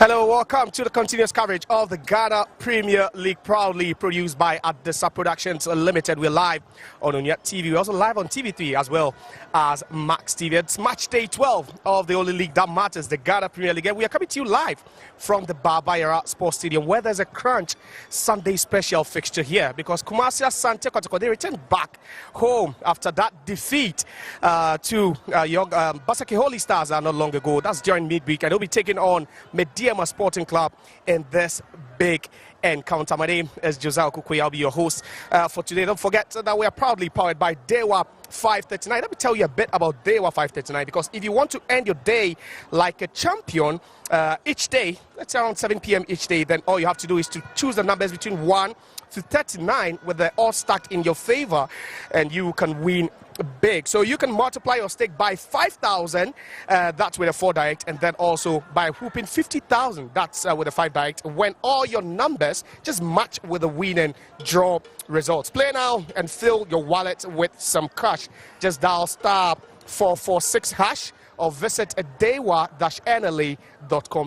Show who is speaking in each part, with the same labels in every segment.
Speaker 1: Hello, welcome to the continuous coverage of the Ghana Premier League, proudly produced by Adesa Productions Limited. We're live on Onyat TV. We're also live on TV3 as well as Max TV. It's match day 12 of the only league that matters, the Ghana Premier League. And we are coming to you live from the Babayara Sports Stadium, where there's a crunch Sunday special fixture here because Kumasi Asante Kotoko, they returned back home after that defeat to Basake Holy Stars not long ago. That's during midweek, and they'll be taking on Medeama Sporting Club in this big encounter. My name is Josiah Kukwe. I'll be your host for today. Don't forget that we are proudly powered by Dewa 539. Let me tell you a bit about Dewa 539, because if you want to end your day like a champion each day, let's say around 7 p.m. each day, then all you have to do is to choose the numbers between 1 to 39 with the odds stacked in your favor, and you can win big. So you can multiply your stake by 5,000, that's with a 4 direct, and then also by whooping 50,000, that's with a 5 direct, when all your numbers just match with the winning draw results. Play now and fill your wallet with some cash. Just dial *446# or visit dewa-nla.com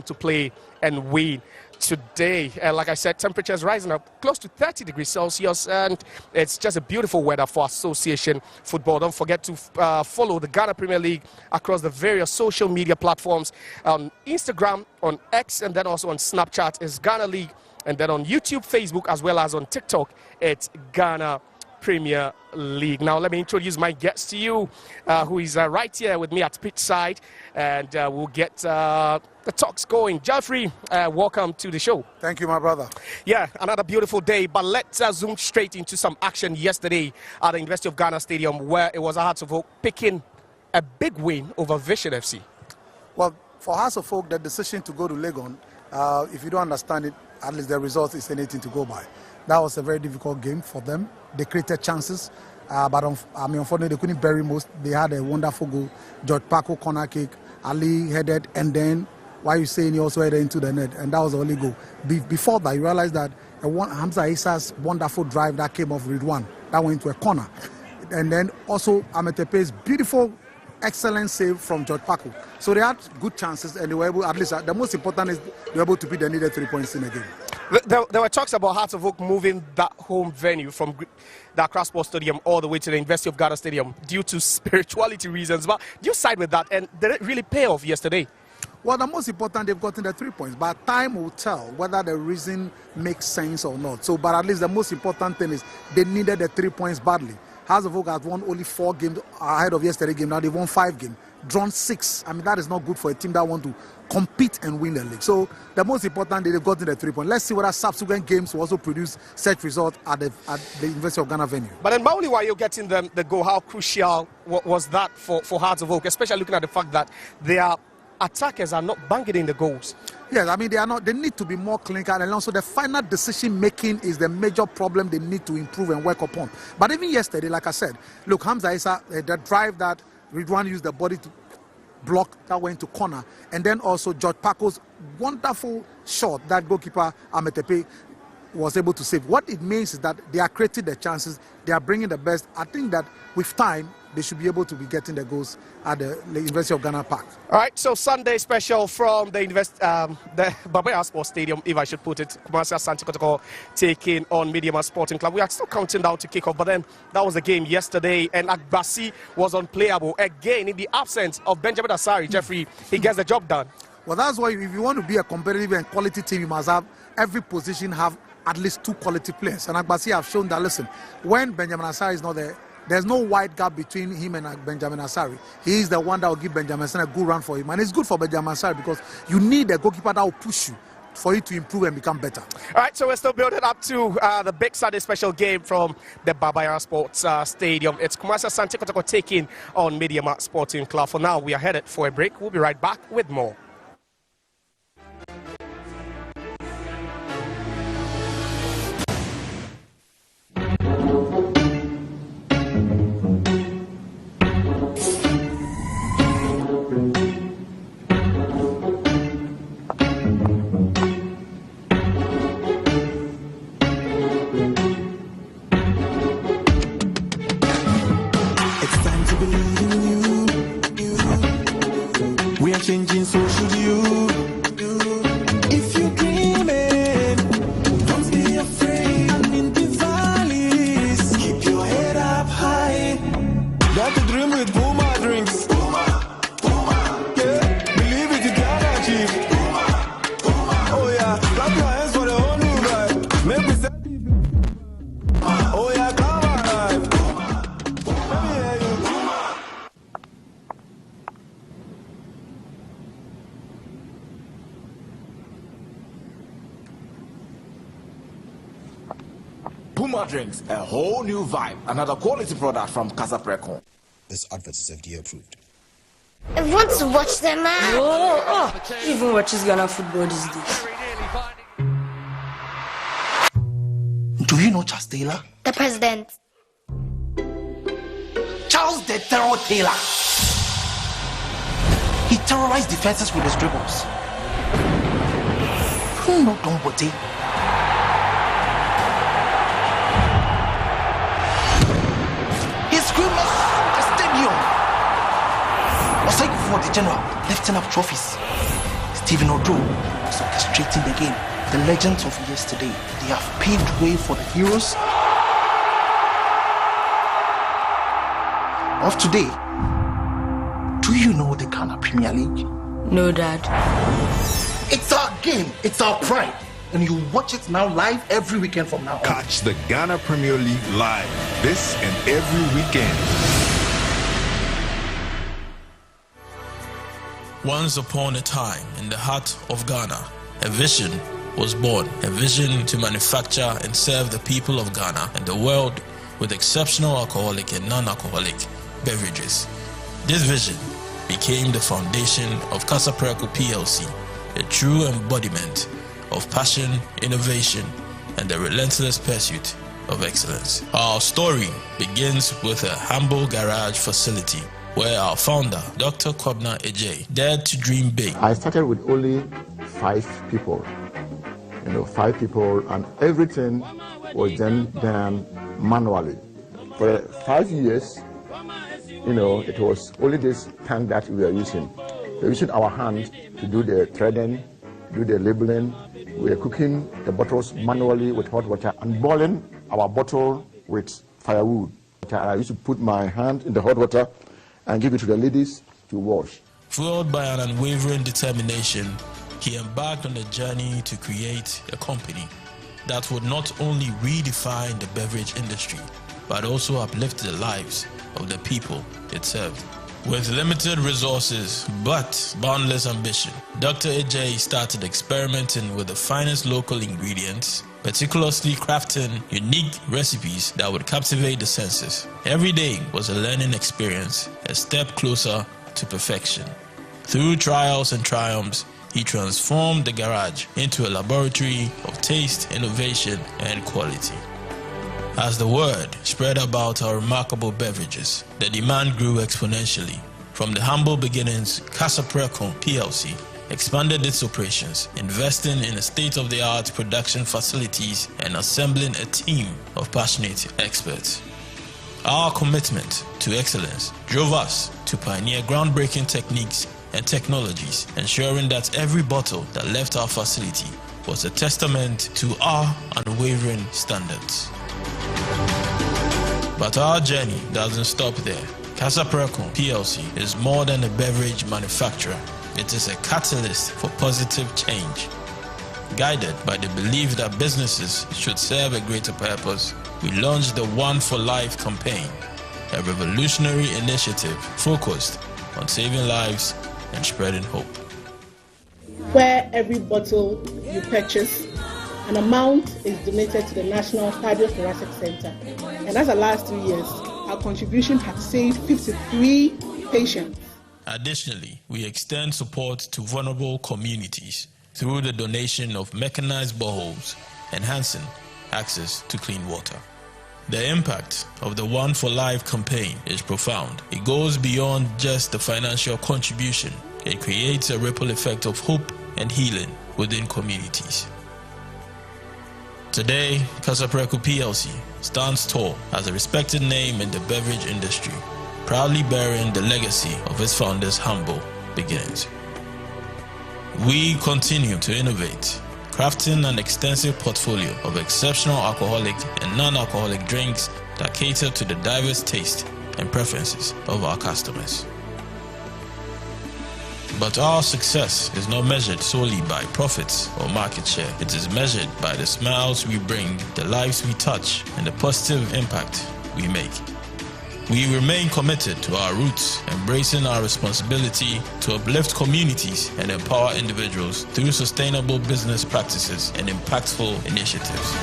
Speaker 1: to play and win today. Like I said, temperatures rising up close to 30 degrees Celsius, and it's just a beautiful weather for association football. Don't forget to follow the Ghana Premier League across the various social media platforms. On Instagram, on X, and then also on Snapchat is Ghana League, and then on YouTube, Facebook, as well as on TikTok, it's Ghana Premier League. Now let me introduce my guest to you, who is right here with me at pitch side, and we'll get the talks going. Jeffrey, welcome to the show.
Speaker 2: Thank you, my brother.
Speaker 1: Yeah, another beautiful day, but let's zoom straight into some action yesterday at the University of Ghana Stadium, where it was a Hearts of Oak picking a big win over Vision FC.
Speaker 2: Well, for Hearts of Oak, the decision to go to Legon, if you don't understand it, at least the result is anything to go by. That was a very difficult game for them. They created chances, but unfortunately they couldn't bury most. They had a wonderful goal, George Paco corner kick, Ali headed, and then why you saying he also headed into the net, and that was the only goal. Before that, you realize that Hamza Issa's wonderful drive that came off Ridwan, that went into a corner, and then also Ametepe's beautiful, excellent save from George Paco. So they had good chances, and they were able, at least the most important is they were able to beat the needed 3 points in the game.
Speaker 1: There were talks about Hearts of Oak moving that home venue from the Accra Sports Stadium all the way to the University of Ghana Stadium due to spirituality reasons. But do you side with that, and did it really pay off yesterday?
Speaker 2: Well, the most important, they've gotten the 3 points, but time will tell whether the reason makes sense or not. So, but at least the most important thing is they needed the 3 points badly. Hearts of Oak has won only 4 games ahead of yesterday's game. Now they've won 5 games, drawn 6. I mean, that is not good for a team that want to compete and win the league. So the most important, they've gotten the 3 points. Let's see whether subsequent games will also produce such results at the University of Ghana venue.
Speaker 1: But then, Mauli, while you're getting them the goal, how crucial was that for Hearts of Oak, especially looking at the fact that their attackers are not banging in the goals?
Speaker 2: Yes, I mean, they need to be more clinical, and also the final decision making is the major problem they need to improve and work upon. But even yesterday, like I said, look, Hamza Issa, the drive that Ridwan used the body to block that went to corner, and then also George Paco's wonderful shot that goalkeeper Ametepe was able to save. What it means is that they are creating the chances, they are bringing the best. I think that with time, they should be able to be getting the goals at the University of Ghana Park.
Speaker 1: All right, so Sunday special from the Babayara Sports Stadium, if I should put it. Kumasi Asante Kotoko taking on Medeama Sporting Club. We are still counting down to kick off, but then that was the game yesterday, and Agbasi was unplayable again in the absence of Benjamin Asari. Jeffrey, he gets the job done.
Speaker 2: Well, that's why if you want to be a competitive and quality team, you must have every position have at least 2 quality players. And Agbasi have shown that, listen, when Benjamin Asari is not there, there's no wide gap between him and Benjamin Asari. He is the one that will give Benjamin Asari a good run for him. And it's good for Benjamin Asari because you need a goalkeeper that will push you for you to improve and become better.
Speaker 1: All right, so we're still building up to the big Sunday special game from the Babayara Sports Stadium. It's Kumasi Asante Kotoko taking on Medeama Sporting Club. For now, we are headed for a break. We'll be right back with more.
Speaker 3: Changing social drinks, a whole new vibe. Another quality product from Kasapreco.
Speaker 4: This advert is FDA approved.
Speaker 5: I want to watch them out.
Speaker 6: Who even watches Ghana football these days?
Speaker 3: Do you know Charles Taylor?
Speaker 5: The president.
Speaker 3: Charles the Terror Taylor. He terrorized defenses with his dribbles. Who know Don Bote? He screamed the stadium. Was like for the general, lifting up trophies. Stephen Odo was orchestrating the game. The legends of yesterday, they have paved way for the heroes of today. Do you know the Ghana Premier League?
Speaker 6: No, Dad.
Speaker 3: It's our game, it's our pride. And you watch it now live every weekend from now on.
Speaker 7: Catch the Ghana Premier League live this and every weekend.
Speaker 8: Once upon a time, in the heart of Ghana, a vision was born. A vision to manufacture and serve the people of Ghana and the world with exceptional alcoholic and non-alcoholic beverages. This vision became the foundation of Kasapreco PLC, a true embodiment of passion, innovation, and the relentless pursuit of excellence. Our story begins with a humble garage facility where our founder, Dr. Kwabna Ejay, dared to dream big.
Speaker 9: I started with only 5 people, 5 people, and everything was then done manually. For 5 years, it was only this tank that we were using. We were using our hand to do the threading, do the labeling. We were cooking the bottles manually with hot water and boiling our bottle with firewood. I used to put my hand in the hot water and give it to the ladies to wash.
Speaker 8: Fueled by an unwavering determination, he embarked on a journey to create a company that would not only redefine the beverage industry, but also uplift the lives of the people it served. With limited resources but boundless ambition, Dr. Ejay started experimenting with the finest local ingredients, meticulously crafting unique recipes that would captivate the senses. Every day was a learning experience, a step closer to perfection. Through trials and triumphs, he transformed the garage into a laboratory of taste, innovation, and quality. As the word spread about our remarkable beverages, the demand grew exponentially. From the humble beginnings, Kasapreco PLC expanded its operations, investing in state-of-the-art production facilities and assembling a team of passionate experts. Our commitment to excellence drove us to pioneer groundbreaking techniques and technologies, ensuring that every bottle that left our facility was a testament to our unwavering standards. But our journey doesn't stop there. Kasapreco PLC is more than a beverage manufacturer. It is a catalyst for positive change. Guided by the belief that businesses should serve a greater purpose, we launched the One for Life campaign, a revolutionary initiative focused on saving lives and spreading hope.
Speaker 10: Where every bottle you purchase, an amount is donated to the National Cardiothoracic Center. And that's the last 3 years. Our contribution has saved 53 patients.
Speaker 8: Additionally, we extend support to vulnerable communities through the donation of mechanized boreholes, enhancing access to clean water. The impact of the One for Life campaign is profound. It goes beyond just the financial contribution. It creates a ripple effect of hope and healing within communities. Today, Kasapreco PLC stands tall as a respected name in the beverage industry, proudly bearing the legacy of its founders' humble beginnings. We continue to innovate, crafting an extensive portfolio of exceptional alcoholic and non-alcoholic drinks that cater to the diverse tastes and preferences of our customers. But our success is not measured solely by profits or market share. It is measured by the smiles we bring, the lives we touch, and the positive impact we make. We remain committed to our roots, embracing our responsibility to uplift communities and empower individuals through sustainable business practices and impactful initiatives.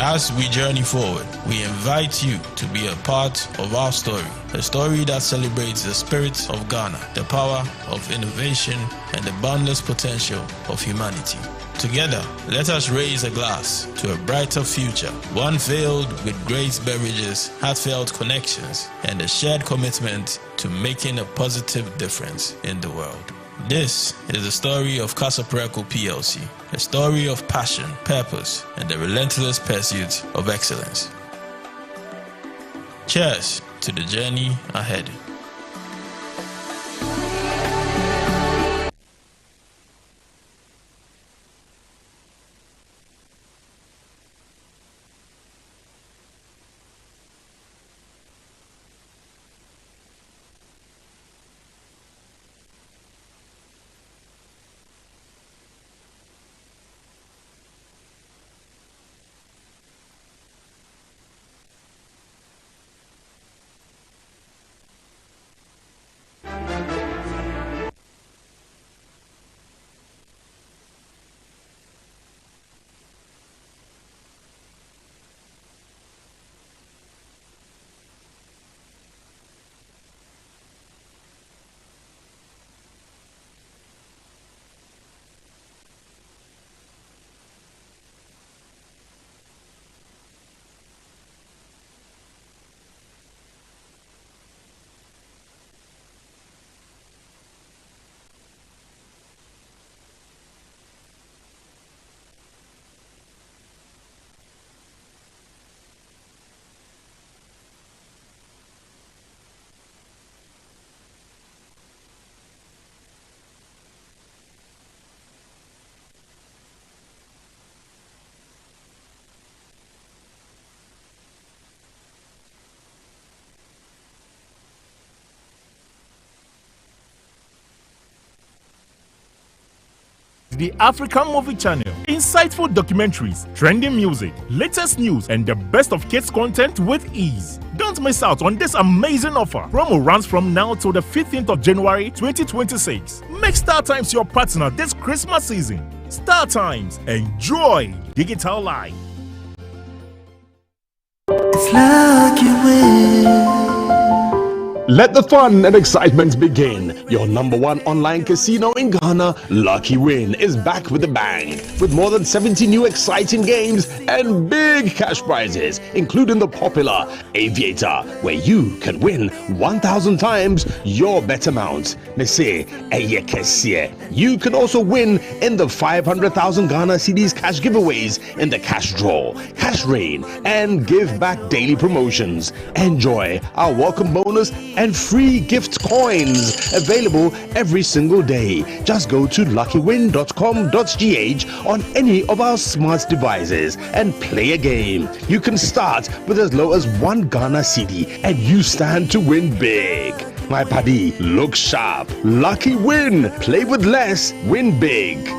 Speaker 8: As we journey forward, we invite you to be a part of our story, a story that celebrates the spirit of Ghana, the power of innovation, and the boundless potential of humanity. Together, let us raise a glass to a brighter future, one filled with great beverages, heartfelt connections, and a shared commitment to making a positive difference in the world. This is the story of Kasapreco PLC, a story of passion, purpose, and the relentless pursuit of excellence. Cheers to the journey ahead.
Speaker 11: The African Movie Channel. Insightful documentaries, trending music, latest news, and the best of kids content with ease. Don't miss out on this amazing offer. Promo runs from now till the 15th of January 2026. Make Star Times your partner this Christmas season. Star Times. Enjoy digital life.
Speaker 12: It's lucky way.
Speaker 13: Let the fun and excitement begin. Your #1 online casino in Ghana, Lucky Win, is back with a bang. With more than 70 new exciting games and big cash prizes, including the popular Aviator, where you can win 1,000 times your bet amount. You can also win in the 500,000 Ghana cedis cash giveaways in the cash draw, cash rain, and give back daily promotions. Enjoy our welcome bonus and free gift coins available every single day. Just go to luckywin.com.gh on any of our smart devices and play a game. You can start with as low as 1 Ghana cedi and you stand to win big. My paddy, look sharp. Lucky Win. Play with less, win big.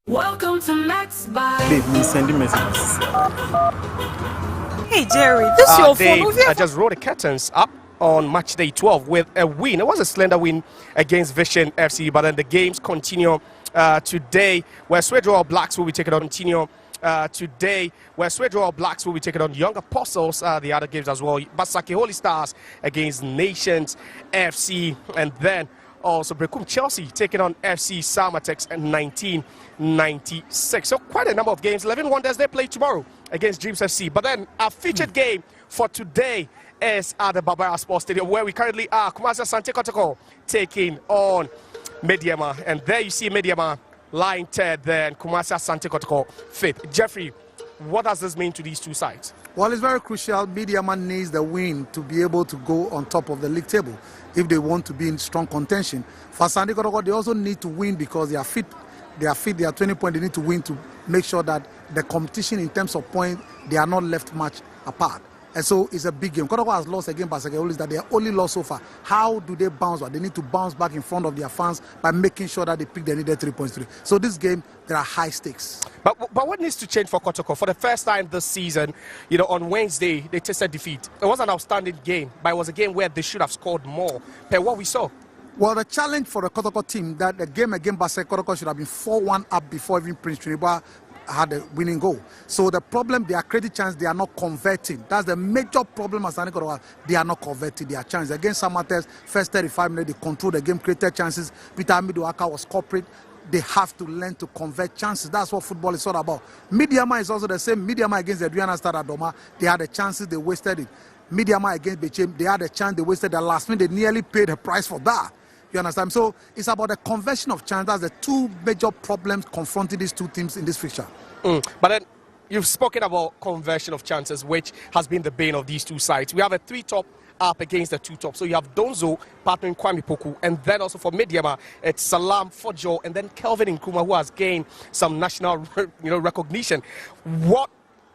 Speaker 14: Welcome to Max by.
Speaker 15: Babe, me sending messages.
Speaker 16: Hey Jerry, this is your phone.
Speaker 1: I just rolled the curtains up on match day 12 with a win. It was a slender win against Vision FC, but then the games continue today, where Swedro Blacks will be taking on Young Apostles, the other games as well. Basaki Holy Stars against Nations FC, and then also Brekum Chelsea taking on FC Samatex in 1996. So quite a number of games. 11 Wonders, they play tomorrow against Dreams FC. But then our featured game for today is at the Barbara Sports Stadium, where we currently are. Kumasi Asante Kotoko taking on Medeama. And there you see Medeama lying third, then Kumasi Asante Kotoko fifth. Jeffrey, what does this mean to these two sides?
Speaker 2: Well, it's very crucial. Medeama needs the win to be able to go on top of the league table if they want to be in strong contention. For Asante Kotoko, they also need to win because they are fit. They are 20 points. They need to win to make sure that the competition in terms of points, they are not left much apart. And so it's a big game. Kotoko has lost again, but is that they are only lost so far. How do they bounce back? They need to bounce back in front of their fans by making sure that they pick the needed 3 points. So this game, there are high stakes.
Speaker 1: But what needs to change for Kotoko? For the first time this season, on Wednesday, they tasted defeat. It was an outstanding game, but it was a game where they should have scored more per what we saw.
Speaker 2: Well, the challenge for the Kotoko team that the game against Basel Kotoko should have been 4-1 up before even Prince Trinidad had a winning goal. So the problem, they are creating chance, they are not converting. That's the major problem at Asante Kotoko. They are not converting their chance. Against Samatex, first 35 minutes, they controlled the game, created chances. Peter Amiduaka was corporate. They have to learn to convert chances. That's what football is all about. Medeama is also the same. Medeama against the Adriana Stade Doma, they had the chances, they wasted it. Medeama against Bechem, they had a chance, they wasted the last minute. They nearly paid the price for that. You understand? So it's about the conversion of chance. That's the two major problems confronting these two teams in this fixture.
Speaker 1: But then you've spoken about conversion of chances, which has been the bane of these two sides. We have a 3-top up against the 2-top. So you have Donzo partnering Kwame Poku, and then also for Medeama, it's Salam Fojo, and then Kelvin Nkrumah, who has gained some national recognition. What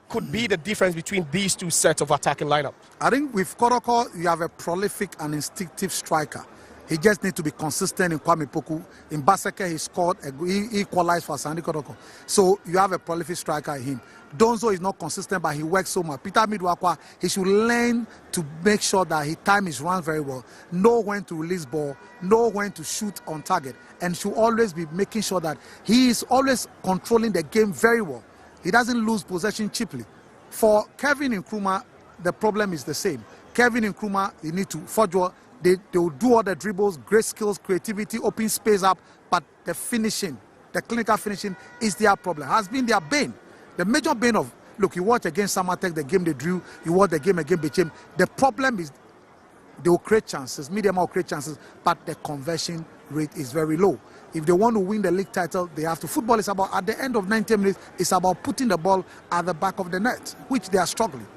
Speaker 1: could be the difference between these two sets of attacking lineup?
Speaker 2: I think with Kotoko, you have a prolific and instinctive striker. He just needs to be consistent in Kwame Poku. In Baseke, he scored, he equalized for Asante Kotoko. So you have a prolific striker in him. Donzo is not consistent, but he works so much. Peter Midwakwa, he should learn to make sure that his time is run very well, know when to release ball, know when to shoot on target, and should always be making sure that he is always controlling the game very well. He doesn't lose possession cheaply. For Kevin Nkrumah, the problem is the same. Kevin Nkrumah, you need to forge. They will do all the dribbles, great skills, creativity, open space up, but the finishing, the clinical finishing is their problem, has been their bane. The major bane of, look, you watch against Samatex, the game they drew, you watch the game against Bechem. The problem is they will create chances, Medeama will create chances, but the conversion rate is very low. If they want to win the league title, they have to. Football is about, at the end of 90 minutes, it's about putting the ball at the back of the net, which they are struggling.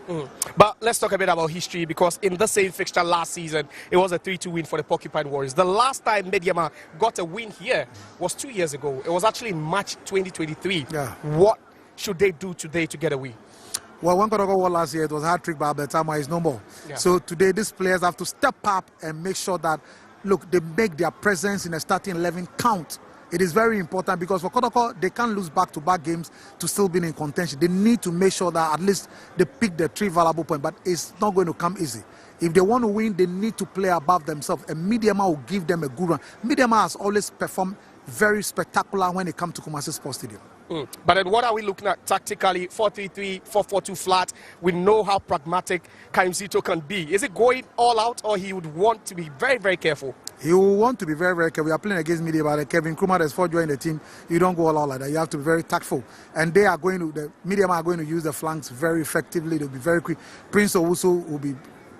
Speaker 1: But let's talk a bit about history, because in the same fixture last season, it was a 3-2 win for the Porcupine Warriors. The last time Medeama got a win here was 2 years ago. It was actually in March 2023.
Speaker 2: Yeah.
Speaker 1: What should they do today to get a win?
Speaker 2: Well, when Kotoko won last year, it was a hat-trick by Medeama, is no more.
Speaker 1: Yeah.
Speaker 2: So today, these players have to step up and make sure that, look, they make their presence in the starting 11 count. It is very important, because for Kotoko, they can't lose back-to-back games to still be in contention. They need to make sure that at least they pick the 3 valuable points, but it's not going to come easy. If they want to win, they need to play above themselves, and Medeama will give them a good run. Medeama has always performed very spectacular when it comes to Kumasi Sports Stadium.
Speaker 1: But then what are we looking at tactically? 4-3-3, 4-4-2 flat. We know how pragmatic Kaimzito can be. Is it going all out, or he would want to be very, very careful?
Speaker 2: He will want to be very, very careful. We are playing against Medeama, but Kevin Nkrumah has fought join the team. You don't go all out like that. You have to be very tactful. And they are going to, the Medeama are going to use the flanks very effectively. They'll be very quick. Prince Owusu will be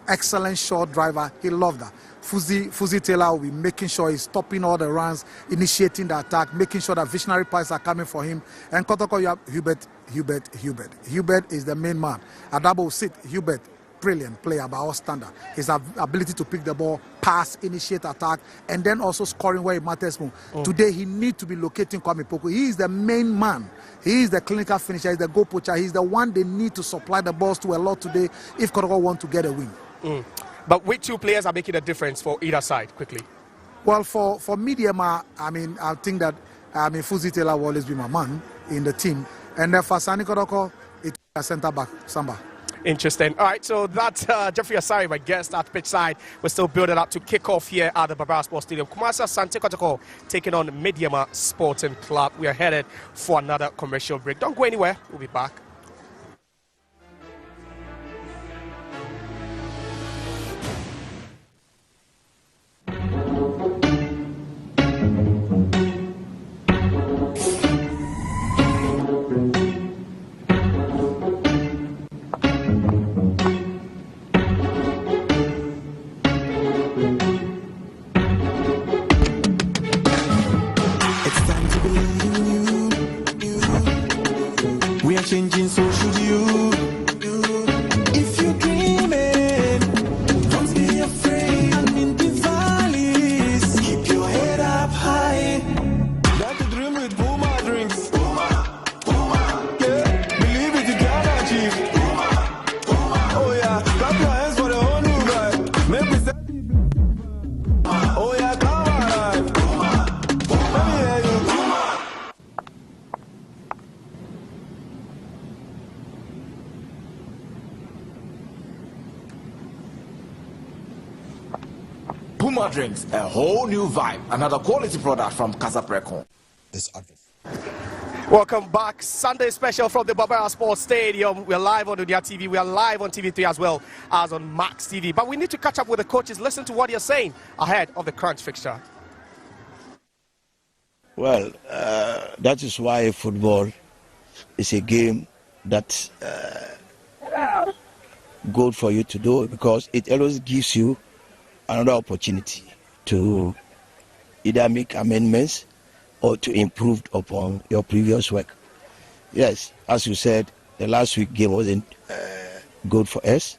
Speaker 2: excellent short driver. He loved that. Fuzi Taylor will be making sure he's stopping all the runs, initiating the attack, making sure that visionary passes are coming for him. And Kotoko, you have Hubert. Hubert is the main man. Adabo will sit. Hubert, brilliant player by all standard. His ability to pick the ball, pass, initiate attack, and then also scoring where it matters more. Today, he needs to be locating Kwame Poku. He is the main man. He is the clinical finisher. He's the goal poacher. He's the one they need to supply the balls to a lot today if Kotoko want to get a win.
Speaker 1: But which two players are making a difference for either side, quickly?
Speaker 2: Well, for Medeama, I think that Fuzi Taylor will always be my man in the team. And then for Asante Kotoko, it's a centre-back, Samba.
Speaker 1: Interesting. All right, so that's Jeffrey Asari, my guest at pitch side. We're still building up to kick off here at the Barbara Sports Stadium. Kumasi Asante Kotoko taking on Medeama Sporting Club. We are headed for another commercial break. Don't go anywhere. We'll be back.
Speaker 12: Changing, so should you. If you're dreaming, don't be afraid. I'm in the valleys. Keep your head up high. That's the dream with Puma drinks. Puma. Yeah, believe it, you can achieve. Puma. Oh yeah, clap your hands for the whole new guy. Make me say. Oh yeah, come alive. Let me hear you.
Speaker 14: more drinks, a whole new vibe. Another quality product from Kasapreco.
Speaker 4: This advert.
Speaker 1: Welcome back. Sunday special from the Barbara Sports Stadium. We're live on Unia TV. We are live on TV3 as well as on Max TV. But we need to catch up with the coaches. Listen to what you're saying ahead of the crunch fixture.
Speaker 15: Well, that is why football is a game that's good for you to do, because it always gives you another opportunity to either make amendments or to improve upon your previous work. Yes, as you said, the last week game wasn't good for us.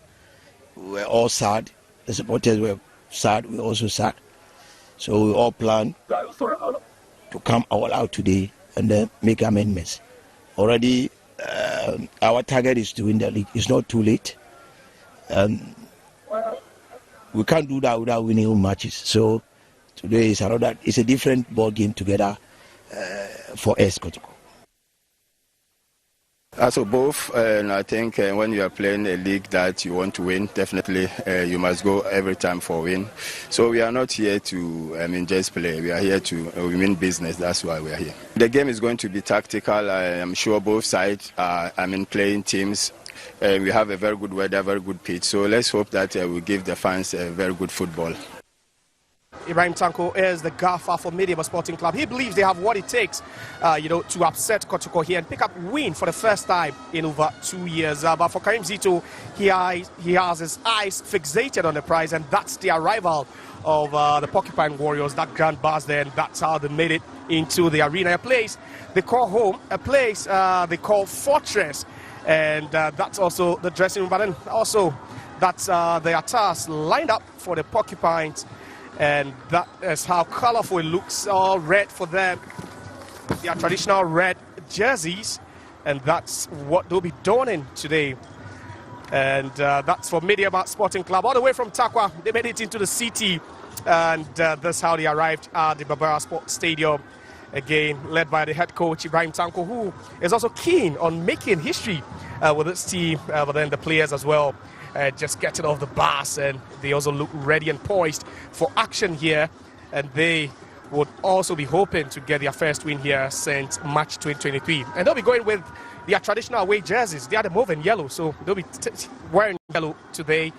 Speaker 15: We were all sad. The supporters were sad. We were also sad. So we all planned to come all out today and then make amendments. Already, our target is to win the league. It's not too late. We can't do that without winning all matches. So today is it's a different ball game together for us, Kotoko.
Speaker 16: So both, and I think when you are playing a league that you want to win, definitely you must go every time for win. So we are not here to just play. We are here to win business. That's why we are here. The game is going to be tactical. I am sure both sides are playing teams. We have a very good weather, very good pitch. So let's hope that we give the fans a very good football.
Speaker 1: Ibrahim Tanko is the gaffer for Medeama Sporting Club. He believes they have what it takes, to upset Kotoko here and pick up win for the first time in over 2 years. But for Karim Zito, he has his eyes fixated on the prize, and that's the arrival of the Porcupine Warriors, that grand buzz there, and that's how they made it into the arena. A place they call home, a place they call Fortress, and that's also the dressing room. But then also that's the attires lined up for the Porcupines. And that is how colorful it looks, all red for them. Their traditional red jerseys, and that's what they'll be donning today. And that's for Medeama Sporting Club. All the way from Takwa, they made it into the city, and that's how they arrived at the Barbara Sports Stadium. Again, led by the head coach, Ibrahim Tanko, who is also keen on making history with this team, but then the players as well. Just getting off the bus, and they also look ready and poised for action here, and they would also be hoping to get their first win here since March 2023. And they'll be going with their traditional away jerseys. They are the mauve and yellow, so they'll be wearing yellow today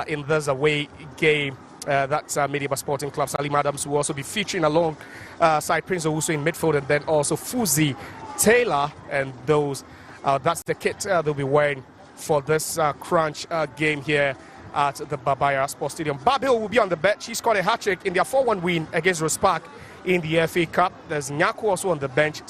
Speaker 1: in this away game. That's Medeama Sporting Club. Salim Adams will also be featuring alongside Prince Owusu in midfield, and then also Fuzi Taylor, and those that's the kit they'll be wearing for this crunch game here at the Barbara Sports Stadium. Babil will be on the bench. He scored a hat-trick in their 4-1 win against Rospark in the FA Cup. There's Nyako also on the bench,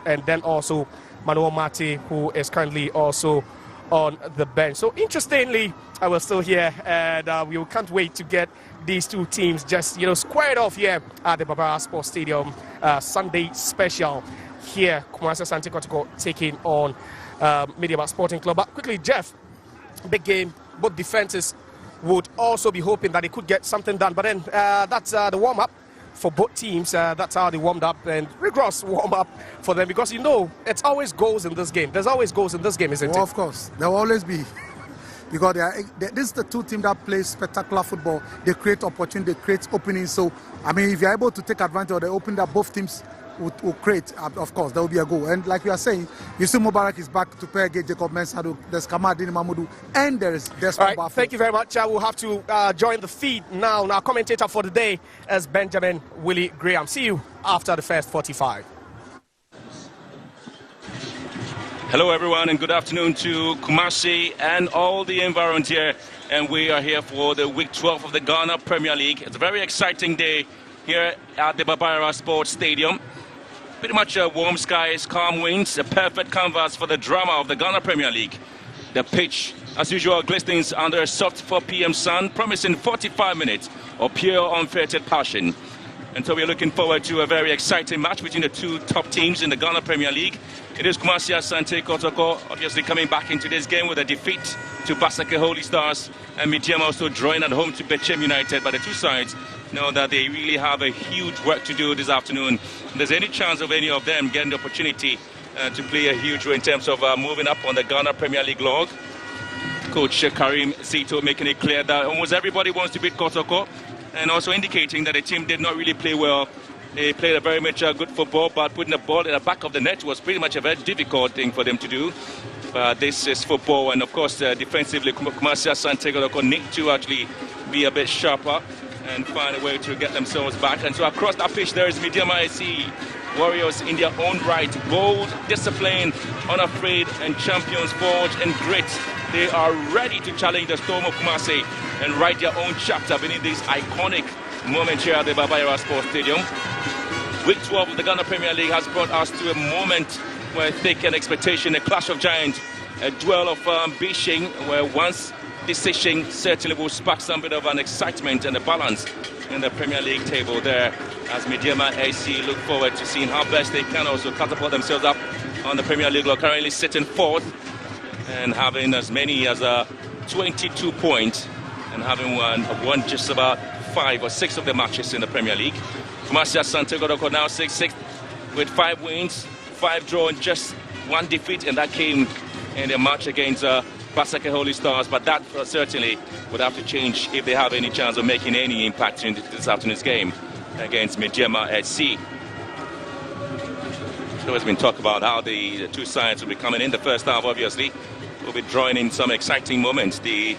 Speaker 1: and then also Manuel Mate, who is currently also on the bench. So interestingly, we're still here, and we can't wait to get these two teams just squared off here at the Barbara Sports Stadium. Sunday special here. Kumasi Asante Kotoko taking on Medeama Sporting Club. But quickly, Jeff, big game. Both defenses would also be hoping that they could get something done. But then that's the warm-up for both teams. That's how they warmed up, and rigorous warm-up for them, because it's always goals in this game. There's always goals in this game, isn't it?
Speaker 2: Of course, there will always be. Because this is the two teams that play spectacular football. They create opportunity, they create openings. So, if you're able to take advantage of the opening that both teams will create, of course, there will be a goal. And like we are saying, Yusuf Mubarak is back to play against Jacob Mensah, there's Kamadini Mahmoudou, and there is Desmond
Speaker 1: Bafo. Thank you very much. We'll have to join the feed now. Our commentator for the day is Benjamin Willie Graham. See you after the first 45.
Speaker 17: Hello everyone, and good afternoon to Kumasi and all the environment here. And we are here for the week 12 of the Ghana Premier League. It's a very exciting day here at the Barbara Sports Stadium. Pretty much warm skies, calm winds, a perfect canvas for the drama of the Ghana Premier League. The pitch, as usual, glistens under a soft 4 p.m. sun, promising 45 minutes of pure unfettered passion. And so we're looking forward to a very exciting match between the two top teams in the Ghana Premier League. It is Kumasi Asante Kotoko obviously coming back into this game with a defeat to Basake Holy Stars, and Medeama also drawing at home to Bechem United. But the two sides know that they really have a huge work to do this afternoon. If there's any chance of any of them getting the opportunity to play a huge role in terms of moving up on the Ghana Premier League log. Coach Karim Zito making it clear that almost everybody wants to beat Kotoko. and also indicating that the team did not really play well. They played a very much good football, but putting the ball in the back of the net was pretty much a very difficult thing for them to do. But this is football, and of course, defensively, Kumasi Asante Kotoko need to actually be a bit sharper and find a way to get themselves back. And so across that pitch, there is Medeama SC Warriors in their own right. Bold, disciplined, unafraid, and champions forged and grit. They are ready to challenge the Storm of Kumasi and write their own chapter beneath this iconic moment here at the Baba Yara Sports Stadium. Week 12 of the Ghana Premier League has brought us to a moment where thick and expectation, a clash of giants, a duel of ambition, where once decision certainly will spark some bit of an excitement and a balance in the Premier League table there, as Medeama AC look forward to seeing how best they can also catapult themselves up on the Premier League. They're currently sitting fourth and having as many as 22 points and having won just about 5 or 6 of the matches in the Premier League. Kumasi Asante Kotoko now 6th with 5 wins, 5 draws, and just 1 defeat, and that came in their match against Basake Holy Stars. But that certainly would have to change if they have any chance of making any impact in this afternoon's game against Medeama SC. So there's been talk about how the two sides will be coming in the first half. Obviously, we'll be drawing in some exciting moments. The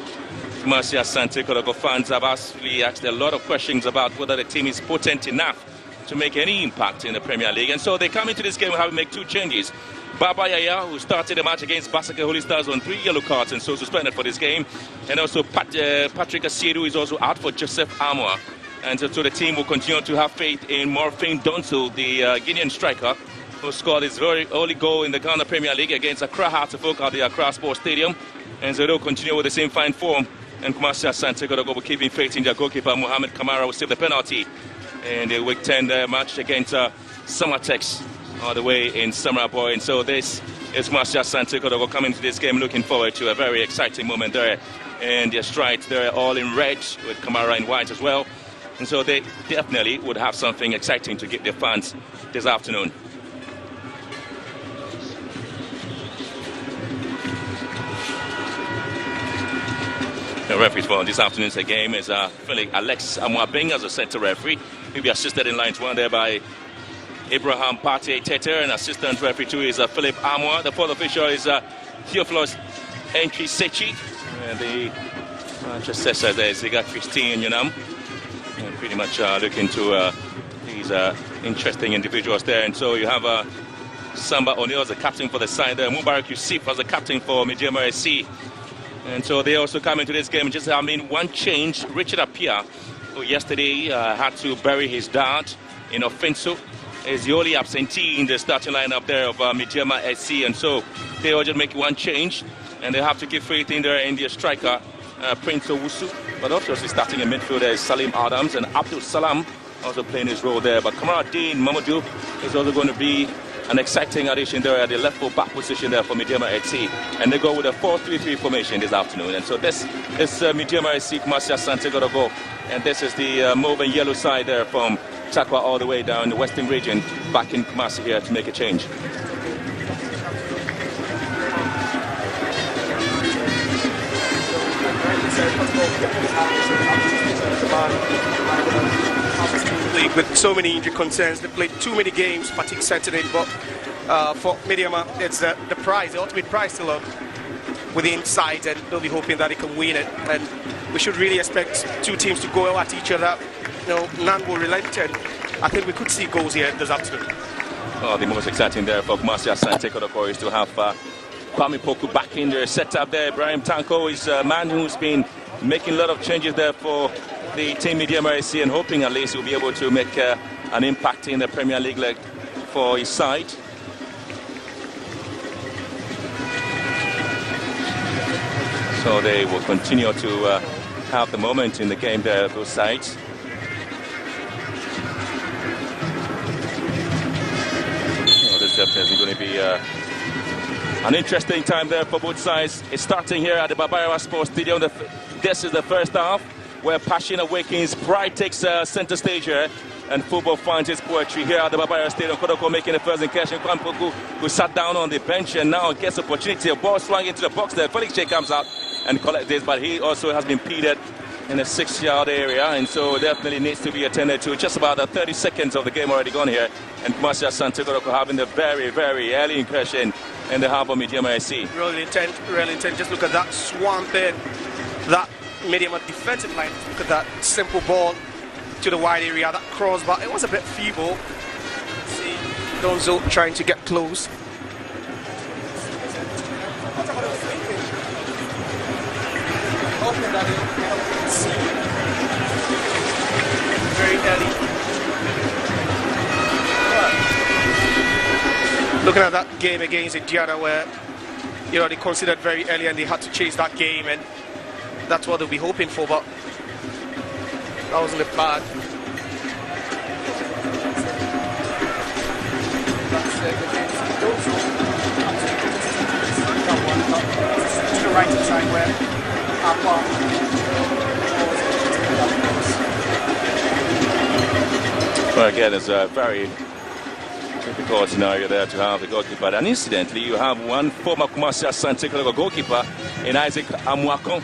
Speaker 17: Kumasi Asante Kotoko fans have actually asked a lot of questions about whether the team is potent enough to make any impact in the Premier League. And so they come into this game having make 2 changes. Baba Yaya, who started the match against Basake Holy Stars on 3 yellow cards and so suspended for this game. And also Patrick Asiedu is also out for Joseph Amwa. And so the team will continue to have faith in Morphine Donso, the Guinean striker, who scored his very early goal in the Ghana Premier League against Accra Hearts of Oak at the Accra Sports Stadium. And so they'll continue with the same fine form. And Kumasi Asante Kotoko will keep in faith in their goalkeeper, Mohamed Kamara, will save the penalty in the Week 10 match against Samatex all the way in Samaraboy. And so this is Kumasi Asante Kotoko coming to this game, looking forward to a very exciting moment there. And their stripes, they're all in red with Kamara in white as well. And so they definitely would have something exciting to give their fans this afternoon. The referee for this afternoon's game is Philip Alex Amwabeng as a centre referee. He'll be assisted in line 1 there by Abraham Pate Teter, and assistant referee 2 is Philip Amwa. The fourth official is Theophilus Entry Sechi. And the Manchester there is Christine Yunam. And pretty much looking to these interesting individuals there. And so you have Samba O'Neill as the captain for the side there, Mubarak Yusuf as the captain for Medeama SC. And so they also come into this game. Just, one change. Richard Apia, who yesterday had to bury his dad in Offenso, is the only absentee in the starting lineup there of Medeama SC. And so they will just make 1 change. And they have to keep faith in their striker, Prince Owusu. But obviously starting in midfield there is Salim Adams and Abdul Salam also playing his role there. But Kamaruddin Mamadou is also going to be an exciting addition there at the left full back position there for Medeama SC. And they go with a 4-3-3 formation this afternoon. And so this is Medeama SC, Kumasi Asante Kotoko. And this is the mauve and yellow side there from Takwa all the way down the western region, back in Kumasi here to make a change.
Speaker 1: League with so many injury concerns, they played too many games, fatigue setting in. But for Medeama, it's the prize, the ultimate prize still within sight, and they'll be hoping that they can win it. And we should really expect 2 teams to go at each other. None will relent, and I think we could see goals here this afternoon.
Speaker 17: Oh, the most exciting there for Kumasi Asante Kotoko is to have Kwame Poku back in there, set up there. Ibrahim Tanko is a man who's been making a lot of changes there for the team Medeama SC, and hoping at least he'll be able to make an impact in the Premier League leg for his side. So they will continue to have the moment in the game there, both sides. This is definitely going to be an interesting time there for both sides. It's starting here at the Baba Yara Sports Stadium. This is the first half, where passion awakens, pride takes center stage here, and football finds its poetry here at the Baba Yara Stadium. Kotoko making the first incursion. Kwampoku, who sat down on the bench and now gets opportunity. A ball swung into the box there. Felix J comes out and collects this, but he also has been impeded in the 6-yard area, and so definitely needs to be attended to. Just about 30 seconds of the game already gone here, and Kumasi Asante Kotoko having the very, very early incursion in the half of Medeama SC.
Speaker 1: Really intent. Just look at that swamping, that Medeama defensive line. Look at that simple ball to the wide area, that crossbar. It was a bit feeble. See Donzo trying to get close. Very early. Looking at that game against Indiana, where they considered very early and they had to chase that game, and that's what they'll be hoping for, but that wasn't the plan. To the right hand side where
Speaker 17: well, again, it's a very difficult scenario there to have the goalkeeper. And incidentally, you have one former Kumasi Asante Kotoko goalkeeper in Isaac Amuakon.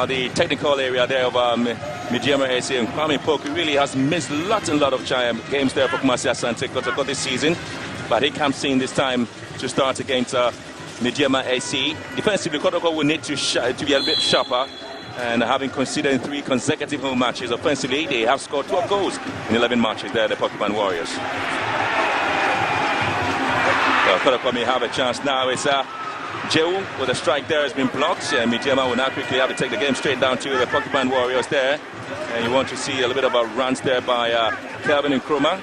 Speaker 17: The technical area there of Medeama SC, and Kwame Poku really has missed a lot of games there for Kumasi Asante Kotoko this season. But he comes in this time to start against Medeama SC. Defensively, Kotoko will need to be a bit sharper. And having conceded 3 consecutive home matches offensively, they have scored 12 goals in 11 matches there, the Porcupine Warriors. Well, Kotoko may have a chance now. It's Jehu with a strike there has been blocked. Medeama will now quickly have to take the game straight down to the Porcupine Warriors there. And you want to see a little bit of a runs there by Kelvin Nkrumah.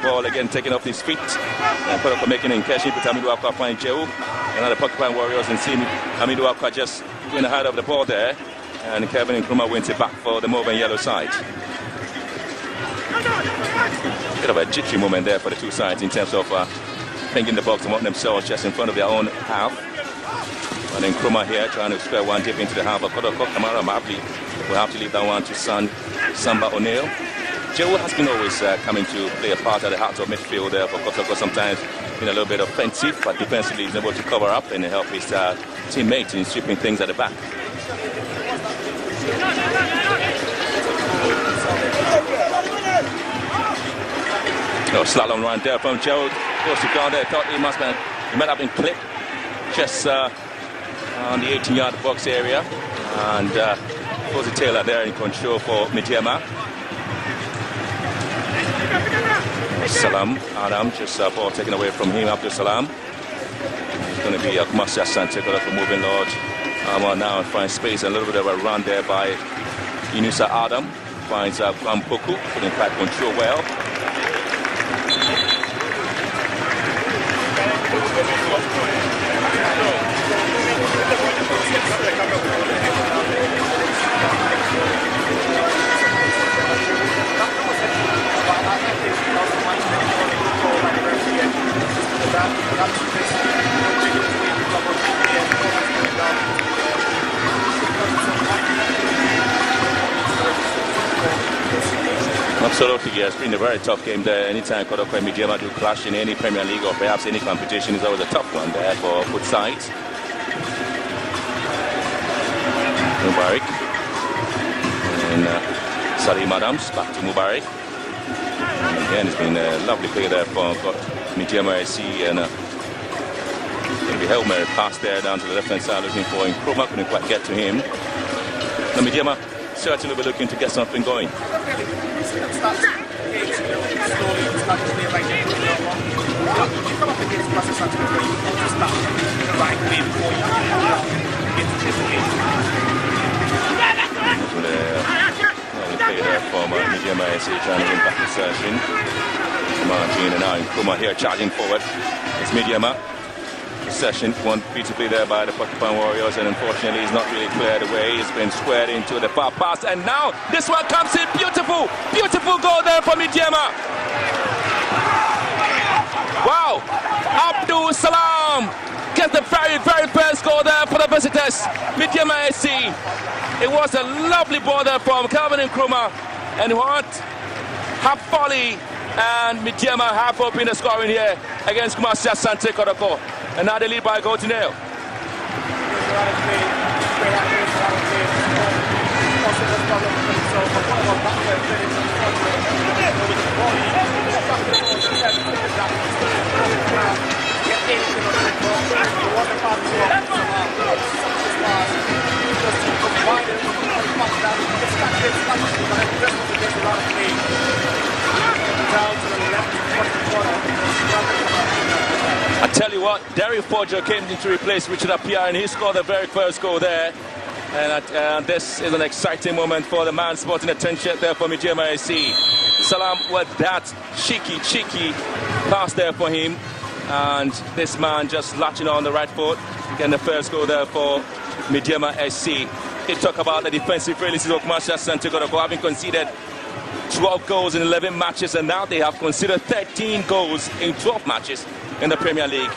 Speaker 17: Ball again taken off his feet. And Kotoko making an incursion, but Hamidu Akwa find Jehu. And now the Porcupine Warriors and see Hamidu Akwa just going ahead of the ball there. And Kevin Nkrumah wins it back for the mauve and yellow side. Bit of a jittery moment there for the two sides in terms of thinking the box among themselves just in front of their own half. And then Nkrumah here trying to square one deep into the half of Kotoko. Kamara Mabli will have to leave that one to Samba O'Neill. Jehu has been always coming to play a part at the heart of midfield there for Kotoko, sometimes being a little bit offensive, but defensively he's able to cover up and help his teammates in sweeping things at the back. No slalom run there from Jehu. Goes to ground there. Thought he might have been clipped just on the 18-yard box area. And goes to Taylor there in control for Medeama. Salam Adam, just ball taken away from him after Salam. It's going to be Kumasi Asante Kotoko moving Lord. Now finds space, a little bit of a run there by Yunusa Adam. Finds Kwampoku, couldn't quite control well. Absolutely, yes. It's been a very tough game there. Anytime Kotoko and Medeama do clash in any Premier League or perhaps any competition, is always a tough one there for both sides. Mubarak. And Salim Adams back to Mubarak. And again, it's been a lovely play there for Medeama SC. And going to be Hail Mary pass there down to the left-hand side looking for Nkrumah. Couldn't quite get to him. Now Medeama certainly will be looking to get something going. From Medeama SC trying to win back possession. Martin and now Nkrumah here charging forward. It's Medeama. Possession won beautifully there by the Porcupine Warriors, and unfortunately he's not really cleared away. He's been squared into the far pass, and now this one comes in. Beautiful goal there for Medeama. Wow, Abdul Salam gets the very first goal there for the visitors, Medeama SC. It was a lovely ball there from Kelvin Nkrumah, and what half volley, and Medeama half up in the scoring here against Kumasi Asante Kotoko. And now they lead by a goal to nil. I tell you what, Derry Forger came in to replace Richard Appiah, and he scored the very first goal there. And this is an exciting moment for the man sporting attention there for Medeama SC. Salam with that cheeky pass there for him. And this man just latching on the right foot, getting the first goal there for Medeama SC. They talk about the defensive releases of Asante Kotoko, having conceded 12 goals in 11 matches, and now they have conceded 13 goals in 12 matches in the Premier League.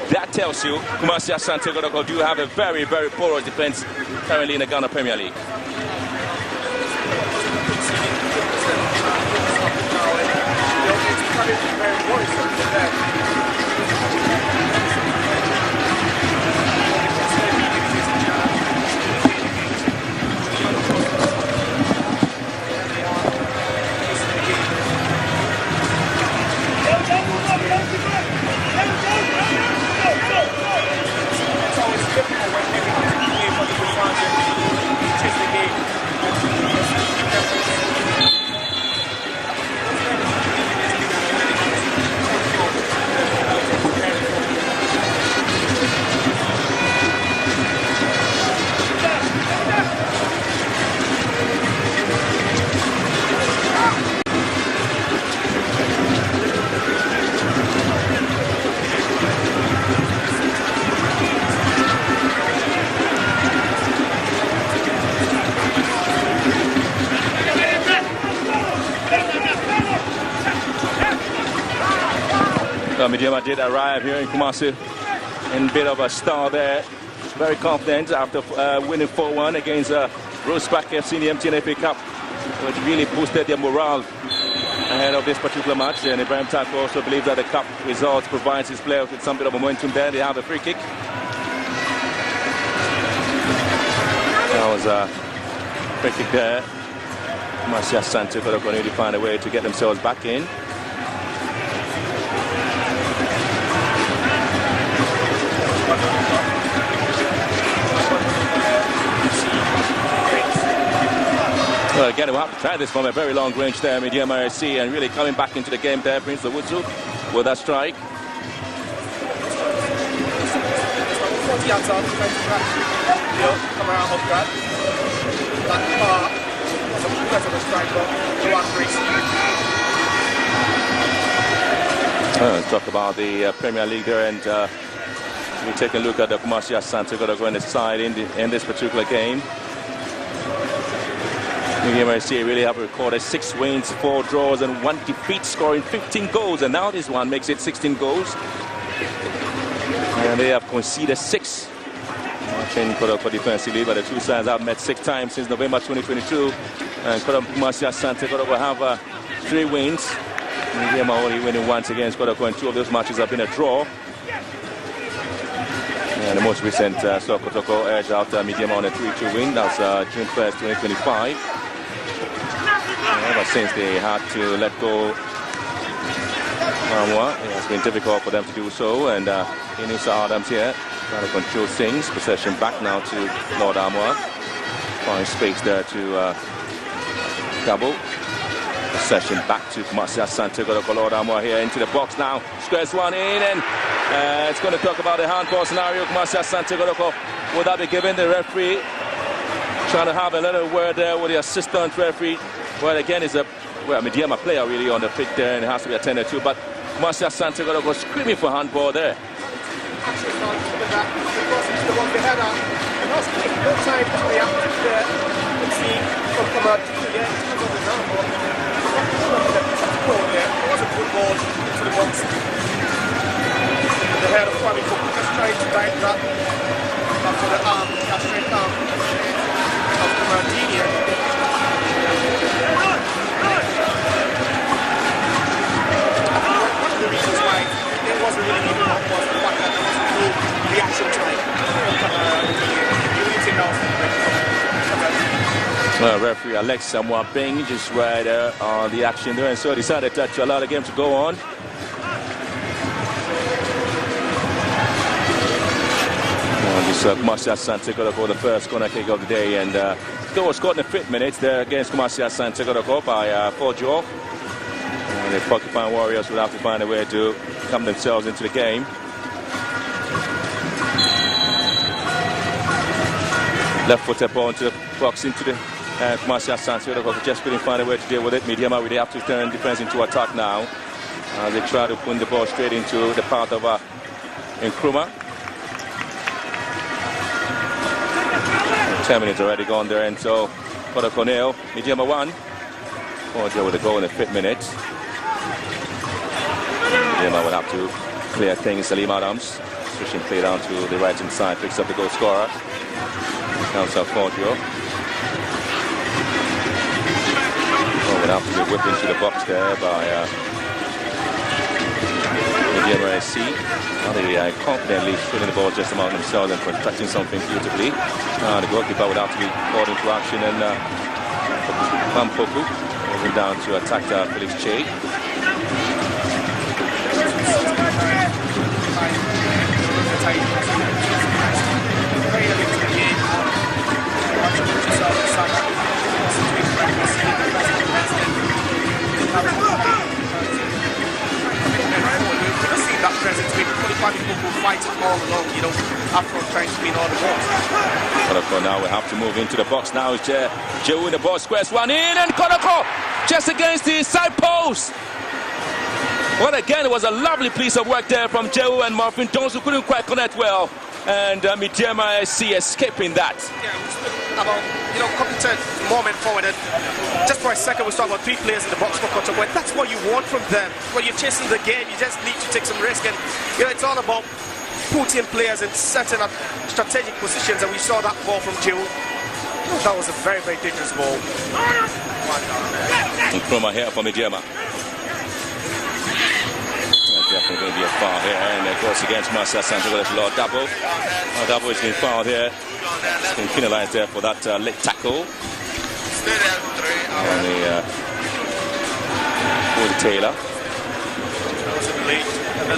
Speaker 17: That tells you Asante Kotoko do have a very, very porous defense currently in the Ghana Premier League. Medeama did arrive here in Kumasi in a bit of a star there. Very confident after winning 4-1 against Roseback FC in the MTN FA Cup, which really boosted their morale ahead of this particular match. And Ibrahim Tako also believes that the cup result provides his players with some bit of momentum there. They have a free kick. That was a free kick there. Asante Kotoko need to find a way to get themselves back in. Well, again, we'll have to try this from a very long range there, Medeama SC, and really coming back into the game there, Prince Owusu with that strike. Let's talk about the Premier League there, and we take a look at the Asante Kotoko in the side in this particular game. Medeama SC really have recorded 6 wins, 4 draws and 1 defeat, scoring 15 goals, and now this one makes it 16 goals. And they have conceded 6. Watching Kotoko defensively, but the two sides have met 6 times since November 2022. And Asante Kotoko have 3 wins. Medeama only winning once against Kotoko, and 2 of those matches have been a draw. And the most recent saw Kotoko edge out Medeama on a 3-2 win. That was June 1st, 2025. Ever since they had to let go Amwa, it has been difficult for them to do so. And Inusa Adams here trying to control things. Possession back now to Lord Amwa. Find space there to double. Possession back to Asante Kotoko. Lord Amwa here into the box now. Squares one in, and it's going to talk about the handball scenario. Asante Kotoko, will that be given? The referee trying to have a little word there with the assistant referee. Well, again, it's a Medeama player really on the pitch there, and it has to be attended to. But Asante Kotoko screaming for handball there.
Speaker 1: The head of Kwame Cook just trying to bite that after the arm, that straight arm of Martini. One of the reasons why it wasn't really even was the fact that there was no reaction time from Martini. You really take out
Speaker 17: Referee Alex Mwapeng just right there on the action there, and so decided to allow the game to go on. This Kumasi Asante Kotoko, the first corner kick of the day, and goal was scored in the 5th minute there against Kumasi Asante Kotoko by Fojo. The Porcupine Warriors will have to find a way to come themselves into the game. Left footed ball into the box into the Kumasi Asante Kotoko just couldn't find a way to deal with it. Medeama really have to turn defense into attack now. They try to put the ball straight into the path of Nkrumah. 10 minutes already gone there, and so Kotoko nil, Medeama 1. Fojo with a goal in the 5th minute. Medeama will have to clear things. Salim Adams switching play down to the right hand side, picks up the goal scorer. Counts up Fojo. Will have to be whipped into the box there by Medeama SC. They confidently shooting the ball just among themselves and protecting something beautifully. The goalkeeper would have to be called into action, and Pampoku moving down to attack Felix Che.
Speaker 1: That presence with people fighting all along, you know, after trying to win all the balls.
Speaker 17: Kotoko now will have to move into the box now. Joe in the ball, squares one in, and Kotoko just against the side post. Well, again, it was a lovely piece of work there from Joe, and Marvin Jones, who couldn't quite connect well, and Medeama SC escaping that.
Speaker 1: Yeah, about, you know, competent moment forward, and just for a second we talk about 3 players in the box for Kotoko, and that's what you want from them. When you're chasing the game, you just need to take some risk, and you know, it's all about putting players in certain strategic positions, and we saw that ball from Joe. That was a very, very dangerous ball.
Speaker 17: Nkrumah here for Medeama. Definitely going to be a foul here, and of course against Kumasi Asante with a Lord Dabo. Dabo has been fouled here. It's been penalized there for that late tackle. And the Taylor.
Speaker 1: That was a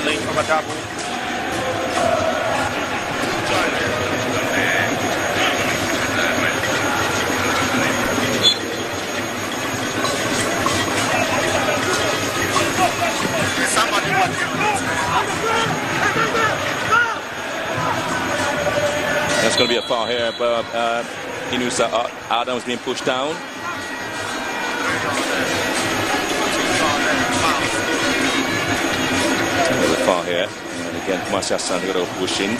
Speaker 1: late from Dabo.
Speaker 17: That's going to be a foul here, but Inusa Adams being pushed down. There's a foul here, and again Kumasi Asante got to push in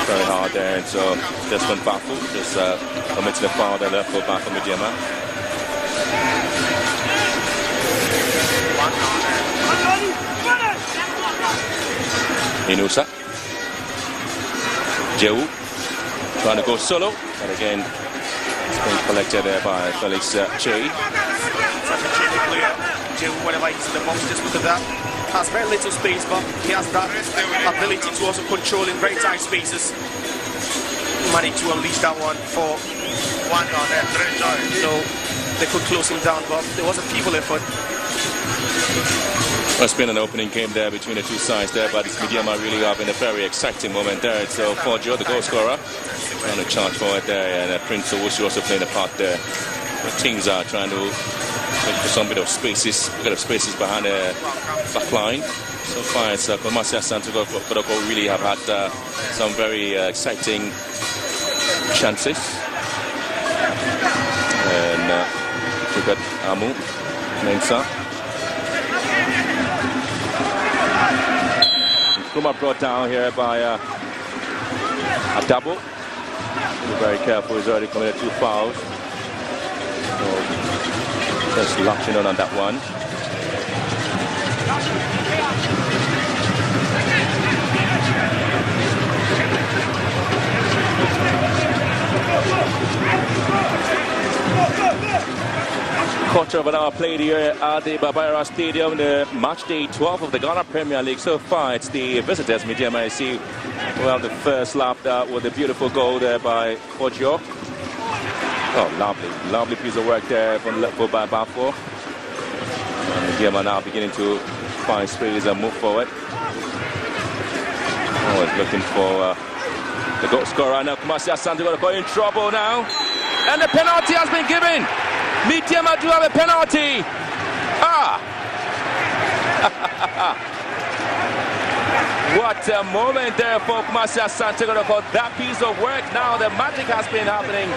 Speaker 17: very hard there, and so Desmond Bafu just committed a foul there, left foot back from Medeama. Inusa Jehu trying to go solo, but again it's been collected there by Felix Che.
Speaker 1: Such a tricky player, Jehu, whenever he's in the box, just look at that. Has very little space, but he has that ability to also control in very tight spaces. Managed to unleash that one for one on there. So they could close him down, but there was a feeble effort.
Speaker 17: Well, it's been an opening game there between the two sides there, but it's Medeama really having a very exciting moment there. So Fojo, the goal scorer, trying to charge forward there, and Prince Owusu also playing a part there. The teams are trying to look for some bit of spaces behind the back line. So far, it's Kumasi Asante Kotoko really have had some very exciting chances. And look at Amu Mensah. Nkrumah brought down here by Adabo. Be very careful, he's already committed 2 fouls. So just latching on that one. Quarter of an hour played here at the Babayara Stadium, the match day 12 of the Ghana Premier League. So far, it's the visitors, Medeama SC, who have the first lap with a beautiful goal there by Fojo. Oh, lovely piece of work there from left foot by Bafo. And Medeama now beginning to find space and move forward. Oh, it's looking for the goal scorer right now. Kumasi Asante Kotoko in trouble now. And the penalty has been given. Medeama do have a penalty. What a moment there for Kumasi Asante Kotoko. That piece of work. Now the magic has been happening.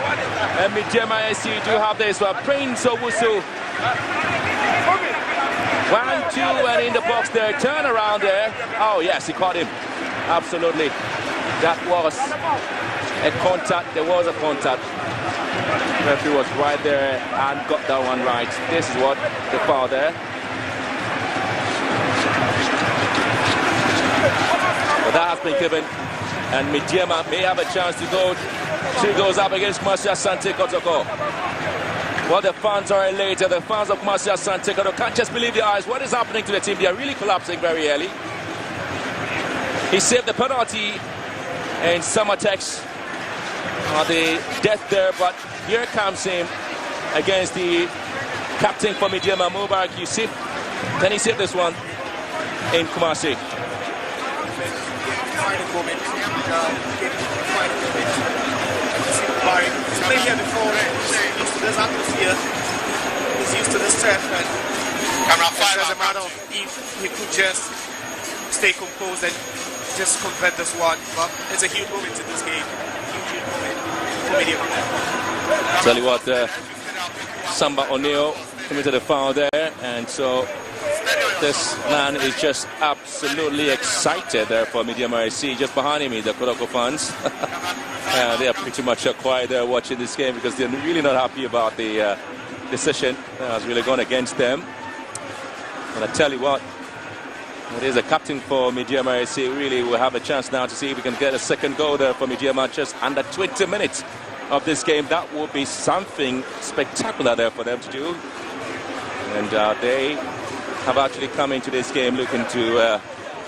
Speaker 17: And Medeama SC do have this for Prince Owusu. 1-2 and in the box there. Turn around there. Oh yes, he caught him. Absolutely. That was a contact. There was a contact. The referee was right there and got that one right. This is what the foul there. But that has been given, and Medeama may have a chance to go 2 goals up against Kumasi Asante Kotoko. Well, the fans are elated. The fans of Kumasi Asante Kotoko can't just believe their eyes. What is happening to the team? They are really collapsing very early. He saved the penalty, and Samatex the death there, but here comes him against the captain for Medeama, Mubarak Yusuf. Can he save this one in Kumasi?
Speaker 1: He's played here before, he's used to this atmosphere, he's used to this turf, and there's a matter of if he could just stay composed and just convert this one. But it's a huge moment in this game, huge moment for Medeama.
Speaker 17: Tell you what, Samba O'Neill committed a foul there, and so this man is just absolutely excited there for Medeama SC. Just behind him is the Kotoko fans. They are pretty much quiet there watching this game because they're really not happy about the decision that has really gone against them. And I tell you what, it is a captain for Medeama SC. Really will have a chance now to see if we can get a second goal there for Medeama just under 20 minutes of this game. That will be something spectacular there for them to do. And they have actually come into this game looking to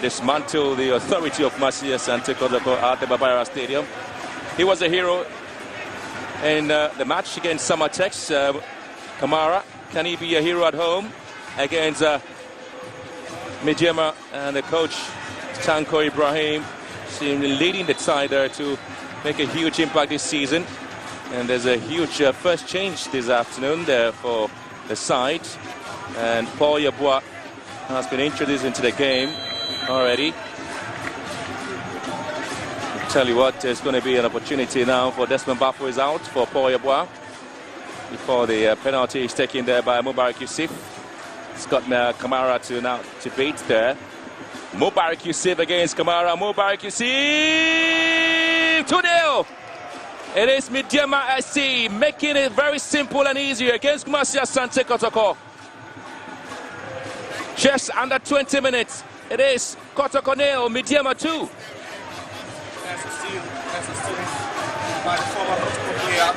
Speaker 17: dismantle the authority of Kumasi Asante Kotoko at the Babayara Stadium. He was a hero in the match against Samatex. Kamara, can he be a hero at home against Medeama? And the coach, Tanko Ibrahim, seemingly leading the side there to make a huge impact this season. And there's a huge first change this afternoon there for the side. And Paul Yeboah has been introduced into the game already. Tell you what, there's going to be an opportunity now for Desmond Bafo is out for Paul Yeboah before the penalty is taken there by Mubarak Yusuf. It's got Kamara to beat there. Mubarak Yusuf against Kamara. Mubarak Yusuf 2-0. It is Medeama SC making it very simple and easy against Kumasi Asante Kotoko. Just under 20 minutes. It is Kotoko 0, Medeama 2.
Speaker 1: That's a steal by the former Kotoko player,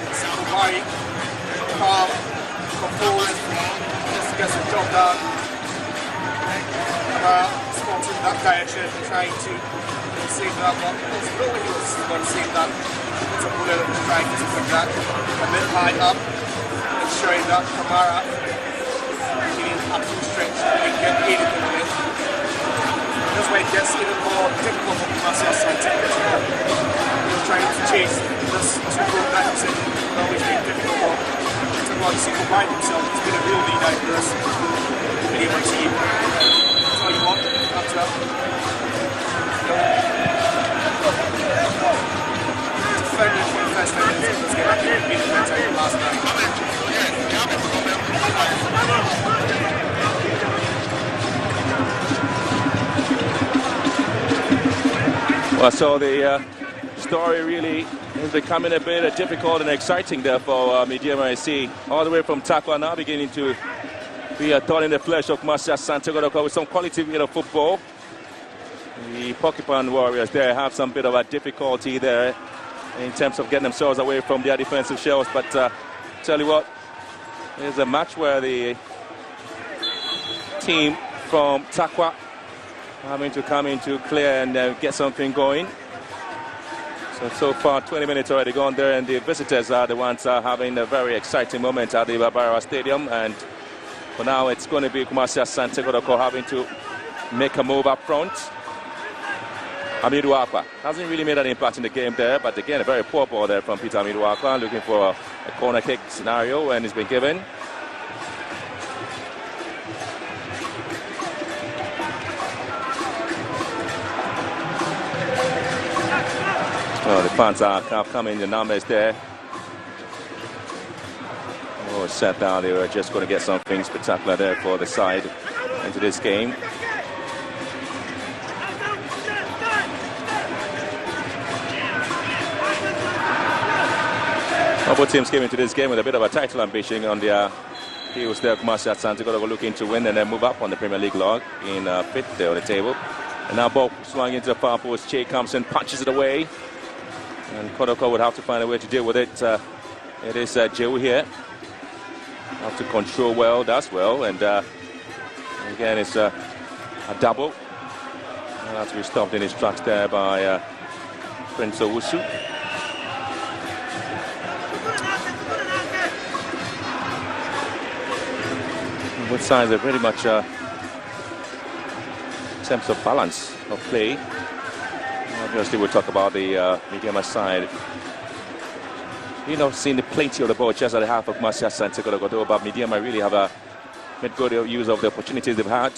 Speaker 1: Mubarak. Calm, composed, just gets the job done. Spotting that direction, trying to save that, but there's no way he was going to save that. It's a bullet that was trying to put that a bit high up, ensuring that Kamara getting up to stretch and get anything with it. That's why it gets even more difficult for Kumasi Asante. Trying to chase this goal back, it's always been difficult. Well, he's combined himself. He's been a real leader in this Medeama team. That's all you want after defending for the first 10 minutes of this game. I think it'd be the better than last
Speaker 17: night. Well, so the story really is becoming a bit difficult and exciting there for Medeama SC. All the way from Takwa now beginning to be a thorn in the flesh of Kumasi Asante Kotoko with some quality football. The Porcupine Warriors there have some bit of a difficulty there in terms of getting themselves away from their defensive shells. But tell you what, there's a match where the team from Takwa having to come in to clear and get something going. So far, 20 minutes already gone there, and the visitors are the ones having a very exciting moment at the Barbara Stadium. And for now, it's going to be Kumasi Asante Kotoko having to make a move up front. Amidu Akwa hasn't really made an impact in the game there, but again, a very poor ball there from Peter Amidu Akwa, looking for a corner kick scenario, and it's been given. Oh, the fans are coming in the numbers there. Oh, sat down, they were just going to get something spectacular there for the side into this game. Both teams came into this game with a bit of a title ambition on their heels there. Kumasi Asante Kotoko looking to win and then move up on the Premier League log in fifth there on the table. And now ball swung into the far post. Che comes in, punches it away. And Kotoko would have to find a way to deal with it. It is Joe here. Have to control well, does well. And again, it's a double. And that's to be stopped in his tracks there by Prince Owusu. Both sides are pretty much in terms of balance of play. Obviously, we'll talk about the Medeama side. You know, seeing the plenty of the ball just at the half of Kumasi Asante Kotoko, but Medeama really have made good use of the opportunities they've had.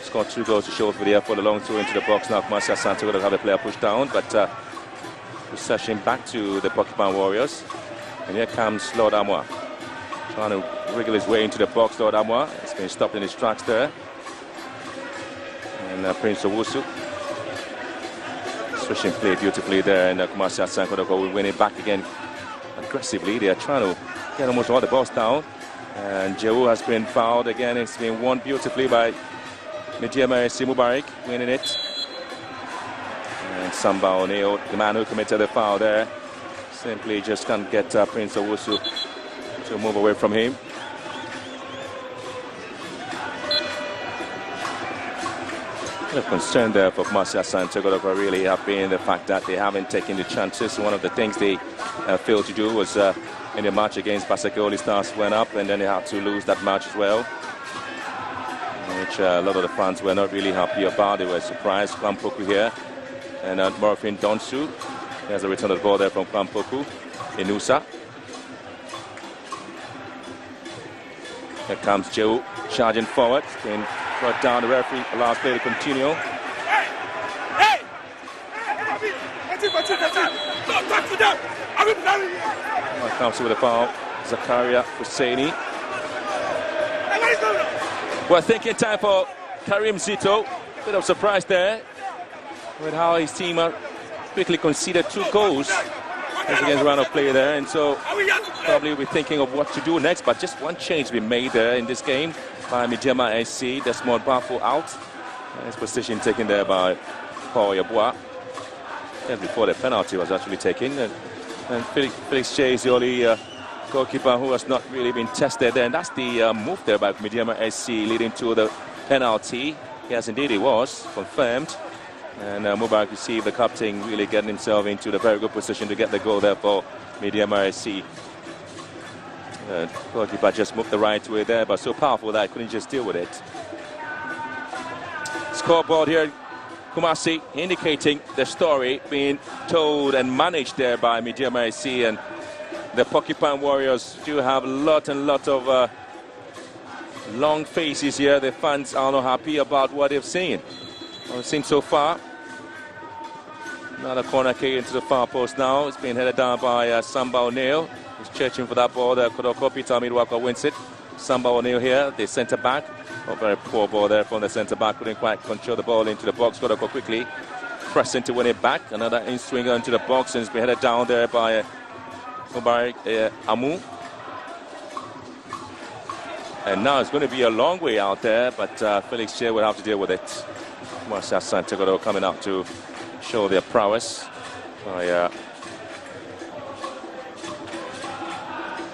Speaker 17: Scored 2 goals to show for the effort, a long throw into the box. Now Kumasi Asante Kotoko have a player pushed down, but possession back to the Porcupine Warriors. And here comes Lord Amwa, trying to wriggle his way into the box. Lord Amwa has been stopped in his tracks there. And Prince Owusu switching play beautifully there, and Kumasi Asante Kotoko will win it back again aggressively. They are trying to get almost all the balls down. And Jehu has been fouled again. It's been won beautifully by Medeama Mubarak, winning it. And Samba O'Neill, the man who committed the foul there, simply just can't get Prince Owusu to move away from him. The concern there for Kumasi Asante Kotoko really have been the fact that they haven't taken the chances. One of the things they failed to do was in the match against Basakoli Stars went up, and then they had to lose that match as well, which a lot of the fans were not really happy about. They were surprised. Kwampoku here, and Morfin Donsu. There's a return of the ball there from Kwampoku. Inusa. Here comes Joe charging forward. Been brought down. The referee allows play to continue. Comes with a foul. Zakaria Husseini. Well, thinking time for Karim Zito. Bit of surprise there with how his team quickly conceded 2 goals against a round of play there, and so probably will be thinking of what to do next. But just one change been made there in this game by Medeama SC. Desmond Bafo out. His position taken there by Paul Yabua. Just before the penalty was actually taken. And Felix Che is the only goalkeeper who has not really been tested there. And that's the move there by Medeama SC leading to the penalty. Yes, indeed it was confirmed. And Mubarak received the captain really getting himself into the very good position to get the goal there for Medeama SC. Goalkeeper just moved the right way there, but so powerful that I couldn't just deal with it. Scoreboard here, Kumasi, indicating the story being told and managed there by Medeama SC, and the Porcupine Warriors do have a lot and lot of long faces here. The fans are not happy about what they've seen. What we've seen so far. Another corner kick into the far post now. It's been headed down by Samba O'Neill. He's searching for that ball there. Kotoko, Peter Midwaka wins it. Samba O'Neill here, the centre back. A very poor ball there from the centre back. Couldn't quite control the ball into the box. Kotoko quickly pressing to win it back. Another in-swinger into the box, and it's been headed down there by Mubarak Amu. And now it's going to be a long way out there, but Felix Che will have to deal with it. Kumasi Asante Kotoko coming out to show their prowess.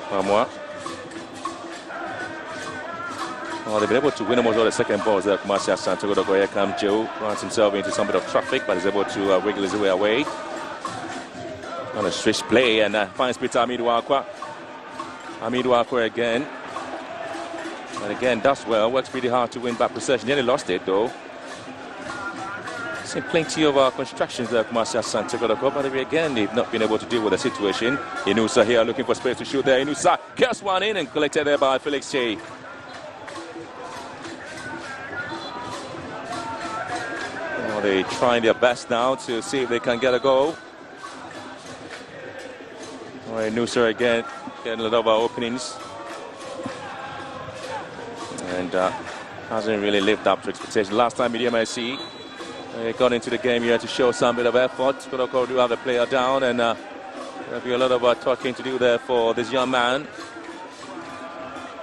Speaker 17: Mamwa. Well, they've been able to win almost all the second balls there. Kumasi Asante Kotoko. Here comes Joe, runs himself into some bit of traffic, but is able to wiggle his way away. On a switch play and finds Peter Amiduakwa. Amiduakwa again. And again, does well. Works pretty hard to win back possession. Nearly lost it though. Seen plenty of constructions there, Kumasi Asante Kotoko, but again, they've not been able to deal with the situation. Inusa here looking for space to shoot there. Inusa gets one in and collected there by Felix Che. Oh, they're trying their best now to see if they can get a goal. Oh, Inusa again getting a lot of openings. And hasn't really lived up to expectations. Last time Medeama SC got into the game here to show some bit of effort. Kotoko do have the player down, and there'll be a lot of talking to do there for this young man.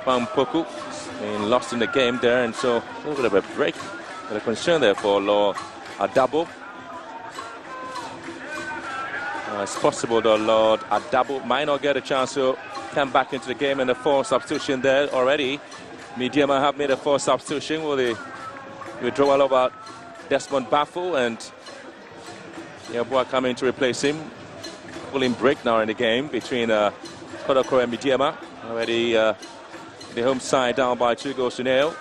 Speaker 17: Pampoku been lost in the game there, and so a little bit of a break. But a concern there for Lord Adabo. It's possible that Lord Adabo might not get a chance to come back into the game, and the 4th substitution there already. Medeama have made a 4th substitution with the withdrawal of Desmond Baffle, and Yabua coming to replace him. Pulling break now in the game between Kotoko and Medeama. Already the home side down by 2-0.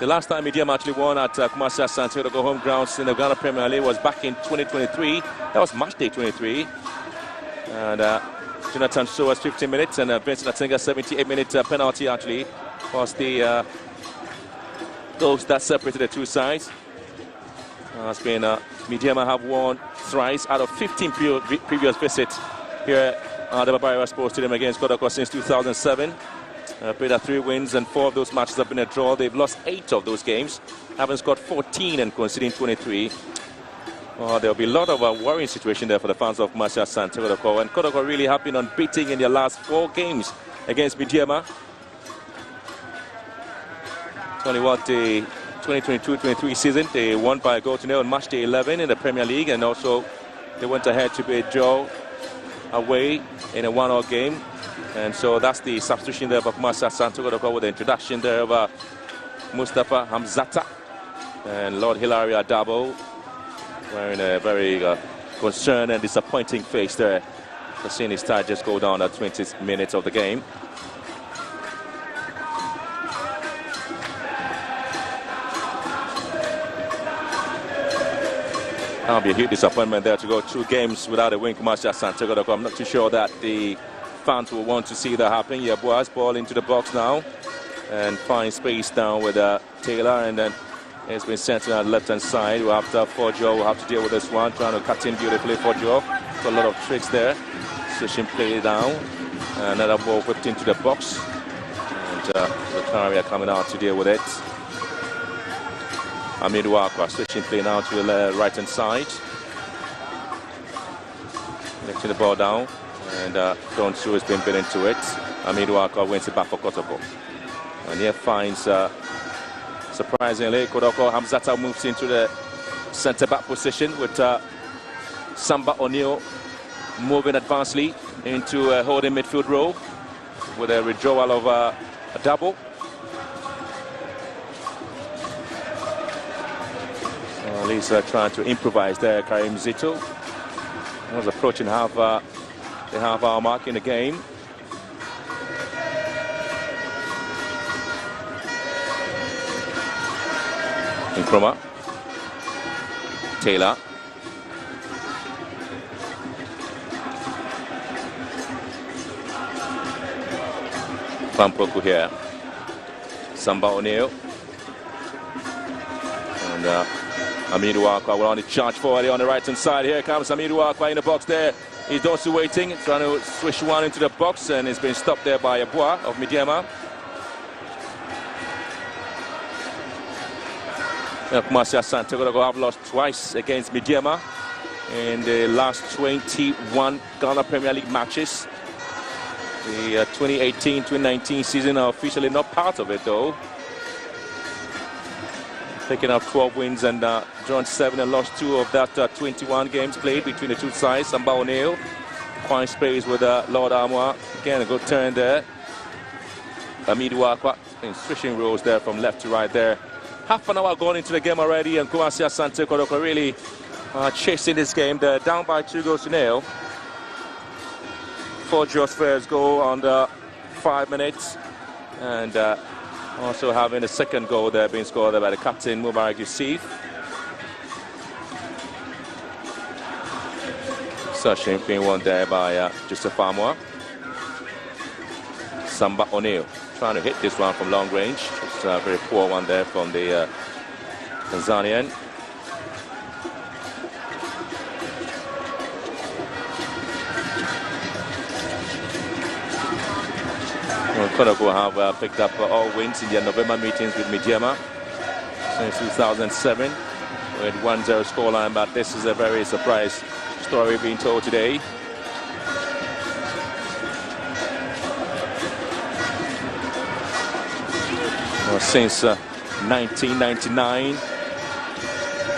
Speaker 17: The last time Medeama actually won at Kumasi Asante Kotoko home grounds in the Ghana Premier League was back in 2023. That was match day 23. And Jonathan Shaw was 15 minutes, and Vincent Atenga 78-minute penalty actually was the goals that separated the two sides. It's been Medeama have won thrice out of 15 previous visits here at the Barbara Sports Stadium against Kotoko since 2007. Played 3 wins, and 4 of those matches have been a draw. They've lost 8 of those games, having scored 14 and conceding 23. There'll be a lot of worrying situation there for the fans of Kumasi Asante Kotoko, and Kotoko really have been unbeaten in their last 4 games against Medeama. Only what the 2022-23 season, they won by a goal to nil on match day 11 in the Premier League, and also they went ahead to be a draw away in a 1-all game. And so that's the substitution there for Kumasi Asante Kotoko, with the introduction there of Mustafa Hamzata and Lord Hilary Adabo, wearing a very concerned and disappointing face there for seeing his tie just go down at 20 minutes of the game. That'll be a huge disappointment there to go 2 games without a win. Kumasi Asante Kotoko. I'm not too sure that the fans will want to see that happen. Yabua's ball into the box now and finds space down with Taylor, and then it's been sent to the left-hand side. We'll have to have Fojo. We'll have to deal with this one, trying to cut in beautifully. Fojo, a lot of tricks there. Switching play down. Another ball whipped into the box, and the carrier coming out to deal with it. Amiduakwa switching play now to the right-hand side. Lifting the ball down, and Donsu has been bit into it. Amiduakwa wins it back for Kotoko. And here finds, surprisingly, Kotoko. Hamzata moves into the centre-back position with Samba O'Neill moving advancedly into a holding midfield role with a withdrawal of a double. Lisa trying to improvise there. Karim Zito was approaching the half-hour mark in the game. Nkrumah, Taylor, Pampoku here, Samba O'Neill, and Amiduakwa will only charge forward on the right-hand side. Here comes Amiduakwa in the box there. He's also waiting, trying to swish one into the box, and it's been stopped there by Abua of Medeama. Kumasi Asante Kotoko have lost twice against Medeama in the last 21 Ghana Premier League matches. The 2018-2019 season are officially not part of it though. Picking up 12 wins and drawn 7 and lost 2 of that 21 games played between the two sides. Samba O'Neill finds space with Lord Armour. Again, a good turn there. Amiduakwa in switching roles there from left to right there. Half an hour gone into the game already, and Kumasi Asante Kotoko really chasing this game. They're down by 2-0. for Joshua's goal under 5 minutes, and also having the second goal there being scored there by the captain Mubarak Yusuf. Session being won there by Joseph Amwa. Samba O'Neill trying to hit this one from long range. It's a very poor one there from the Tanzanian. Kotoko have picked up all wins in their November meetings with Medeama since 2007 with 1-0 scoreline, but this is a very surprise story being told today. Well, since 1999,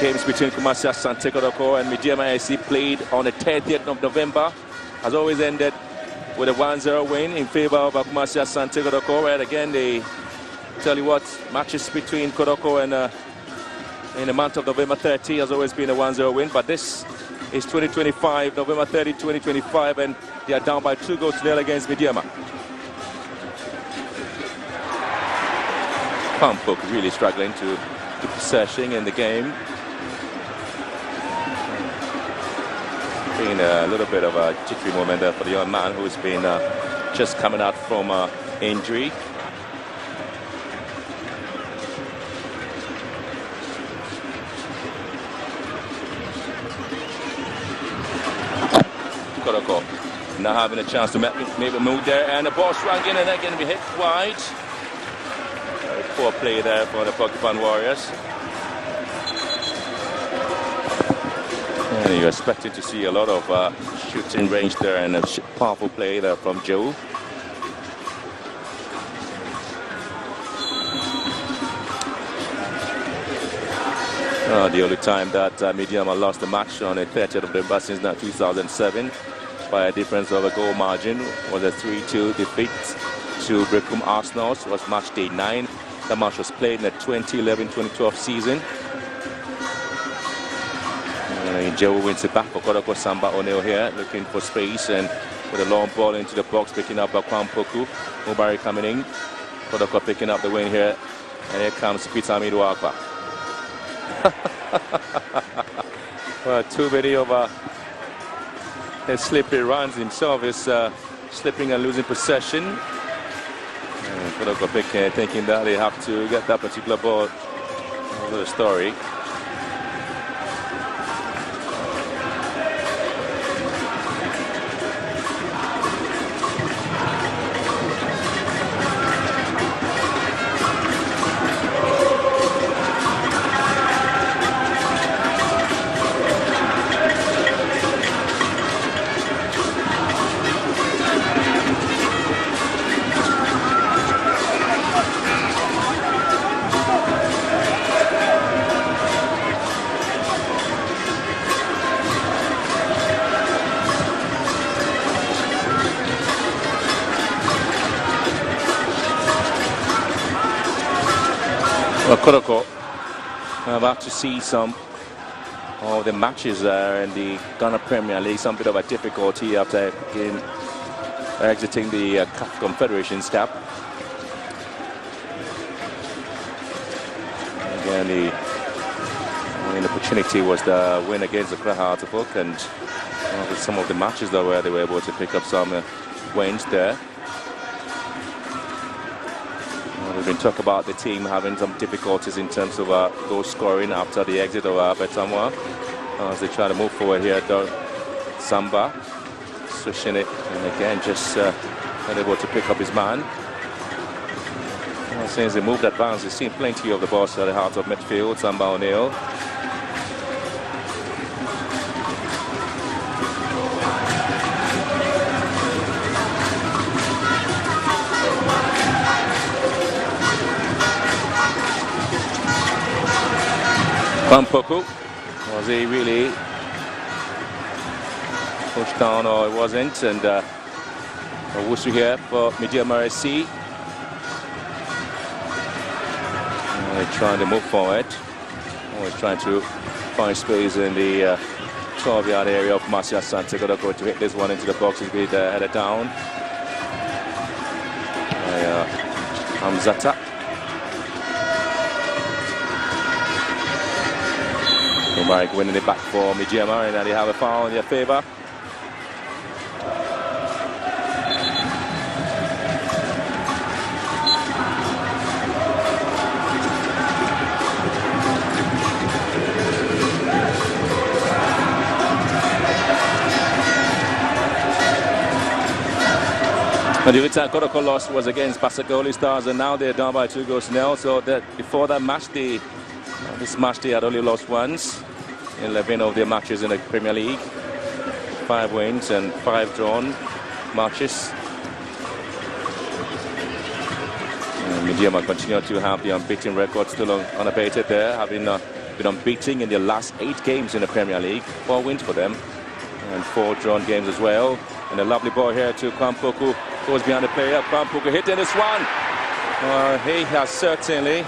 Speaker 17: games between Kumasi Asante Kotoko and Medeama SC played on the 30th of November has always ended with a 1-0 win in favor of Kumasi Asante Kotoko. And again, they tell you what, matches between Kotoko and in the month of November 30 has always been a 1-0 win, but this is 2025, November 30, 2025, and they are down by 2-0 against Medeama. Pampuk really struggling to keep possession in the game. Been a little bit of a jittery moment there for the young man who's been just coming out from injury. Kotoko now having a chance to maybe move there, and the ball swung in and again be hit wide. Very poor play there for the Porcupine Warriors. And you're expecting to see a lot of shooting range there and a powerful play there from Joe. The only time that Medeama lost the match on the 30th of November since 2007 by a difference of a goal margin was a 3-2 defeat to Brecum Arsenals. Was match day 9. The match was played in the 2011-2012 season. Joe wins it back for Kotoko. Samba O'Neill here looking for space and with a long ball into the box, picking up Kwampoku. Mubari coming in. Kotoko picking up the win here, and here comes Peter Amiduakwa. Well, too many of his slippery runs himself is slipping and losing possession. Kotoko thinking that they have to get that particular ball over the story. Well, Kotoko about to see some of the matches in the Ghana Premier League, some bit of a difficulty after exiting the Confederations Cup. Again, the opportunity was the win against the Accra Hearts of Oak, and some of the matches that where they were able to pick up some wins there. We've been talking about the team having some difficulties in terms of goal scoring after the exit of Betamwa. As they try to move forward here, Samba switching it, and again just not able to pick up his man. Since they moved advance, they've seen plenty of the balls at the heart of midfield. Samba O'Neill. Kwampoku, was he really pushed down or it wasn't? And Owusu here for Medeama SC. They're trying to move forward. Always trying to find space in the 12-yard area of Asante Kotoko to hit this one into the box. He's been headed down. Hamzata. Mubarak winning it back for Medeama, and they have a foul in their favour. And the return Kotoko loss was against Pasagoli Stars, and now they're down by 2-0. So that before that match, this match they had only lost once in 11 of their matches in the Premier League. 5 wins and 5 drawn matches. Medeama continue to have the unbeaten record still unabated there, having been unbeaten in their last 8 games in the Premier League. 4 wins for them and 4 drawn games as well. And a lovely ball here to Kwampoku. Goes behind the player. Kwampoku hitting this one. He has certainly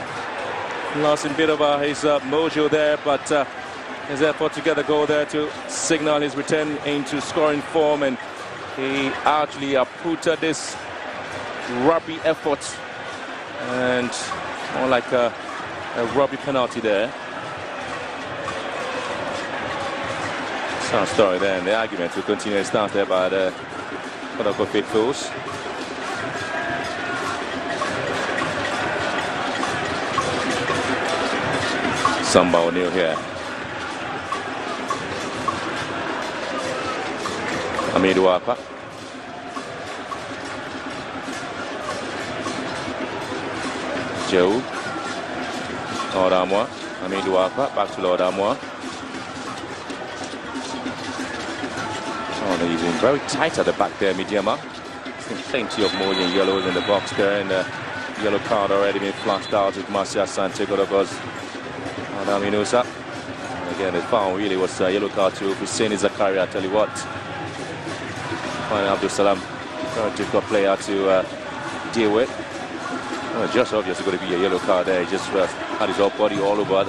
Speaker 17: lost a bit of his mojo there, but his effort to get the goal there to signal his return into scoring form, and he actually put this rugby effort and more like a rugby penalty there. Some story there, and the argument will continue to start there by the Kotoko faithfuls. Samba O'Neill here. Amidou Apa. Joe. Lord Amoy. Amidou Apa. Back to Lord Amoy. Oh, he's been very tight at the back there, Medeama. Plenty of more than yellows in the box there, and the yellow card already been flashed out with Asante Kotoko's Minusa. Again, the foul really was a yellow card to Hussein Zakaria. I tell you what, Abdul Salam, very difficult player to deal with. Well, just obviously going to be a yellow card there. He just had his whole body all over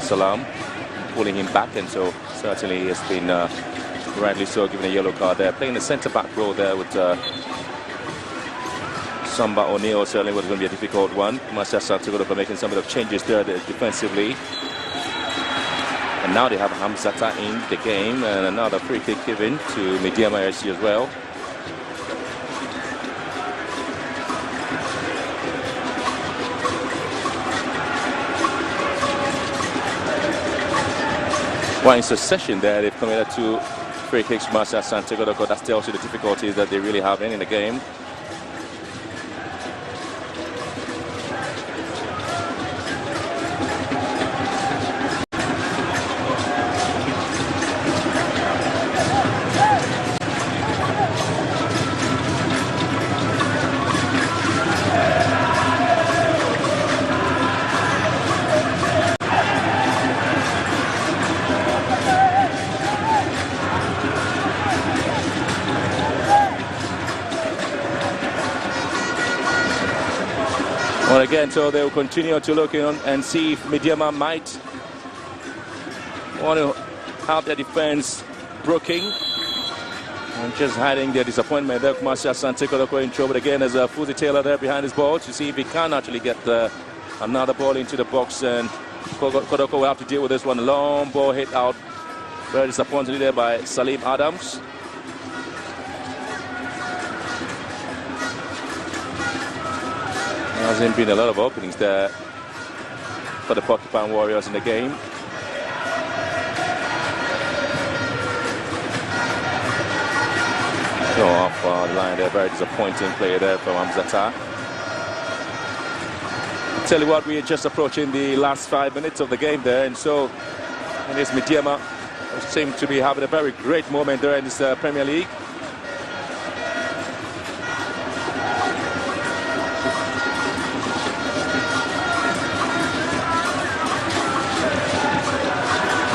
Speaker 17: Salam, pulling him back, and so certainly he has been rightly so given a yellow card there. Playing the centre-back role there with Samba O'Neill certainly was going to be a difficult one. Asante Kotoko making some of the changes there defensively. And now they have Hamzata in the game, and another free kick given to Medeama FC as well. Well, in succession there, they've committed 2 free kicks from Asante Kotoko. That's tells you the difficulties that they really have in the game. Well, again, so they will continue to look in and see if Medeama might want to have their defense broken and just hiding their disappointment there. Asante Kotoko in trouble again as a Fuzi Taylor there behind his ball to see if he can actually get another ball into the box, and Kotoko will have to deal with this one. Long ball hit out very disappointingly there by Salim Adams. There hasn't been a lot of openings there for the Porcupine Warriors in the game. Go off the line there, very disappointing play there from Hamzata. Tell you what, we are just approaching the last 5 minutes of the game there, and so it is Medeama who seem to be having a very great moment there in this Premier League.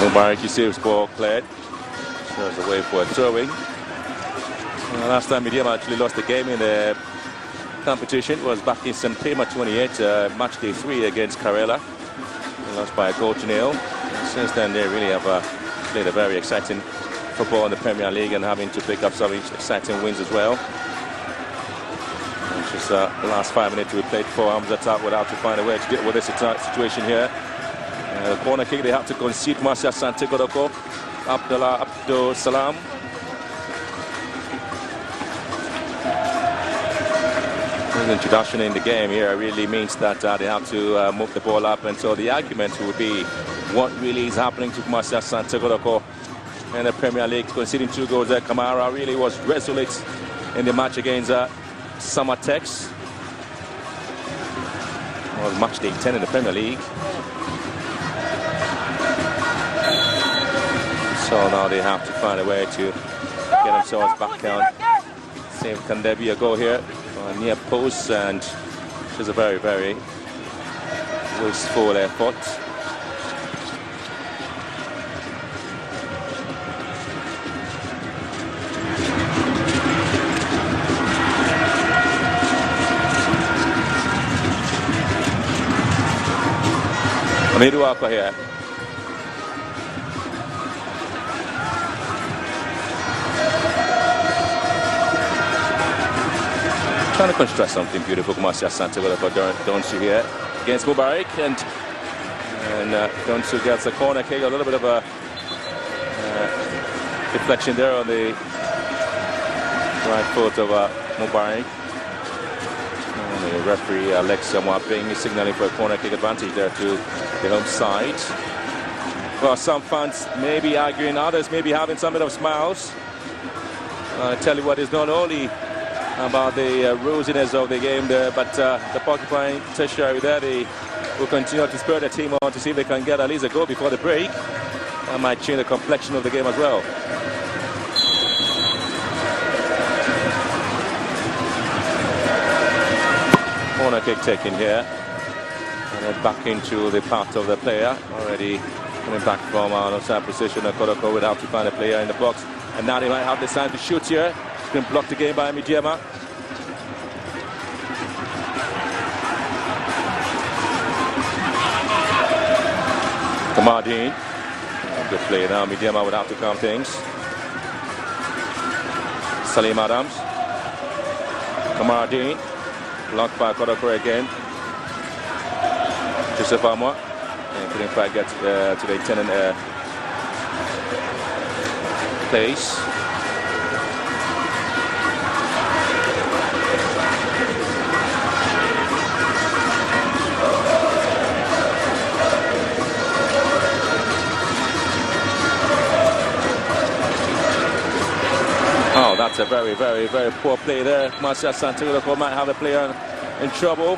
Speaker 17: Mubarak Yusuf's ball cleared. Shows the way for a throw-in. Last time Medeama actually lost the game in the competition was back in September 28, match day 3 against Karela. They lost by a goal to 0. Since then, they really have played a very exciting football in the Premier League and having to pick up some exciting wins as well. Just the last 5 minutes we played 4 arms attack without to find a way to deal with this situation here. The corner kick they have to concede. Asante Kotoko, Abdul Salam. His introduction in the game here really means that they have to move the ball up, and so the argument would be what really is happening to Asante Kotoko in the Premier League, conceding 2 goals there. Kamara really was resolute in the match against Samatex. Well, match day 10 in the Premier League. So now they have to find a way to get themselves back out. See, can there be a goal here? Near post, and it's a very, very wasteful effort. Medeama here. Trying to construct something beautiful. Asante Kotoko, Donsu here against Mubarak, and Donsu gets a corner kick. A little bit of a deflection there on the right foot of Mubarak. And the referee Alex Mwaping is signaling for a corner kick advantage there to the home side. Well, some fans may be arguing, others may be having some bit of smiles. I tell you what, it's not only about the rosiness of the game there, but the porcupine tertiary there, they will continue to spur the team on to see if they can get at least a goal before the break. That might change the complexion of the game as well. Corner kick taken here, and then back into the path of the player, already coming back from an outside position. Kotoko would have to find a player in the box, and now they might have the time to shoot here. Been blocked again by Medeama. Kamardine. Good play now. Medeama would have to calm things. Salim Adams. Kamardine. Blocked by Kotoko again. Joseph Amwa. And couldn't quite get to the tenant place. Oh, that's a very, very, very poor play there. Asante Kotoko might have a player in trouble.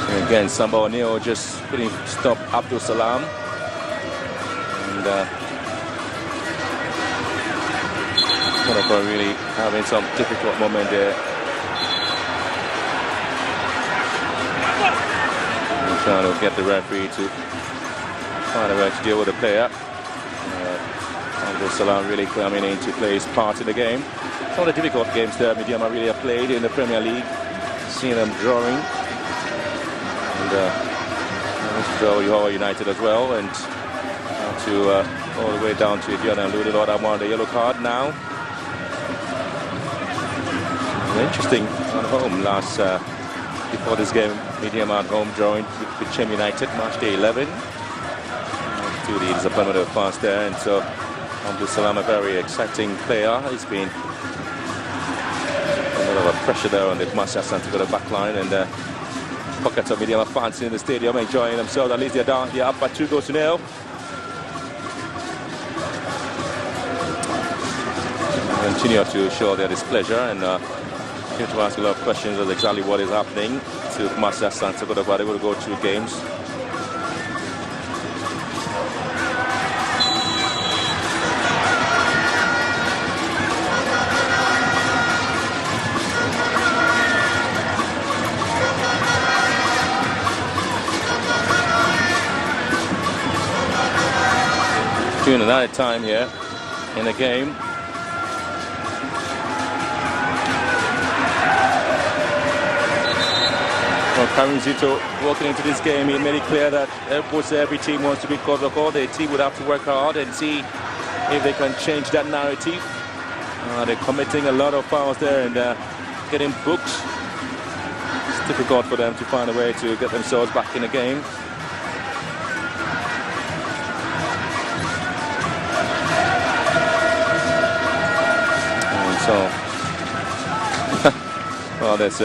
Speaker 17: And again, Samba O'Neill just couldn't stop Abdul Salam. And Kotoko really having some difficult moment there. Trying to get the referee to find a way to deal with the player. Abdul Salam really coming in to play his part in the game. One of the difficult games that Medeama really have played in the Premier League. Seeing them drawing. And draw Yoho United as well. And all the way down to Diana Ludi Lord. I want the yellow card now. Interesting on home last before this game. Medeama at home drawing with Chem United, match day 11. To the disappointment of the fans there, and so Abdul Salam, a very exciting player. He's been a lot of pressure there on the Asante Kotoko back line, and pockets of Medeama fans in the stadium enjoying themselves. At least they're down, they're up by 2-0. Continue to show their displeasure and continue to ask a lot of questions as exactly what is happening to Asante Kotoko. They will go through games. During another time here in the game. Karim Zito walking into this game, he made it clear that every team wants to beat Kotoko. The team would have to work hard and see if they can change that narrative. They're committing a lot of fouls there and getting booked. It's difficult for them to find a way to get themselves back in the game. And so, well, there's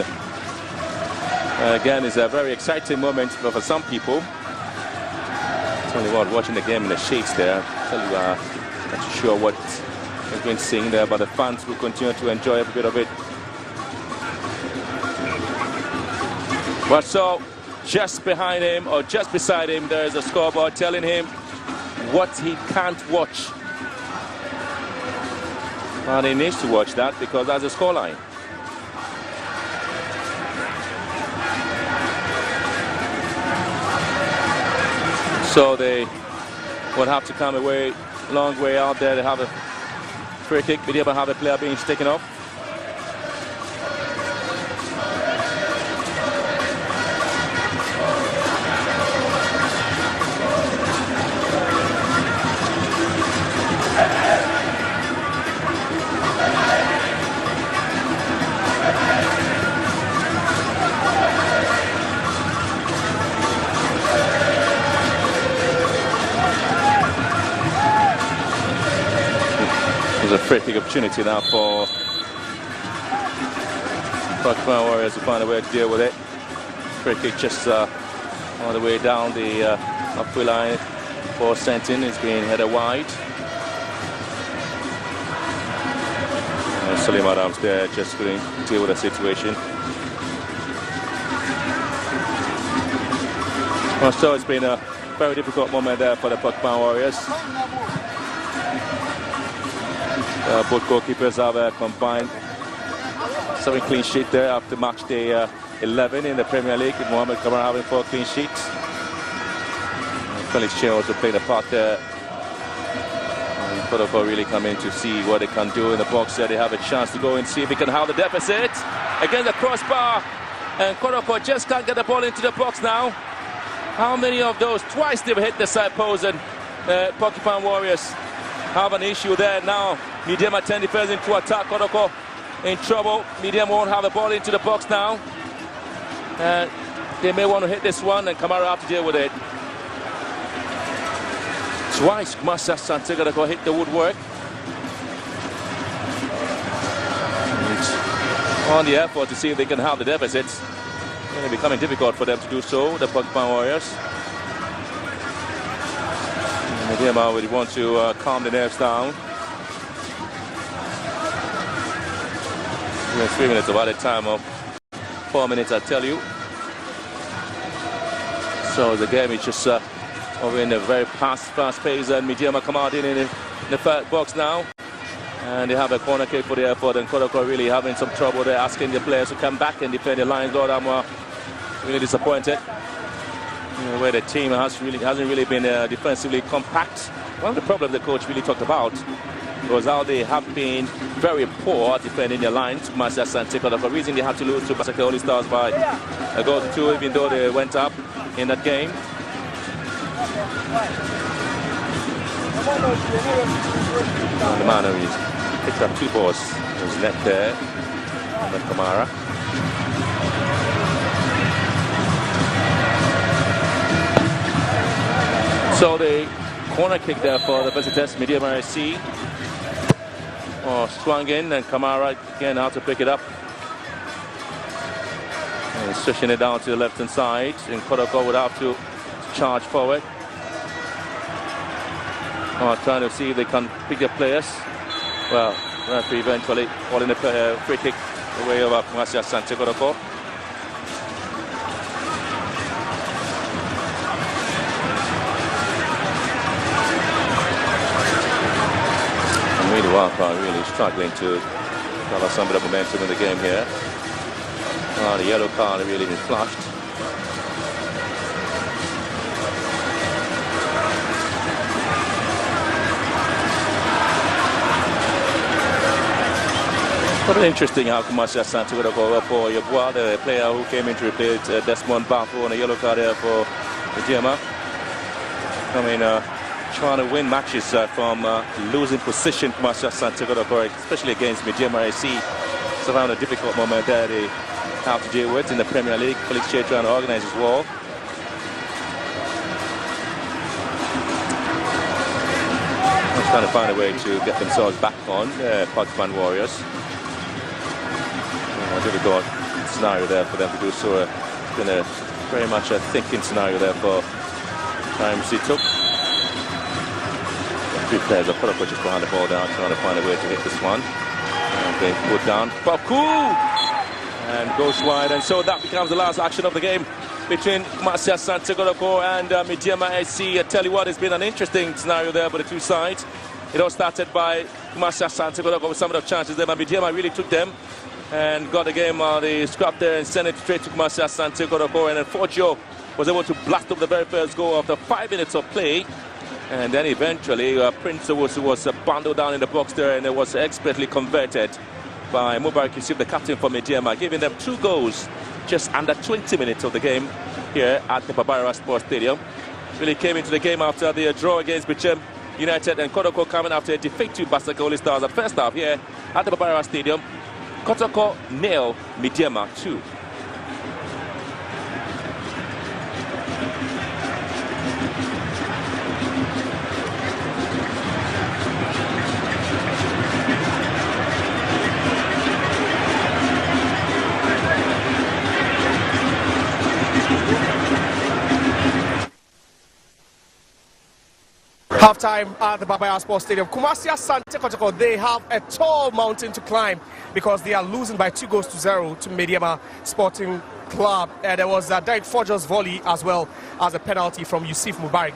Speaker 17: again, it's a very exciting moment for some people. It's only about watching the game in the shades there. I tell you, I'm not sure what has been seen there, but the fans will continue to enjoy every bit of it. But so, just behind him or just beside him, there is a scoreboard telling him what he can't watch. And he needs to watch that because that's a scoreline. So they would have to come a long way out there. They have a free kick. Medeama have a player being taken off. There's a free kick opportunity now for Promotional Warriors to find a way to deal with it. Free kick just on the way down the halfway line for Sentin. It's being headed wide. And Salim Adams there just going to deal with the situation. Well, so it's been a very difficult moment there for the Promotional Warriors. Both goalkeepers have combined 7 clean sheets there after match day 11 in the Premier League, with Mohamed Kamara having 4 clean sheets. Felix Chen also played a part there. Kotoko really come in to see what they can do in the box there. They have a chance to go and see if they can have the deficit against the crossbar, and Kotoko just can't get the ball into the box now. How many of those? Twice they've hit the side post, and Promotional Warriors have an issue there now. Medeama 10 defenders into attack. Kotoko in trouble. Medeama won't have the ball into the box now. They may want to hit this one, and Kamara have to deal with it. Twice Asante Kotoko hit the woodwork. And on the effort to see if they can have the deficit. It's going to be becoming difficult for them to do so, the Promotional Warriors. Medeama would want to calm the nerves down. We're 3 minutes about a time of 4 minutes, I tell you. So the game is just over in a very fast pace, and Medeama come out in the third box now. And they have a corner kick for the effort, and Kotoko really having some trouble there, asking the players to come back and defend the lines. Lord, I'm really disappointed. Where the team hasn't really been defensively compact. One of the problems the coach really talked about was how they have been very poor defending their lines. Asante Kotoko, for the reason they had to lose to Basaka Holy Stars by a goal to 2, even though they went up in that game. And the man who's picked up 2 balls was net there, and Kamara. So the corner kick there for the visitors, Medeama SC. Swung in, and Kamara again how to pick it up. And switching it down to the left hand side, and Kotoko would have to charge forward. Trying to see if they can pick their players. Well, referee eventually calling the free kick away over Asante Kotoko. Really Wildcard really struggling to cover some of the momentum in the game here. The yellow card really is flushed. Quite interesting how Kumasi Asante Kotoko for Yabua, the player who came in to replace Desmond Bafo on a yellow card there for Medeama. I mean, trying to win matches from losing position, Kumasi Asante Kotoko, especially against Medeama AC. It's around a difficult moment there they have to deal with in the Premier League. Felix Che trying to organize his wall. Trying to find a way to get themselves back on Pakistan Warriors. A difficult scenario there for them to do so. It's been a very much a thinking scenario there for IMC took. Three players are Kotoko just behind the ball down, trying to find a way to hit this one. And they put down Baku and goes wide, and so that becomes the last action of the game between Kumasi Asante Kotoko and Medeama AC. I tell you what, it's been an interesting scenario there for the two sides. It all started by Kumasi Asante Kotoko with some of the chances there, but Medeama really took them and got the game on the scrap there and sent it straight to Kumasi Asante Kotoko, and then Forgio was able to blast up the very first goal after 5 minutes of play. And then eventually Prince was bundled down in the box there, and it was expertly converted by Mubarak Yusuf, the captain for Medeama, giving them 2 goals just under 20 minutes of the game here at the Babara Sports Stadium. Really came into the game after the draw against Bichem United, and Kotoko coming after a defeat to Basakoli Stars at first half here at the Babara Stadium. Kotoko 0, Medeama 2.
Speaker 1: Halftime at the Babaya Sports Stadium. Kumasi Asante Kotoko, they have a tall mountain to climb because they are losing by 2-0 to Medeama Sporting Club. There was Derek Forger's volley as well as a penalty from Yusuf Mubarak.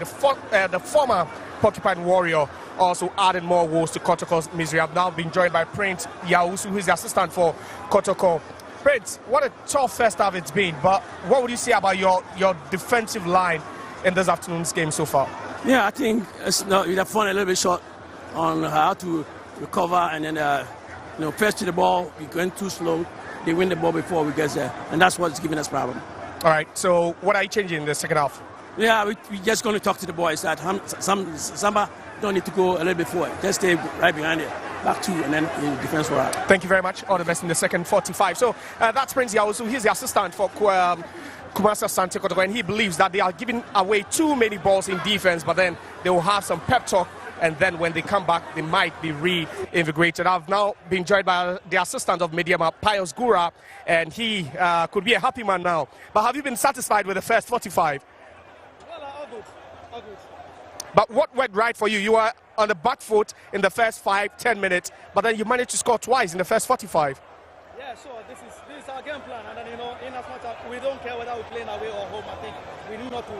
Speaker 1: The former Porcupine Warrior also added more woes to Kotoko's misery. I've now been joined by Prince Yausu, who is the assistant for Kotoko. Prince, what a tough first half it's been, but what would you say about your defensive line in this afternoon's game so far?
Speaker 18: Yeah, I think we have fallen a little bit short on how to recover, and then first to the ball, we went too slow. They win the ball before we get there, and that's what's giving us problem.
Speaker 1: All right. So what are you changing in the second half?
Speaker 18: Yeah, we just going to talk to the boys that Samba don't need to go a little bit forward. Just stay right behind it, back two, and then in defense for us.
Speaker 1: Thank you very much. All the best in the second 45. So that's Prince Yausu. He's the assistant for Kumasi Asante Kotoko, and he believes that they are giving away too many balls in defense, but then they will have some pep talk, and then when they come back, they might be reinvigorated. I've now been joined by the assistant of Medeama, Pius Gura, and he could be a happy man now. But have you been satisfied with the first 45?
Speaker 19: Well, all good.
Speaker 1: But what went right for you? You were on the back foot in the first 5-10 minutes, but then you managed to score twice in the first 45.
Speaker 19: Yeah, sure. This is our game plan, and then in as much as we don't care whether we're playing away or home, I think we need not to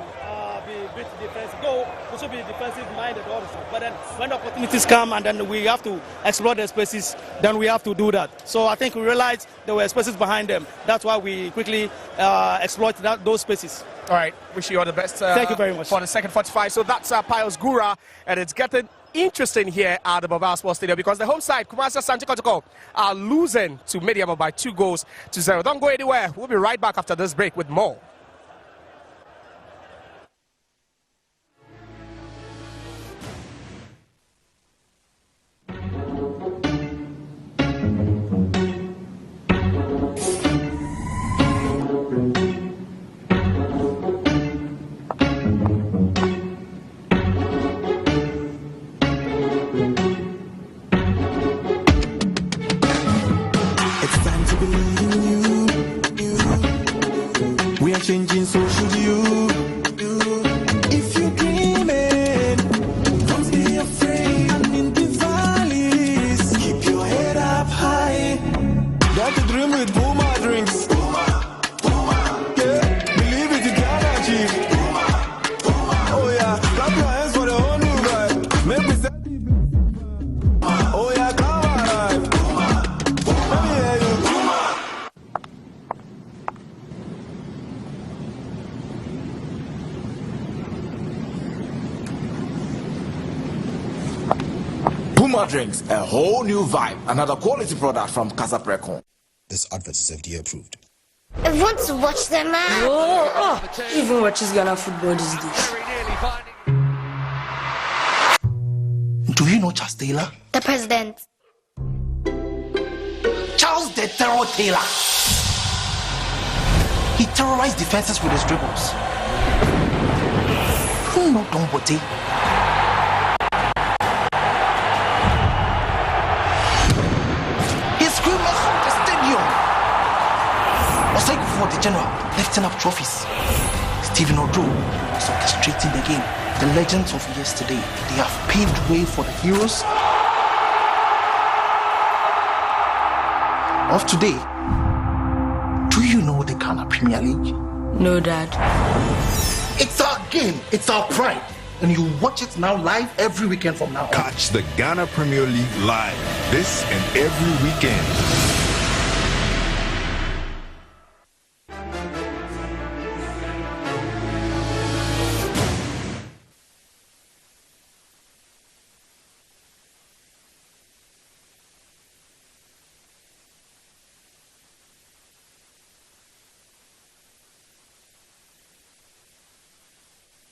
Speaker 19: be a bit defensive. Though we should be defensive minded also. But then when the opportunities come and then we have to explore the spaces, then we have to do that. So I think we realized there were spaces behind them. That's why we quickly exploit those spaces.
Speaker 1: All right, wish you all the best.
Speaker 19: Thank you very much.
Speaker 1: For the second 45. So that's Pius Gura, and it's getting interesting here at the Babara Sports Stadium because the home side, Kumasi Asante Kotoko, are losing to Medeama by 2-0. Don't go anywhere. We'll be right back after this break with more.
Speaker 12: Changing, so should you. If you're dreaming, don't be afraid. I'm in the valleys. Keep your head up high. Got to dream with Puma drinks. Yeah, believe it, you can achieve. Oh yeah, clap your hands for the whole new vibe. Make me say, oh yeah, come alive. Let me hear you.
Speaker 14: Enjoy drinks, a whole new vibe. Another quality product from Kasapreco.
Speaker 4: This advert is FDA approved.
Speaker 5: I want to watch them out.
Speaker 6: Even watches Ghana football these days.
Speaker 3: Do you know Charles Taylor?
Speaker 5: The president.
Speaker 3: Charles the Terror Taylor. He terrorized defenses with his dribbles. Who know Don Bote? His screamers from the stadium. Asante Kotoko, the general, lifting up trophies. Stephen Odo was orchestrating the game. The legends of yesterday, they have paved way for the heroes of today. Do you know the Ghana Premier League?
Speaker 6: No, Dad.
Speaker 3: It's our game, it's our pride. And you watch it now live every weekend from now on.
Speaker 7: Catch the Ghana Premier League live this and every weekend.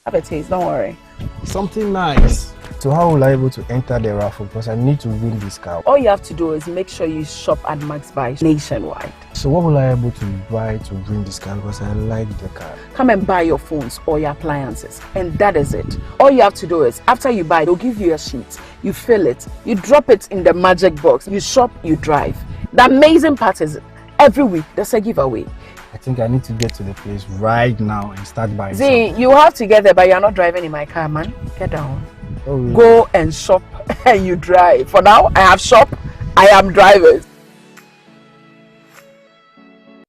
Speaker 20: Have a taste, don't worry.
Speaker 21: Something nice. So how will I be able to enter the raffle? Because I need to win this car.
Speaker 20: All you have to do is make sure you shop at Max Buy nationwide.
Speaker 21: So what will I be able to buy to win this car? Because I like the car.
Speaker 20: Come and buy your phones or your appliances, and that is it. All you have to do is, after you buy, they'll give you a sheet. You fill it, you drop it in the magic box. You shop, you drive. The amazing part is, every week there's a giveaway.
Speaker 21: I think I need to get to the place right now and start buying.
Speaker 20: See, you have to get there, but you're not driving in my car, man. Get down.
Speaker 21: Oh, really?
Speaker 20: Go and shop and you drive. For now, I have shop, I am driving.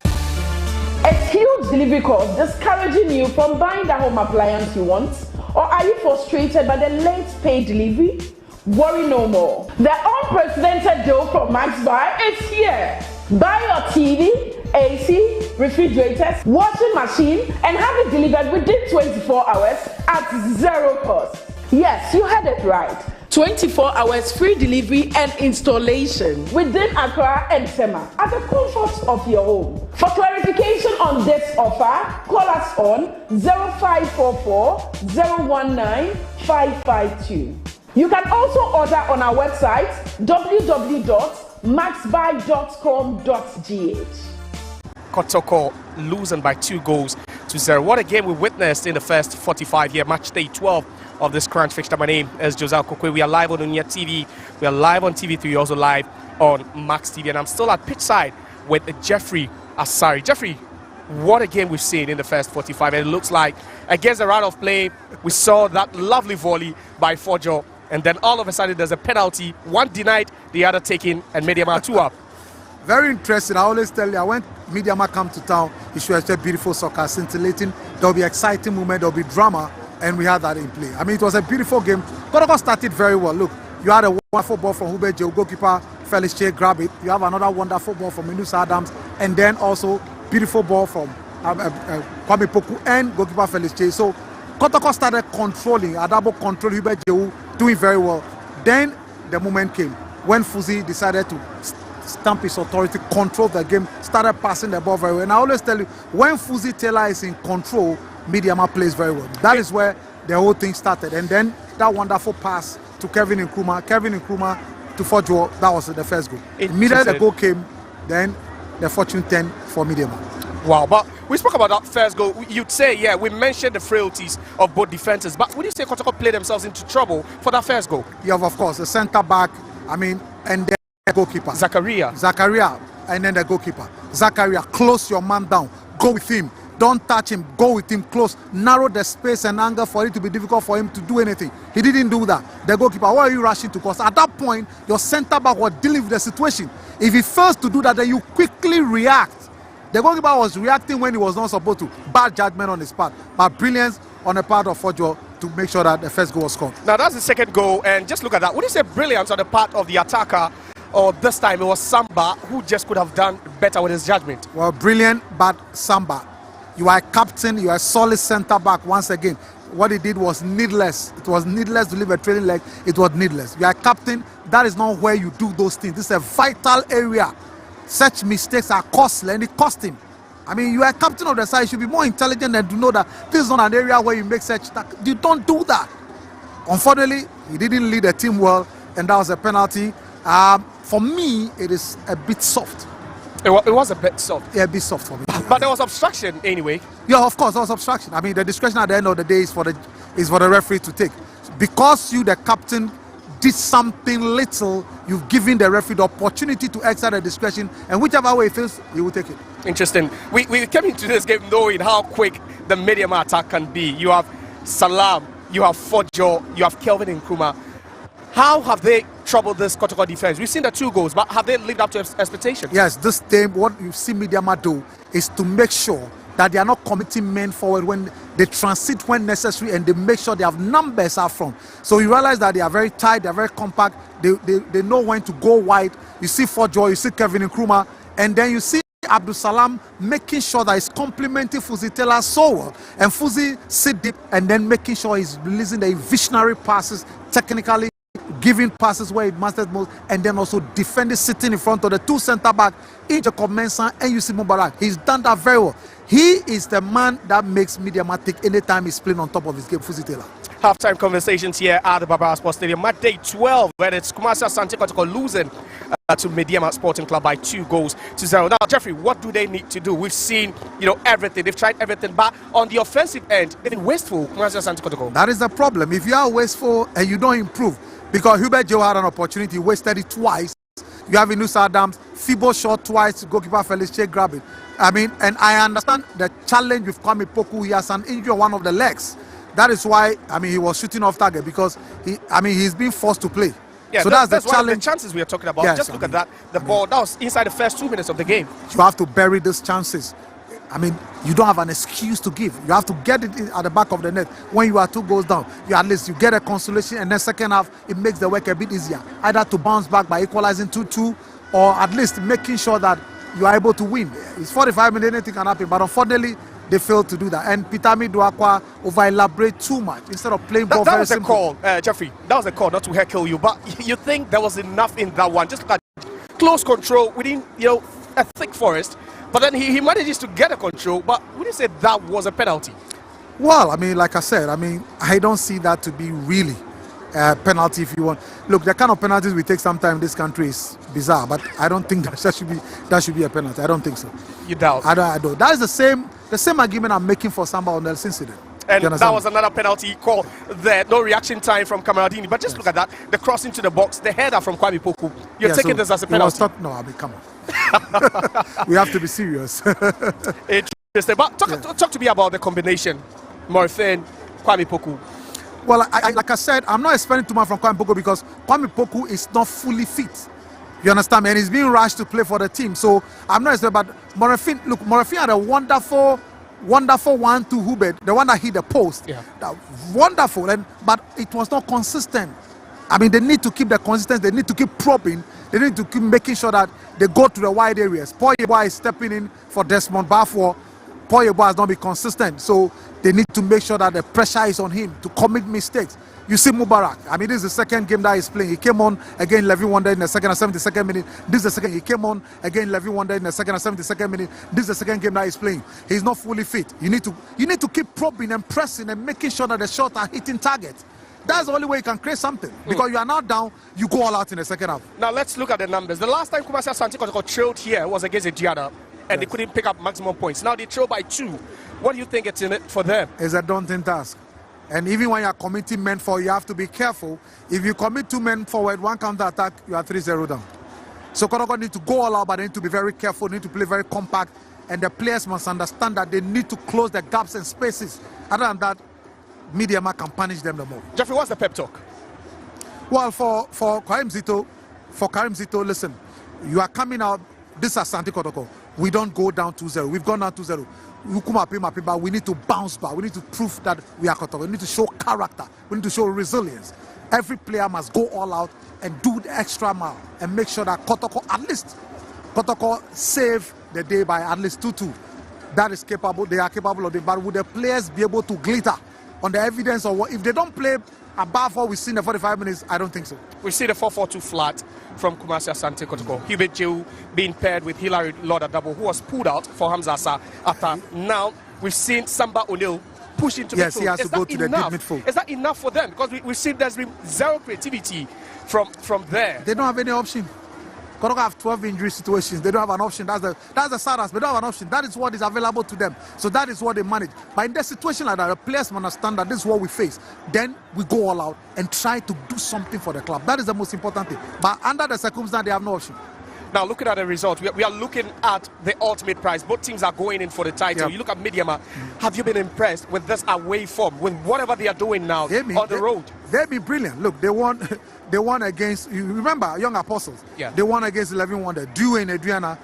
Speaker 20: A huge delivery cost discouraging you from buying the home appliance you want? Or are you frustrated by the late pay delivery? Worry no more. The unprecedented deal from Max Buy is here. Buy your TV, AC, refrigerators, washing machine, and have it delivered within 24 hours at zero cost. Yes, you heard it right. 24 hours free delivery and installation within Accra and Tema at the comfort of your home. For clarification on this offer, call us on 0544 019 552. You can also order on our website www.maxbuy.com.gh.
Speaker 1: Kotoko losing by 2-0. What a game we witnessed in the first 45-year match day 12 of this current fixture. My name is Josel Kokwe. We are live on Unia TV. We are live on TV3, also live on Max TV. And I'm still at pitch side with Jeffrey Asari. Jeffrey, what a game we've seen in the first 45. And it looks like against the round of play, we saw that lovely volley by Fojo. And then all of a sudden there's a penalty. One denied, the other taken, and Medeama 2 up.
Speaker 2: Very interesting. I always tell you, when Medeama come to town, it should have beautiful soccer, scintillating. There'll be exciting moment, there'll be drama, and we had that in play. I mean, it was a beautiful game. Kotoko started very well. Look, you had a wonderful ball from Hubert Joe, goalkeeper Felix Che grab it. You have another wonderful ball from Minus Adams, and then also beautiful ball from Kwame Poku and goalkeeper Felix Che. So Kotoko started controlling, Adabo control Hubert Joe, doing very well. Then the moment came when Fuzi decided to stamp his authority, control the game, started passing the ball very well. And I always tell you, when Fuzi Taylor is in control, Medeama plays very well. That is where the whole thing started. And then that wonderful pass to Kevin Nkrumah to Fojo, that was the first goal. Immediately the goal came, then the fortune turned for Medeama.
Speaker 1: Wow, but we spoke about that first goal. You'd say, yeah, we mentioned the frailties of both defenses, but would you say Kotoko played themselves into trouble for that first goal?
Speaker 2: Yeah, of course, the centre back, and then the goalkeeper. Zakaria, and then the goalkeeper. Zakaria, close your man down, go with him. Don't touch him, go with him close. Narrow the space and angle for it to be difficult for him to do anything. He didn't do that. The goalkeeper, why are you rushing to? Because at that point, your centre back was dealing with the situation. If he fails to do that, then you quickly react. The goalkeeper was reacting when he was not supposed to. Bad judgment on his part, but brilliance on the part of Fojo to make sure that the first goal was scored.
Speaker 1: Now that's the second goal, and just look at that. Would you say brilliance on the part of the attacker, or this time it was Samba who just could have done better with his judgment?
Speaker 2: Well, brilliant, but Samba, you are a captain, you are a solid centre back once again. what he did was needless. It was needless to leave a trailing leg. It was needless. You are a captain. That is not where you do those things. This is a vital area. Such mistakes are costly, and it cost him. I mean, you are a captain of the side. You should be more intelligent and to know that this is not an area where you make such. You don't do that. Unfortunately, he didn't lead the team well, and that was a penalty. For me, it is a bit soft.
Speaker 1: It was a bit soft.
Speaker 2: Yeah, a bit soft for me.
Speaker 1: But there was obstruction anyway.
Speaker 2: Yeah, of course, there was obstruction. I mean, the discretion at the end of the day is for the referee to take. Because you, the captain, did something little, you've given the referee the opportunity to exercise the discretion, and whichever way it feels, he will take it.
Speaker 1: Interesting. We came into this game knowing how quick the Medeama attack can be. You have Salam, you have Fojo, you have Kelvin Nkrumah. How have they troubled this Kotoko defense? We've seen the 2 goals, but have they lived up to expectations?
Speaker 2: Yes, this game, what you see Medeama do is to make sure that they are not committing men forward when they transit when necessary, and they make sure they have numbers up front. So you realize that they are very tight, they are very compact, they know when to go wide. You see Fojo, you see Kevin Nkrumah, and then you see Abdul Salam making sure that he's complementing Fuzi Taylor so well. And Fuzi sit deep and then making sure he's releasing the visionary passes, technically giving passes where it matters most, and then also defending, sitting in front of the 2 centre-back, Jacob Mensah and Yusuf Mubarak. He's done that very well. He is the man that makes Medeama tick anytime he's playing on top of his game, Fuzi Taylor.
Speaker 1: Halftime conversations here at the Barbara Sports Stadium. Match day 12, where it's Kumasi Asante Kotoko losing to Medeama Sporting Club by 2-0. Now, Jeffrey, what do they need to do? We've seen, everything. They've tried everything, but on the offensive end, they've been wasteful. Kumasi Asante Kotoko.
Speaker 2: That is the problem. If you are wasteful and you don't improve, because Hubert Joe had an opportunity, wasted it twice. You have Inus Adams, Fibo shot twice, goalkeeper Felix Che grab it. I mean, and I understand the challenge with Kwame Poku. He has an injury on one of the legs. That is why, he was shooting off target, because he's being forced to play.
Speaker 1: Yeah,
Speaker 2: so that's the challenge.
Speaker 1: The chances we are talking about.
Speaker 2: Yes,
Speaker 1: just look at that. The ball, that was inside the first 2 minutes of the game.
Speaker 2: You have to bury these chances. You don't have an excuse to give. You have to get it at the back of the net. When you are 2 goals down, at least you get a consolation, and then second half, it makes the work a bit easier. Either to bounce back by equalizing 2-2, or at least making sure that you are able to win. It's 45 minutes, anything can happen, but unfortunately, they failed to do that. And Pitami Duakwa over-elaborate too much instead of playing ball very simple.
Speaker 1: That was a call, Jeffrey. That was a call, not to heckle you, but you think there was enough in that one. Just look at close control within, a thick forest. But then he manages to get a control, but would you say that was a penalty?
Speaker 2: Well, like I said, I don't see that to be really a penalty if you want. Look, the kind of penalties we take sometimes in this country is bizarre, but I don't think that should be a penalty. I don't think so.
Speaker 1: You doubt?
Speaker 2: I don't. That is the same argument I'm making for Samba on this incident.
Speaker 1: And that was another penalty call there. No reaction time from Kamaradini. But just look at that. The cross into the box, the header from Kwame Poku. You're taking this as a penalty.
Speaker 2: Come on. We have to be serious.
Speaker 1: Interesting. But talk to me about the combination. Morfin, Kwame Poku.
Speaker 2: Well, like I said, I'm not expecting too much from Kwame Poku, because Kwame Poku is not fully fit. You understand me? And he's being rushed to play for the team. So I'm not expecting, but Morfin, look, Morfin had a wonderful 1-2 Hubert, the one that hit the post.
Speaker 1: Yeah.
Speaker 2: Wonderful, but it was not consistent. They need to keep the consistency. They need to keep probing. They need to keep making sure that they go to the wide areas. Paul Yeboah is stepping in for Desmond Bafor. Paul Yeboah has not been consistent, so they need to make sure that the pressure is on him to commit mistakes. You see Mubarak. This is the second game that he's playing. He came on again, Levy Wonder in the second and 72nd minute. This is the second. He came on again, Levy Wonder in the second and 72nd minute. This is the second game that he's playing. He's not fully fit. You need to keep probing and pressing and making sure that the shots are hitting target. That's the only way you can create something. Because you are now down, you go all out in the second half.
Speaker 1: Now let's look at the numbers. The last time Kumasi Asante Kotoko trailed here was against Ejiada, and they couldn't pick up maximum points. Now they trail by 2. What do you think it's in it for them?
Speaker 2: It's a daunting task. And even when you are committing men forward, you have to be careful. If you commit 2 men forward, 1 counter attack, you are 3-0 down. So Kotoko need to go all out, but they need to be very careful, need to play very compact, and the players must understand that they need to close the gaps and spaces. Other than that, Medeama can punish them the more.
Speaker 1: Jeffrey, what's the pep talk?
Speaker 2: Well, for Karim Zito, listen, you are coming out, this is Asante Kotoko. We don't go down 2-0. We've gone down 2-0. But we need to bounce back. We need to prove that we are Kotoko. We need to show character. We need to show resilience. Every player must go all out and do the extra mile and make sure that Kotoko save the day by at least 2-2. That is capable. They are capable of it. But would the players be able to glitter on the evidence or what. If they don't play above what we've seen in the 45 minutes, I don't think so.
Speaker 1: We see the 4-4-2 flat from Kumasi Asante Kotoko. Hubert Jew being paired with Hilary Lord-Adabo, who was pulled out for Hamza Asa after. Now we've seen Samba O'Neill push into midfield.
Speaker 2: Yes, he has to go to the deep midfield.
Speaker 1: Is that enough for them? Because we've seen there's been zero creativity from there.
Speaker 2: They don't have any option. Kotoko have 12 injury situations. They don't have an option. That's the saddest. They don't have an option. That is what is available to them. So that is what they manage. But in the situation like that, the players understand that this is what we face. Then we go all out and try to do something for the club. That is the most important thing. But under the circumstance, they have no option.
Speaker 1: Now, looking at the result, we are looking at the ultimate prize. Both teams are going in for the title. Yep. You look at Medeama. Have you been impressed with this away form, with whatever they are doing now on the road?
Speaker 2: They've been brilliant. Look, they won against, you remember, Young Apostles.
Speaker 1: Yeah.
Speaker 2: They won against 11 Wonder. Drew in Adriana.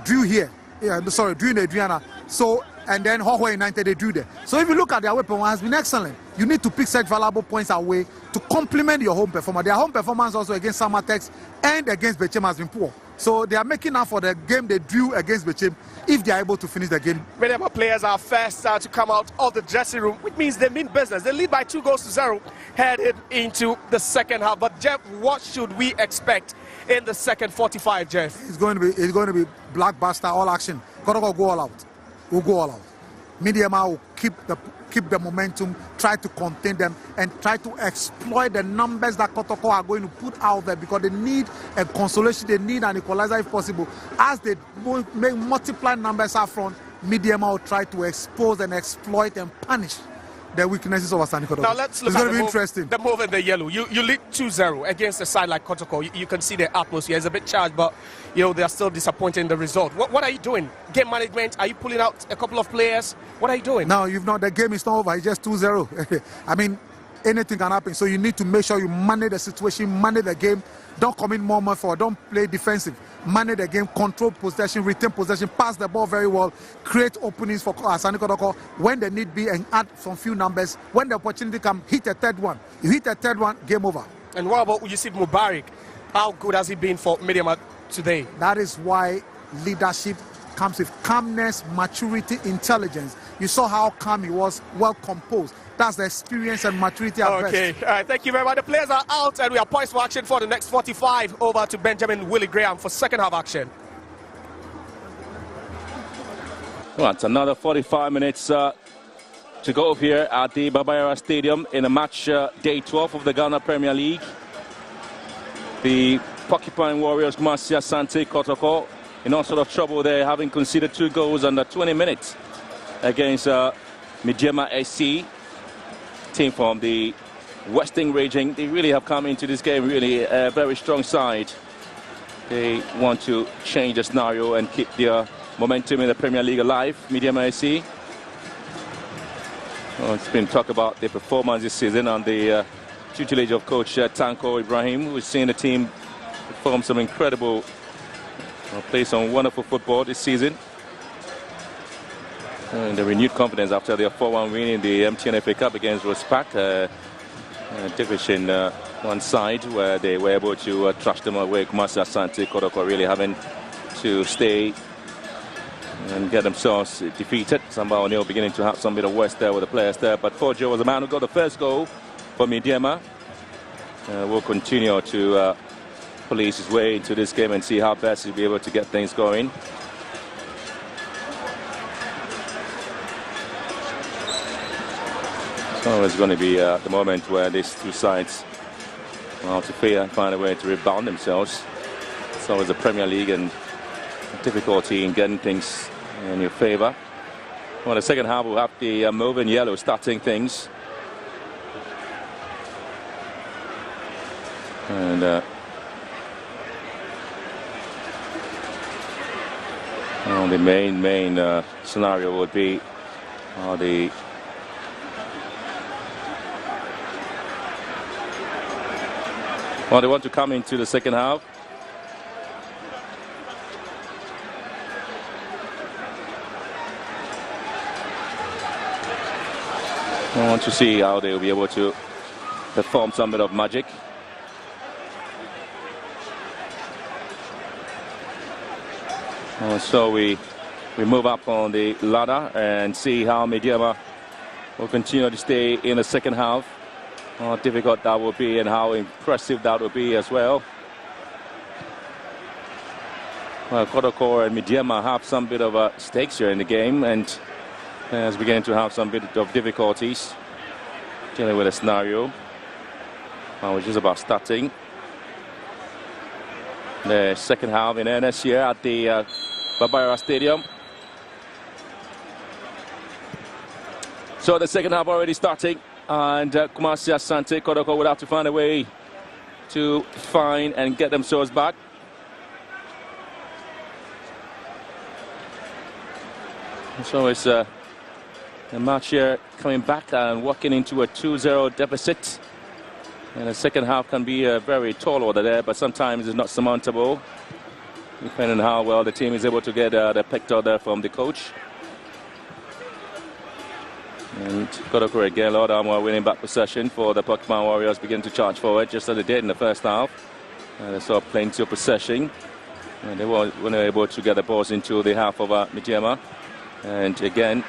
Speaker 2: Drew here. Yeah, sorry, Drew in Adriana. So, and then Hohoi United, they drew there. So if you look at their weapon, has been excellent. You need to pick such valuable points away to complement your home performance. Their home performance also against Samatex and against Bechem has been poor. So they are making up for the game they drew against Bechem if they are able to finish the game.
Speaker 1: Many of our players are first to come out of the dressing room, which means they mean business. They lead by 2-0 headed into the second half. But Jeff, what should we expect in the second 45, Jeff?
Speaker 2: It's going to be blockbuster, all action. Kotoko go all out. We'll go all out. Medeama will keep the momentum, try to contain them, and try to exploit the numbers that Kotoko are going to put out there, because they need a consolation, they need an equalizer if possible. As they make multiply numbers up front, Medeama will try to expose and exploit and punish the weaknesses of Asante Kotoko.
Speaker 1: Now let's look at the move in the yellow. You lead 2-0 against a side like Kotoko. You can see the atmosphere is a bit charged, but they are still disappointed in the result. What are you doing? Game management? Are you pulling out a couple of players? What are you doing?
Speaker 2: No, the game is not over. It's just 2-0. I mean, anything can happen. So you need to make sure you manage the situation, manage the game. Don't commit more forward. Don't play defensive. Manage the game, control possession, retain possession, pass the ball very well, create openings for Asante Kotoko when they need be, and add some few numbers. When the opportunity comes, hit a third one. You hit a third one, game over.
Speaker 1: And what about Yusuf Mubarak? How good has he been for Medeama today?
Speaker 2: That is why leadership comes with calmness, maturity, intelligence. You saw how calm he was, well composed. That's the experience and maturity at best.
Speaker 1: Okay, all right, thank you very much. The players are out and we are poised for action for the next 45. Over to Benjamin Willie Graham for second half action.
Speaker 17: Well, it's another 45 minutes to go here at the Babayara Stadium in a match day 12 of the Ghana Premier League. The Porcupine Warriors, Kumasi Asante Kotoko, in all sort of trouble there, having conceded 2 goals under 20 minutes against Medeama SC. Team from the Western region. They really have come into this game really a very strong side. They want to change the scenario and keep their momentum in the Premier League alive. Medeama SC. Well, it's been talk about their performance this season on the tutelage of coach Tanko Ibrahim. We've seen the team perform some incredible, play some wonderful football this season. And the renewed confidence after their 4-1 win in the MTN FA Cup against Rospak, Division 1 side, where they were able to trash them away. Kumasi Asante Kotoko really having to stay and get themselves defeated. Samba O'Neill beginning to have some bit of worst there with the players there. But Fojo was the man who got the first goal for Medeama. Will continue to police his way into this game and see how best he'll be able to get things going. So it's going to be the moment where these two sides have to find a way to rebound themselves. It's always the Premier League and difficulty in getting things in your favour. Well, the second half we'll have the move in yellow starting things. And the main scenario would be the they want to come into the second half. I want to see how they will be able to perform some bit of magic. So we move up on the ladder and see how Medeama will continue to stay in the second half. How difficult that will be and how impressive that will be as well. Well, Kotoko and Medeama have some bit of stakes here in the game, and players beginning to have some bit of difficulties dealing with a scenario which is about starting the second half in earnest here at the Babara Stadium. So the second half already starting, and Kumasi Asante Kotoko would have to find a way to find and get themselves back. So it's the match here coming back and walking into a 2-0 deficit. And the second half can be a very tall order there, but sometimes it's not surmountable, depending on how well the team is able to get the pector there from the coach. And Kotoko again, Lord Armour winning back possession for the Pokemon Warriors, begin to charge forward just as they did in the first half. And they saw plenty of possession, and they weren't able to get the balls into the half of Medeama. And again,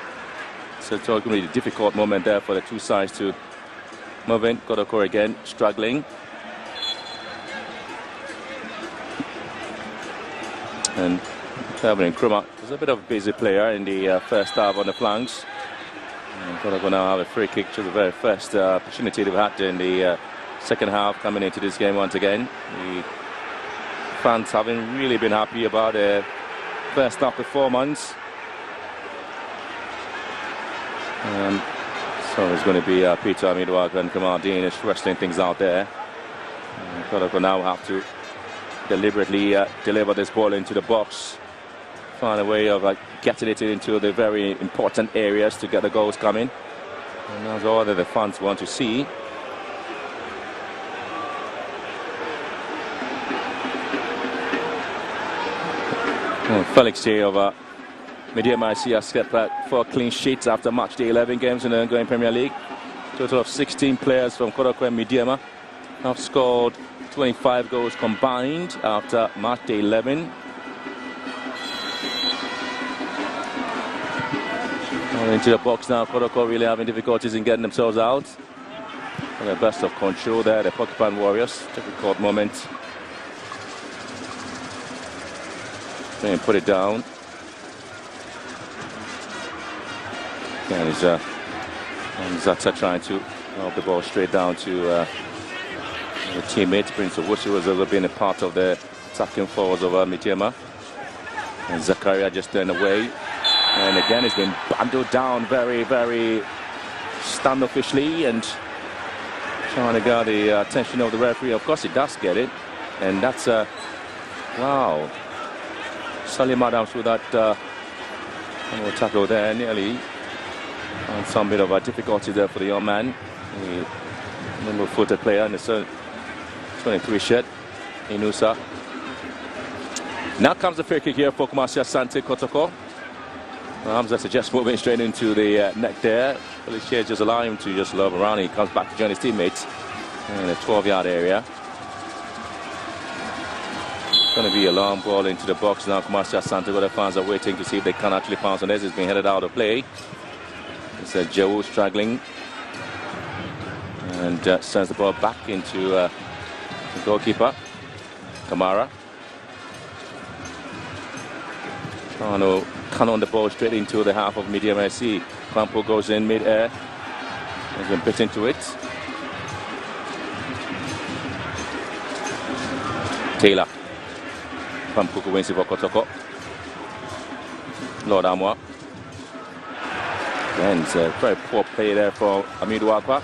Speaker 17: it's a totally difficult moment there for the two sides to move in. Kotoko again struggling. And Kelvin Nkrumah was a bit of a busy player in the first half on the flanks. And Kotoko now have a free kick to the very first opportunity they've had in the second half coming into this game once again. The fans haven't really been happy about their first half performance. So it's going to be Peter Amiduaka and Kamaldeen is wrestling things out there. Kotoko now have to deliberately deliver this ball into the box, find a way of getting it into the very important areas to get the goals coming. And that's all that the fans want to see. Felix J of Medeama has kept 4 clean sheets after match day 11 games in the ongoing Premier League. Total of 16 players from Kotoko and Medeama have scored 25 goals combined after match day 11. Into the box now, Kotoko really having difficulties in getting themselves out. And the best of control there, the Pokemon Warriors. Difficult moment. And put it down. And Zata trying to help the ball straight down to the teammate. Prince Owusu has ever been a part of the attacking forwards of Medeama. And Zakaria just turned away. And again, it's been bundled down very, very standoffishly and trying to get the attention of the referee. Of course, he does get it. And that's wow. Salim Adams with that tackle there, nearly. And some bit of a difficulty there for the young man. The number-footed player in the 23 shirt, Inusa. Now comes the free kick here for Kumasi Asante Kotoko. Hamza just moving straight into the net there. Felicia just allowing him to just lob around. He comes back to join his teammates in the 12-yard area. Going to be a long ball into the box now. Kumasi Asante, the fans are waiting to see if they can actually pounce on this. It's been headed out of play. It's Joe struggling and sends the ball back into the goalkeeper, Kamara. Can on the ball straight into the half of Medeama SC. Kwampo goes in mid-air. Has been bit into it. Taylor. Kwampo wins it for Kotoko. Lord Armour. And it's a very poor play there for Amiduaka.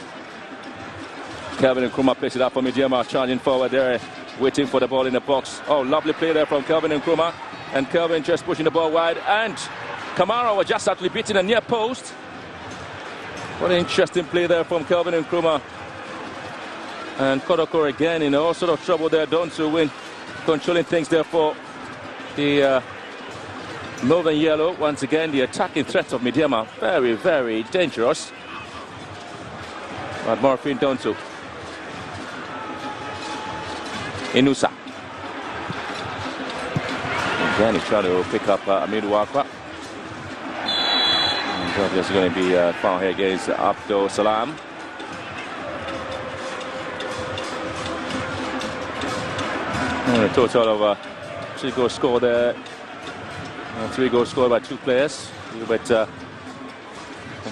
Speaker 17: Kelvin Nkrumah plays it up for Medeama, charging forward there, waiting for the ball in the box. Oh, lovely play there from Kelvin Nkrumah. And Kelvin just pushing the ball wide. And Kamara was just actually beating a near post. What an interesting play there from Kelvin Nkrumah. And Kotoko again in all sort of trouble there. Donsu win, controlling things there for the Northern Yellow. Once again, the attacking threat of Medeama. Very, very dangerous. But Morphine Donsu. Inusa. Again, he's trying to pick up Amiduaka. There's going to be a foul here against Abdul Salam. And a total of 3 goals scored there. 3 goals scored by 2 players. But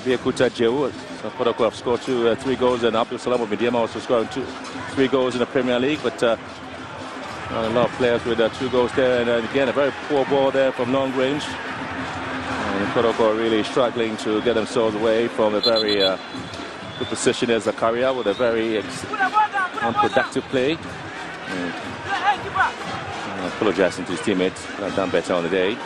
Speaker 17: Biakuta Jehu, Kotoko have scored 3 goals, and Abdul Salam of Medeama also scored 3 goals in the Premier League. But a lot of players with 2 goals there, and again a very poor ball there from long range. And Kotoko are really struggling to get themselves away from a very good position as Zakaria with a very unproductive play. Apologizing to his teammates, could have done better on the day.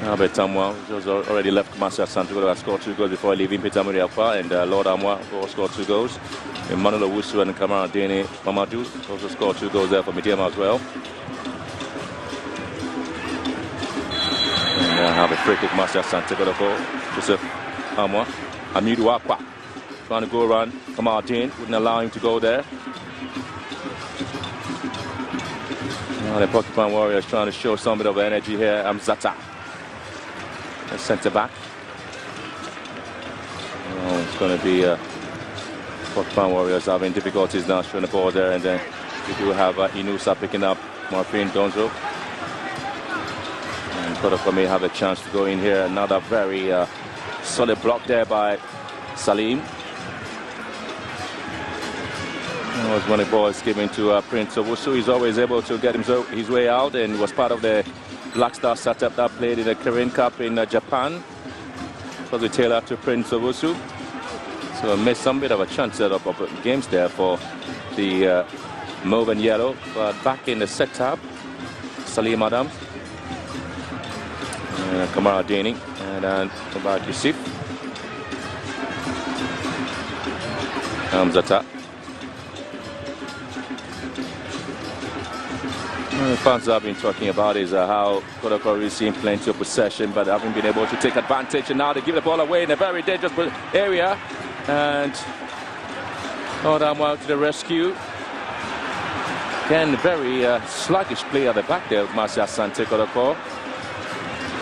Speaker 17: Albert Tamwa has already left Kumasi Asante Kotoko, has scored 2 goals before leaving Peter Muriapa, and Lord Amwa also scored 2 goals. Emmanuel Owusu and Kamara Dene Mamadou also scored 2 goals there for Medeama as well. And have a free kick, Kumasi Asante Kotoko. Joseph Amwa, Amidu Akwa trying to go around. Kamara Dene wouldn't allow him to go there. The Porcupine Warriors trying to show some bit of energy here. Amzata, the centre back. It's going to be Porcupine Warriors having difficulties now showing the ball there, and then we do have Inusa picking up Morphine Donzo. And Kotoko may have a chance to go in here. Another very solid block there by Salim. That was when the ball is given to Prince Owusu. He's always able to get his way out, and was part of the Black Star setup that played in the Korean Cup in Japan. It was a tailor to Prince Owusu. So missed some bit of a chance set up of games there for the Mauve and Yellow. But back in the setup, Salim Adams, Kamara Deni, and then Mubarak Yusuf. Hamzata. One of the fans I've been talking about is how Kotoko is seeing plenty of possession, but haven't been able to take advantage, and now they give the ball away in a very dangerous area. And Odamwa to the rescue. Again, very sluggish play at the back there of Kumasi Asante Kotoko.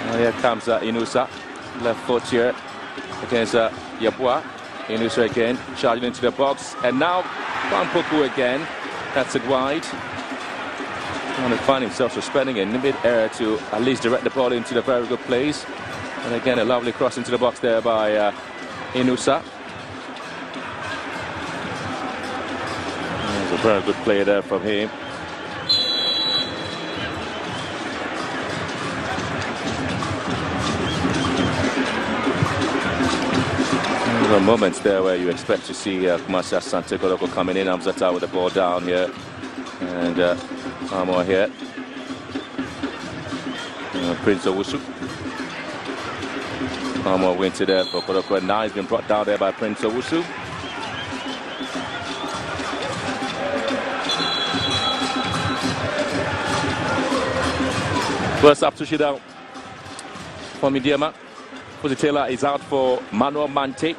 Speaker 17: And here comes Inusa, left foot here against Yabua. Inusa again, charging into the box, and now Kwampoku again. That's it wide. And to find himself suspending in mid-air to at least direct the ball into the very good place. And again, a lovely cross into the box there by Inusa. There's a very good play there from him. There are moments there where you expect to see Kumasi Asante Kotoko coming in. Amzata with the ball down here. And Amwa here. Prince Owusu. Amwa went to there for Kotoko, and now he's been brought down there by Prince Owusu. First substitution down for Medeama. Fuzi Taylor is out for Manuel Mante.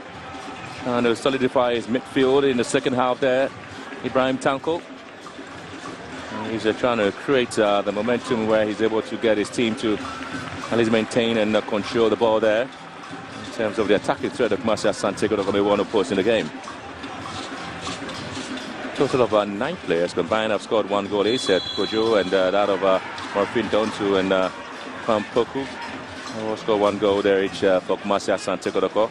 Speaker 17: And to solidify his midfield in the second half there, Ibrahim Tanko. He's trying to create the momentum where he's able to get his team to at least maintain and control the ball there. In terms of the attacking threat of Kumasi Asante Kotoko, may want to post in the game. Total of 9 players combined have scored 1 goal. Aset Kojo and that of Morphine Dontu and Kwampoku will score 1 goal there each for Kumasi Asante Kotoko.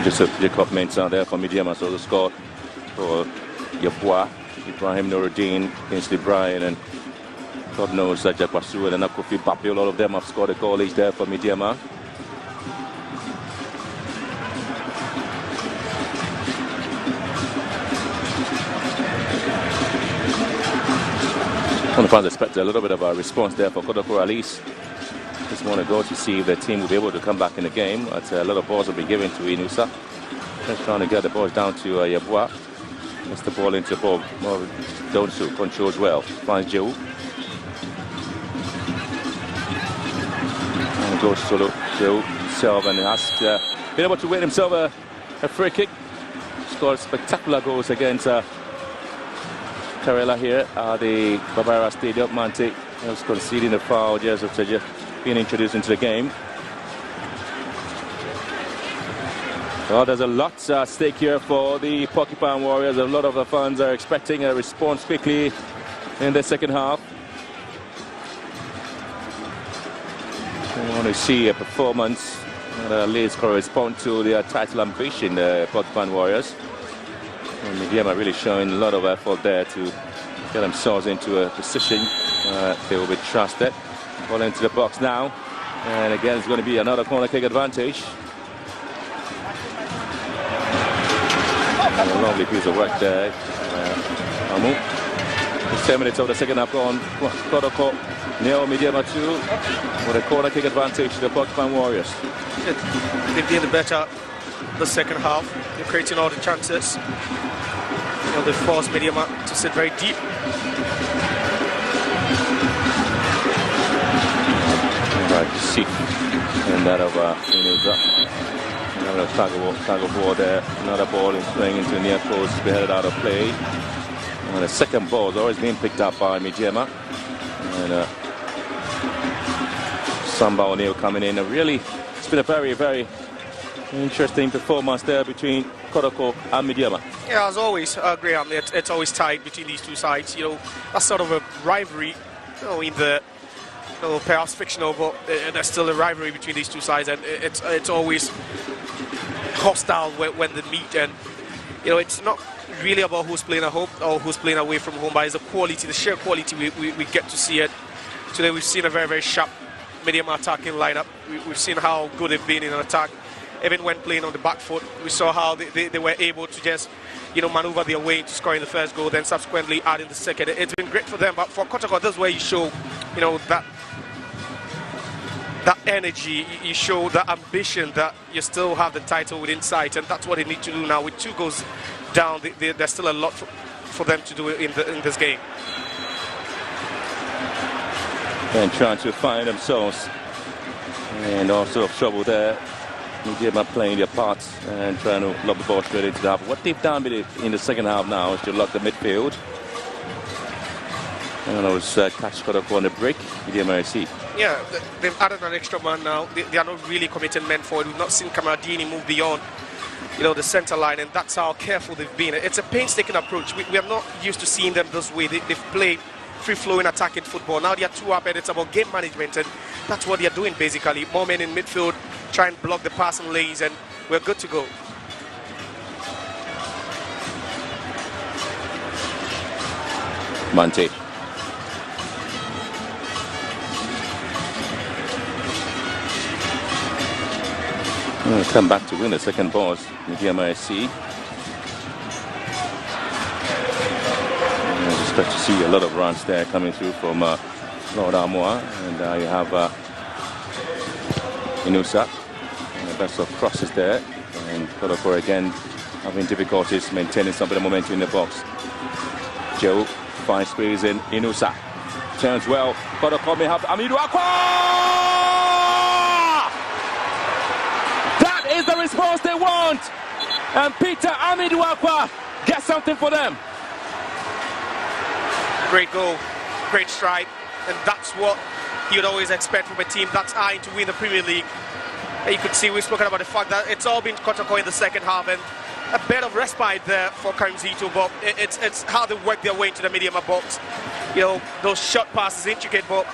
Speaker 17: Joseph Jacob Mensah there for Medeama, so the score for Yabua, Ibrahim Nuruddin, Kingsley Bryan, and God knows Jack Wasu and Akofi Bapiol. All of them have scored a goal each there for Medeama. One of the fans expected a little bit of a response there for Kotoko at least. Just want to go to see if the team will be able to come back in the game. But a lot of balls have been given to Inusa. Just trying to get the balls down to Yabua. Gets the ball into the ball. Donsu controls well. Finds Jehu. Goes solo to himself and has been able to win himself a free kick. Scored spectacular goals against Karela here at the Barbara Stadium. Mante was conceding a foul just after being introduced into the game. Well, there's a lot at stake here for the Porcupine Warriors. A lot of the fans are expecting a response quickly in the second half. We want to see a performance that at least correspond to their title ambition, the Porcupine Warriors. And Medeama really showing a lot of effort there to get themselves into a position they will be trusted. Ball into the box now, and again it's going to be another corner kick advantage. And a lovely piece of work there. Amu. 10 minutes of the second half gone. Kotoko near Medeama 2 with a corner kick advantage to the Porcupine Warriors.
Speaker 1: They've been the better the second half. They're creating all the chances. You know, they forced Medeama to sit very deep.
Speaker 17: Right, to see. And that of Inusa. Another tug of war there. Another ball is playing into the near post, be headed out of play. And the second ball has always been picked up by Medeama. And Samba O'Neill coming in. Really, it's been a very, very interesting performance there between Kotoko and Medeama.
Speaker 1: Yeah, as always, Graham, it's always tight between these two sides. You know, that's sort of a rivalry, you know, in the, you know, perhaps fictional, but there's still a rivalry between these two sides, and it's always hostile when they meet. And you know, it's not really about who's playing at home or who's playing away from home, but it's the quality, the sheer quality we get to see it. Today we've seen a very, very sharp Medeama attacking lineup. We've seen how good they've been in an attack. Even when playing on the back foot, we saw how they were able to just, you know, maneuver their way into scoring the first goal, then subsequently adding the second. It's been great for them, but for Kotoko, this is where you show, you know, that energy, you show that ambition that you still have the title within sight, and that's what they need to do now. With 2 goals down, there's still a lot for them to do in this game.
Speaker 17: And trying to find themselves, and all sort of trouble there. Medeama playing their parts and trying to lob the ball straight into the half. What they've done in the second half now is to lock the midfield. And it was catch Kotoko on the break. Medeama see.
Speaker 1: Yeah, they've added an extra man now. They are not really committed men forward. We've not seen Kamaradini move beyond, you know, the center line, and that's how careful they've been. It's a painstaking approach. We are not used to seeing them this way. They've played free-flowing attacking football. Now they are 2 up, and it's about game management, and that's what they are doing basically. More men in midfield, try and block the passing lanes, and we're good to go.
Speaker 17: Mante. Come back to win the second ball. Medeama SC. Expect to see a lot of runs there coming through from Lord Armour, and you have Inusa. Best of crosses there, and Kotoko again having difficulties maintaining some of the momentum in the box. Joe finds space in Inusa. Turns well. Kotoko may have Amidou Akwa! That is the response they want! And Peter Amidou Akwa gets something for them.
Speaker 1: Great goal, great strike, and that's what you'd always expect from a team that's eyeing to win the Premier League. You could see we've spoken about the fact that it's all been Kotoko in the second half, and a bit of respite there for Karimzito, but it's how they work their way into the Medeama box. You know, those short passes, intricate, but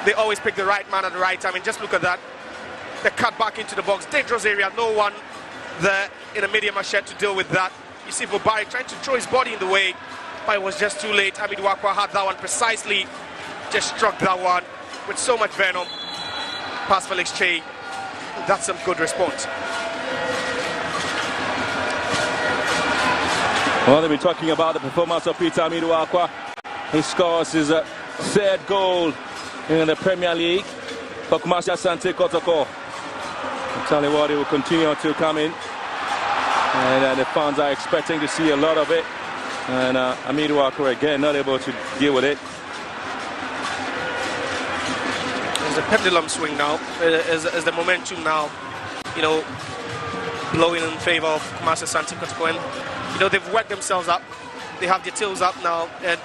Speaker 1: they always pick the right man at the right time. And just look at that, the cut back into the box, dangerous area, no one there in a Medeama shed to deal with that. You see Mubarak trying to throw his body in the way, but it was just too late. Amidou Akwa had that one precisely, just struck that one with so much venom. Pass Felix Che. That's some good response.
Speaker 17: Well, they've been talking about the performance of Peter Amidou Akwa. He scores his 3rd goal in the Premier League for Kumasi Asante Kotoko. I'll tell you what, he will continue to come in, and the fans are expecting to see a lot of it. And Amidou Akwa again not able to deal with it.
Speaker 1: He's a pendulum swing now. Is the momentum now, blowing in favor of Kumasi Asante Kotoko, and they've worked themselves up. They have their tails up now, and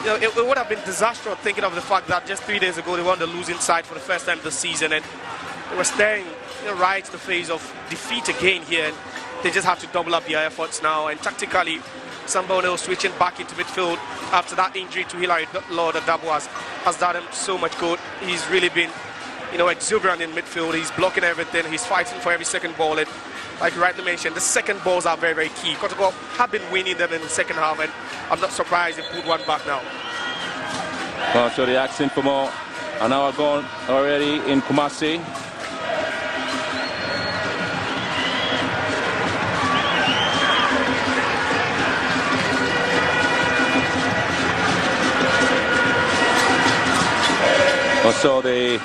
Speaker 1: it would have been disastrous thinking of the fact that just 3 days ago they were on the losing side for the first time this season, and they were staring right to the face of defeat again here. And they just have to double up their efforts now, and tactically, Sambono switching back into midfield after that injury to Hilary Lord Adabo has done him so much good. He's really been, exuberant in midfield. He's blocking everything. He's fighting for every second ball. And like you rightly mentioned, the second balls are very, very key. Kotoko have been winning them in the second half, and I'm not surprised they put one back now.
Speaker 17: Well, so the action for more an hour gone already in Kumasi. Also, the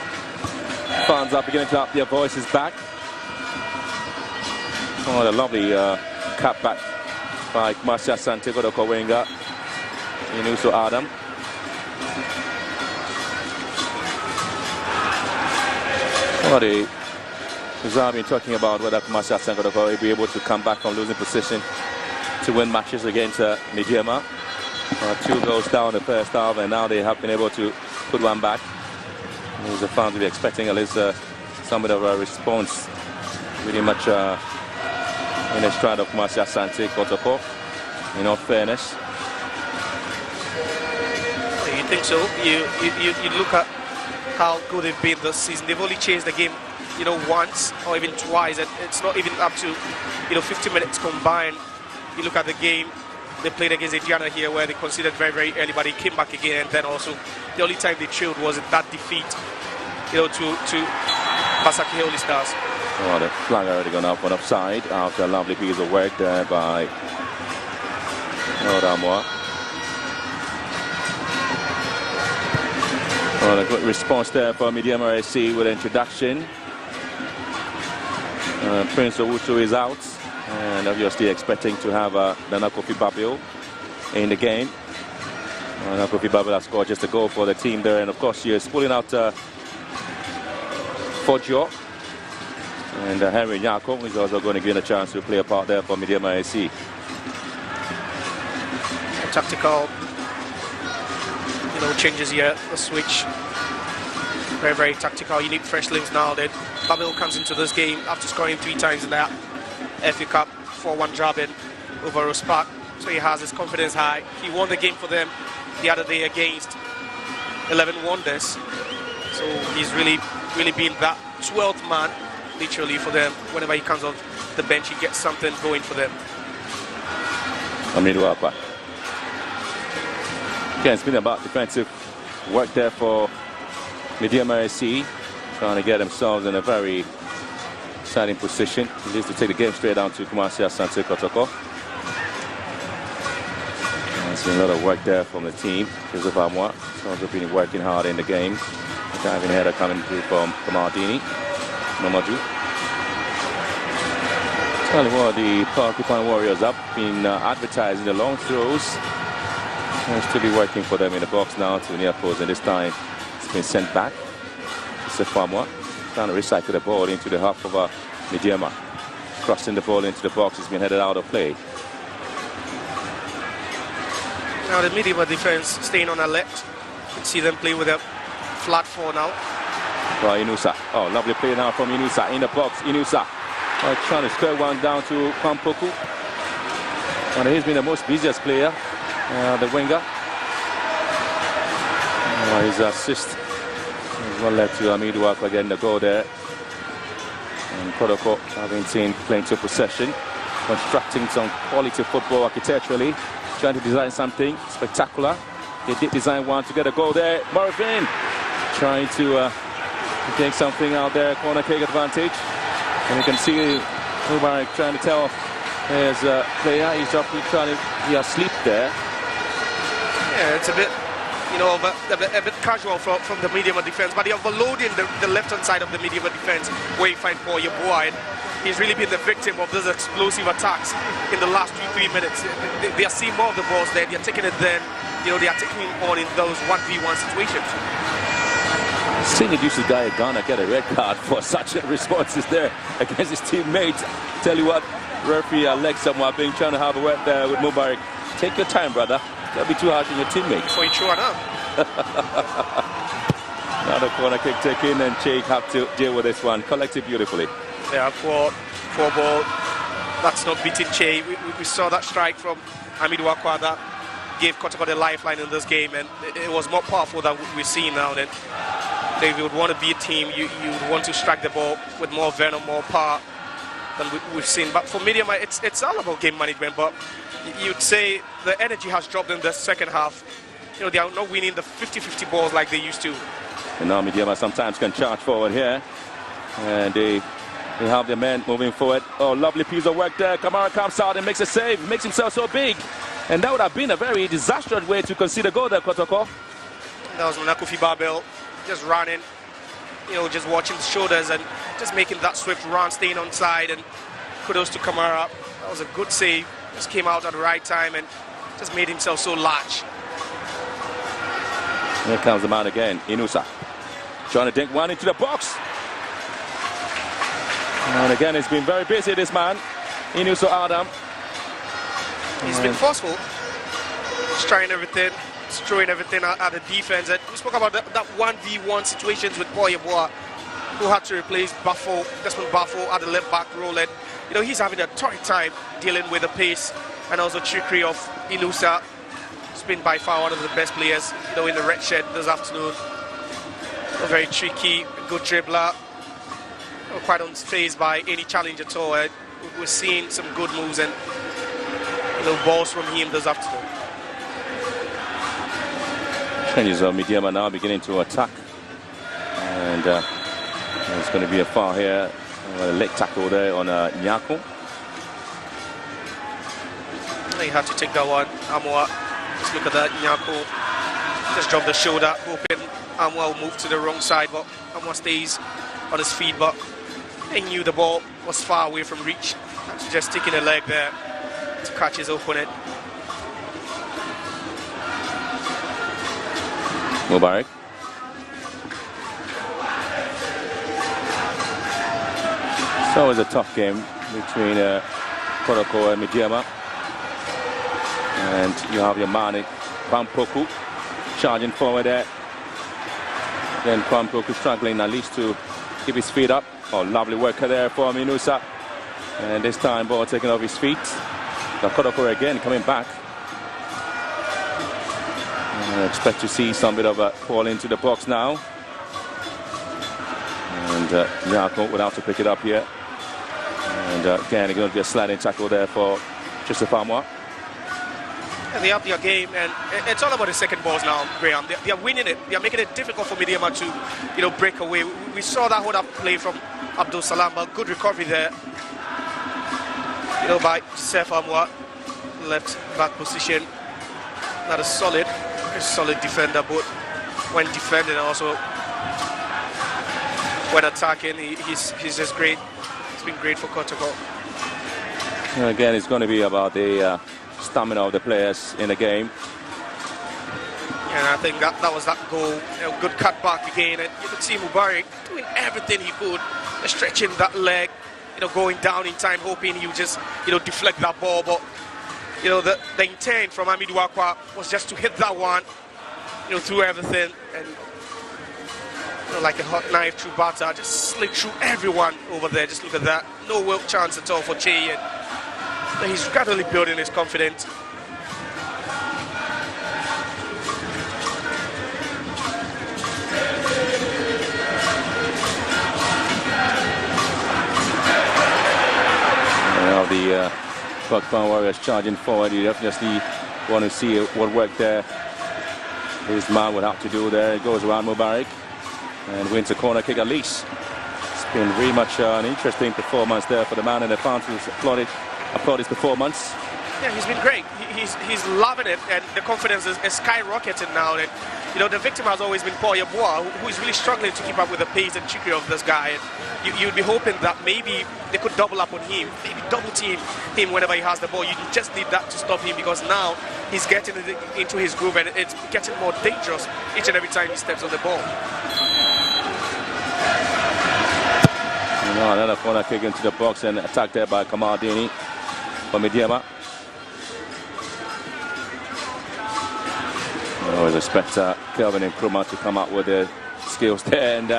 Speaker 17: fans are beginning to have their voices back. Oh, the lovely cap back by Kumasi Asante Kotoko winger Inuso Adam. Well, I've been talking about whether Kumasi Asante Kotoko will be able to come back from losing position to win matches against Medeama. 2 goals down the first half, and now they have been able to put one back. The fans will be expecting at least some bit of a response, pretty much in the stride of Kumasi Asante Kotoko, in all fairness.
Speaker 1: You think so? You look at how good they've been this season. They've only changed the game, once or even twice, and it's not even up to, 50 minutes combined. You look at the game they played against Indiana here, where they conceded very, very early, but they came back again, and then also the only time they chilled was that defeat, to Basaki Holy Stars.
Speaker 17: Oh, the flag already gone up on offside after a lovely piece of work there by Oramwa. Well, a good response there for Medeama AC with introduction. Prince Owusu is out, and obviously expecting to have Nana Kofi Babio in the game. Nana Kofi Babio has scored just a goal for the team there, and of course he is pulling out Fojo, and Henry Nyako is also going to get a chance to play a part there for Medeama AC.
Speaker 1: Tactical, changes here, the switch. Very, very tactical. You need fresh limbs now. That Babel comes into this game after scoring 3 times in that FA Cup 4-1 drubbing over Rospark. So he has his confidence high. He won the game for them the other day against 11 Wonders. So he's really been that 12th man, literally, for them. Whenever he comes off the bench, he gets something going for them.
Speaker 17: Again, it's been about defensive work there for Medeama AC, trying to get themselves in a very exciting position. He needs to take the game straight down to Kumasi Asante Kotoko. There's been a lot of work there from the team. Joseph Amwa has also been working hard in the game. The diving header coming through from Kamardini. Nomadu. Tell you what, the Porcupine Warriors have been advertising the long throws. Seems to be working for them in the box now to near post, and this time it's been sent back. Sefamwa trying to recycle the ball into the half of Medeama. Crossing the ball into the box, it's been headed out of play.
Speaker 1: Now the Medeama defense staying on alert. You can see them play with a flat 4 now.
Speaker 17: Well, Inusa. Oh, lovely play now from Inusa in the box. Inusa trying to square one down to Kwampoku. And he's been the most busiest player, the winger. His assist is well led to Amidu Akwa getting the goal there. And Kotoko having seen plenty of possession, constructing some quality football architecturally, trying to design something spectacular. They did design one to get a goal there. Marvin trying to take something out there, corner kick advantage. And you can see Mubarak trying to tell his player he's trying to be asleep there.
Speaker 1: Yeah, it's a bit, a bit casual from the Medeama defense, but they're overloading the left-hand side of the Medeama defense, where you find Paul Yeboah. He's really been the victim of those explosive attacks in the last 2-3 minutes. They are seeing more of the balls there. They're taking it then. They are taking on in those 1v1 situations.
Speaker 17: Senior Dusu guy Ghana get a red card for such responses there against his teammates. Tell you what, referee Alexa Mwabing trying to have a word there with Mubarak. Take your time, brother. Don't be too harsh on your teammates.
Speaker 1: Before you throw it up.
Speaker 17: Now the corner kick taken, and Cheikh have to deal with this one. Collected beautifully.
Speaker 1: Yeah, for ball. That's not beating Cheikh. We saw that strike from Hamid Wakwa that gave Kotoko the lifeline in this game, and it was more powerful than we're seeing now. That if you would want to beat a team, you would want to strike the ball with more venom, more power than we've seen. But for Medeama, it's all about game management. But you'd say the energy has dropped in the second half. You know, they are not winning the 50-50 balls like they used to.
Speaker 17: And now Medeama sometimes can charge forward here, and they have their men moving forward. Oh, lovely piece of work there. Kamara comes out and makes a save, makes himself so big. And that would have been a very disastrous way to concede a goal there, Kotoko.
Speaker 1: That was Nakufi Babel just running, you know, just watching the shoulders and just making that swift run, staying on side. And kudos to Kamara. That was a good save. Just came out at the right time and just made himself so large.
Speaker 17: Here comes the man again, Inusa. Trying to dink one into the box. And again, he's been very busy, this man, Inusa Adam.
Speaker 1: He's been forceful. He's trying everything. He's throwing everything at the defense. And we spoke about that 1v1 situations with Paul Yeboah, who had to replace Buffo, Desmond Buffo at the left back role. And, you know, he's having a torrid time dealing with the pace and also trickery of Inusa. He's been by far one of the best players, you know, in the red shed this afternoon. A very tricky, good dribbler. Quite unfazed by any challenge at all. We're seeing some good moves and, you know, balls from him this afternoon.
Speaker 17: Changes of Medeama now beginning to attack, and there's going to be a foul here, a leg tackle there on Nyako.
Speaker 1: He had to take that one. Amwa, just look at that. Nyako just dropped the shoulder, hoping Amwa will move to the wrong side, but Amwa stays on his feet. But he knew the ball was far away from reach. Just taking a leg there to catch his opponent.
Speaker 17: Mubarak. So it's a tough game between Kotoko and Medeama. And you have your man, Kwampoku, charging forward there. Then Kwampoku struggling at least to keep his feet up. Oh, lovely worker there for Inusa. And this time, ball taken off his feet. Now Kotoko again coming back. I expect to see some bit of a fall into the box now. And Nyako would have to pick it up here. And again, it's going to be a sliding tackle there for Joseph Amwa.
Speaker 1: And they up their game, and it's all about the second balls now, Graham. They are winning it. They are making it difficult for Medeama to, you know, break away. We saw that hold up play from Abdul Salam, but good recovery there, you know, by Joseph Amwa, left back position. Not a solid defender, but when defending also when attacking, he's just great. It's been great for Kotoko.
Speaker 17: And again, it's going to be about the stamina of the players in the game.
Speaker 1: And I think that was that goal. You know, good cut back again, and you could see Mubarak doing everything he could, stretching that leg, you know, going down in time, hoping he would just, you know, deflect that ball. But you know, the intent from Hamid Wakwa was just to hit that one, you know, through everything, and you know, like a hot knife through butter, just slick through everyone over there. Just look at that, no work chance at all for Cheikh, and he's gradually building his confidence.
Speaker 17: Now the Pakistan Warriors charging forward. You definitely want to see what work there his man would have to do there. It goes around Mubarak and wins a corner kick at least. It's been very much an interesting performance there for the man, and the fans applaud his performance.
Speaker 1: Yeah, he's been great. He's loving it, and the confidence is skyrocketing now. And you know, the victim has always been Paul Yeboah, who is really struggling to keep up with the pace and trickery of this guy. And you'd be hoping that maybe they could double up on him, maybe double team him whenever he has the ball. You just need that to stop him, because now he's getting into his groove, and it's getting more dangerous each and every time he steps on the ball.
Speaker 17: No, another corner kick into the box and attacked there by Kamaldini for Medeama. I always expect Kelvin and Nkrumah to come out with their skills there, and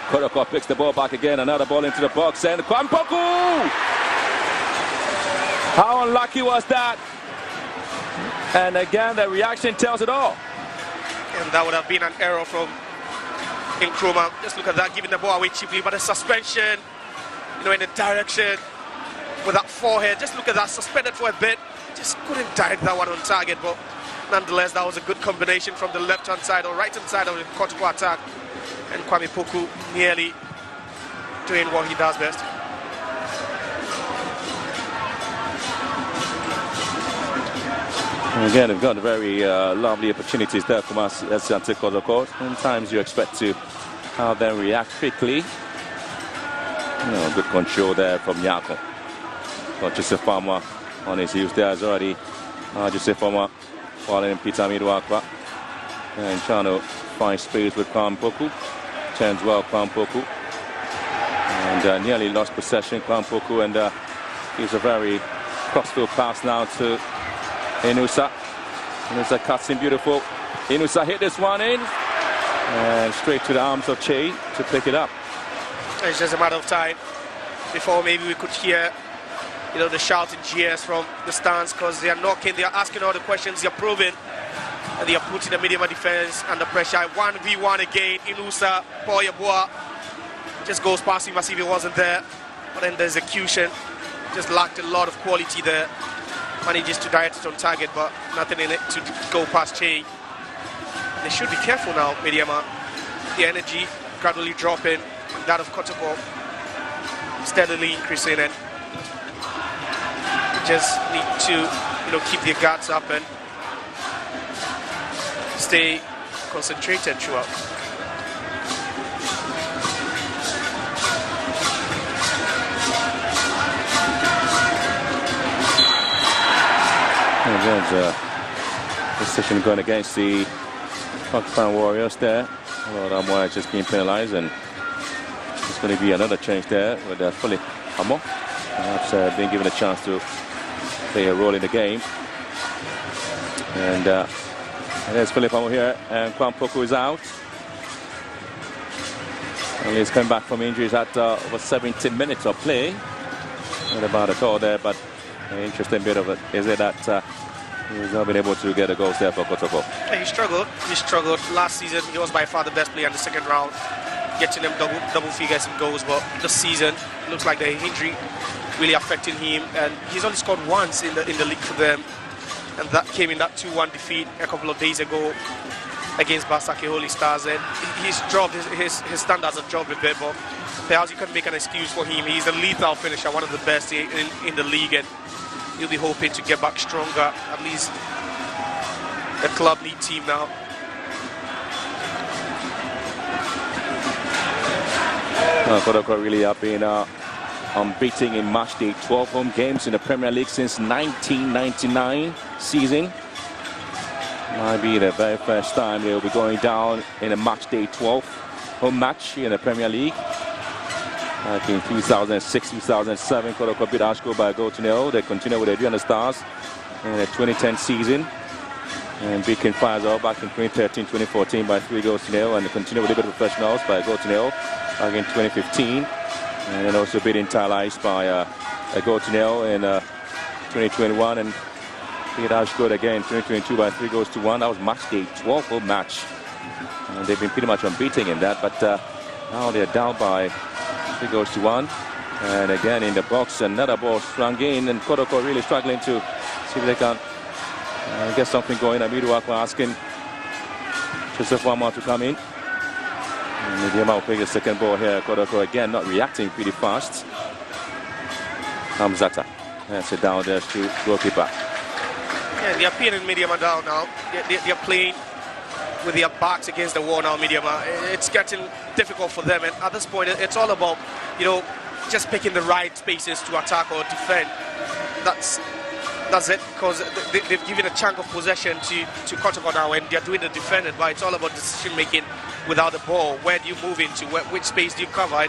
Speaker 17: Kotoko picks the ball back again. Another ball into the box, and Kasapreco! How unlucky was that? And again, the reaction tells it all.
Speaker 1: And that would have been an error from Nkrumah. Just look at that, giving the ball away cheaply, but a suspension, in the direction with that forehead. Just look at that, suspended for a bit. Just couldn't direct that one on target, but nonetheless, that was a good combination from the left-hand side or right-hand side of the Kotoko attack. And Kasapreco nearly doing what he does best.
Speaker 17: And again, they've got very lovely opportunities there from us as Asante Kotoko. Sometimes you expect to have them react quickly. Good control there from Yako. Got Joseph Farmer on his heels there as already. Joseph Farmer following Peter Midwakwa. And trying to find space with Kasapreco. Turns well, Kasapreco. And nearly lost possession, Kasapreco. And he's a very crossfield pass now to Inusa. Inusa cuts in beautiful. Inusa hit this one in. And straight to the arms of Che to pick it up.
Speaker 1: It's just a matter of time before maybe we could hear, the shouting cheers from the stands, because they are knocking, they are asking all the questions, they are probing, and they are putting the Medeama defense under pressure. 1v1 again. Inusa, Paul Yeboah just goes past him as if he wasn't there. But then the execution just lacked a lot of quality there. Manages to direct it on target, but nothing in it to go past Che. They should be careful now, Medeama. The energy gradually dropping, that of Kotoko steadily increasing, and just need to keep their guards up and stay concentrated throughout.
Speaker 17: And there's a decision going against the Pakistan Warriors there. Well, Amwa has just been penalized, and it's going to be another change there with Philip Amo. Perhaps being given a chance to play a role in the game. And there's Philip Amo here, and Kasapreco is out. And he's come back from injuries at over 17 minutes of play. Not about at all there, but an interesting bit of it is that he's not been able to get the goals there for Kotoko.
Speaker 1: Yeah, he struggled. Last season, he was by far the best player in the second round, getting them double figures in goals. But this season, it looks like the injury really affecting him, and he's only scored once in the league for them, and that came in that 2-1 defeat a couple of days ago against Basake Holy Stars. And he's dropped his standards have dropped a bit, but perhaps you can make an excuse for him. He's a lethal finisher, one of the best in the league, and he'll be hoping to get back stronger, at least the club league team now.
Speaker 17: Kotoko really have been unbeaten in match day 12 home games in the Premier League since 1999 season. Might be the very first time they will be going down in a match day 12 home match in the Premier League. Like in 2006, 2007, Kotoko beat Ashko by a goal to nil. They continue with the Adriana Stars in the 2010 season. And beat King Faisal back in 2013, 2014 by 3 goals to nil. And they continue with Liberty Professionals by a goal to nil back in 2015. And then also beating Thailand by a goal to nil in 2021. And beat Ashko again in 2022 by 3 goals to 1. That was match day 12 home match. And they've been pretty much unbeaten in that. But now they're down by 3 goals to 1, and again in the box, another ball swung in, and Kotoko really struggling to see if they can get something going. Amiduakwa asking Joseph Wama to come in. Medeama will pick the second ball here. Kotoko again not reacting pretty fast. Hamzata, that's it down there to goalkeeper.
Speaker 1: Yeah, they are pinning Medeama down now. They are playing with their backs against the wall now, Medeama. It's getting difficult for them, and at this point it's all about just picking the right spaces to attack or defend. That's it, because they've given a chunk of possession to Kotoko now, and they're doing the defending, but it's all about decision making without the ball. Where do you move into? Which space do you cover?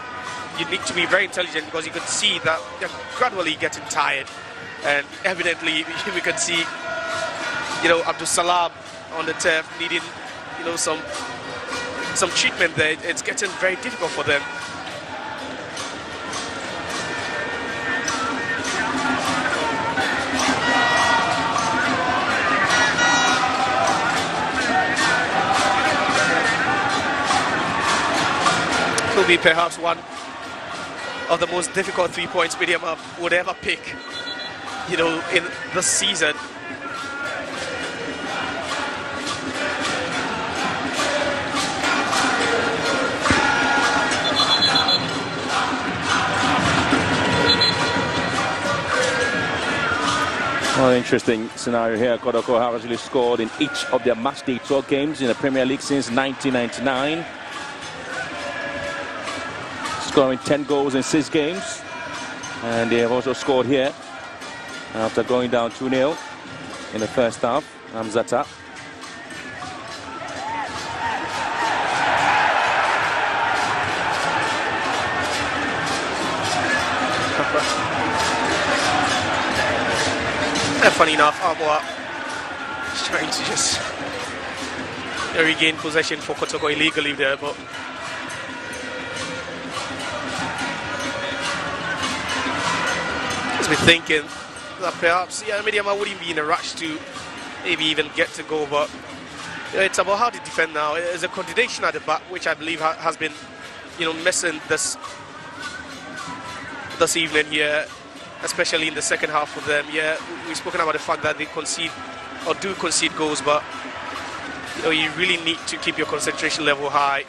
Speaker 1: You need to be very intelligent because you could see that they're gradually getting tired. And evidently, we could see, Abdul Salam on the turf needing, some treatment there. It's getting very difficult for them. Will be perhaps one of the most difficult 3 points Medeama would ever pick, in the season.
Speaker 17: Well, interesting scenario here. Kotoko have actually scored in each of their matchday 12 games in the Premier League since 1999. Scoring 10 goals in 6 games. And they have also scored here after going down 2-0 in the first half. Hamzata.
Speaker 1: Funny enough, Abwa is trying to just regain possession for Kotoko illegally there, but just be thinking that perhaps Medeama wouldn't be in a rush to maybe even get to go, but it's about how to defend now. There's a contradiction at the back, which I believe has been missing this evening here, especially in the second half for them. Yeah, we've spoken about the fact that they concede or do concede goals, but you really need to keep your concentration level high.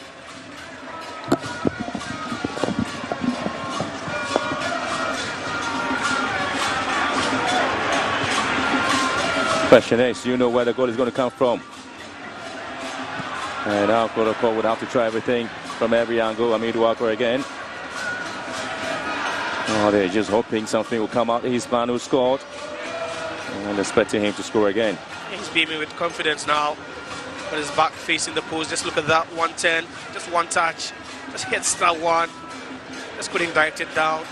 Speaker 17: Question is, do you know where the goal is going to come from? And now Kotoko would have to try everything from every angle. Amid Walker again. Oh, they're just hoping something will come out of his man who scored. And expecting him to score again.
Speaker 1: He's beaming with confidence now. With his back facing the post. Just look at that, 110. Just one touch. Just hits that one. Just couldn't direct it down.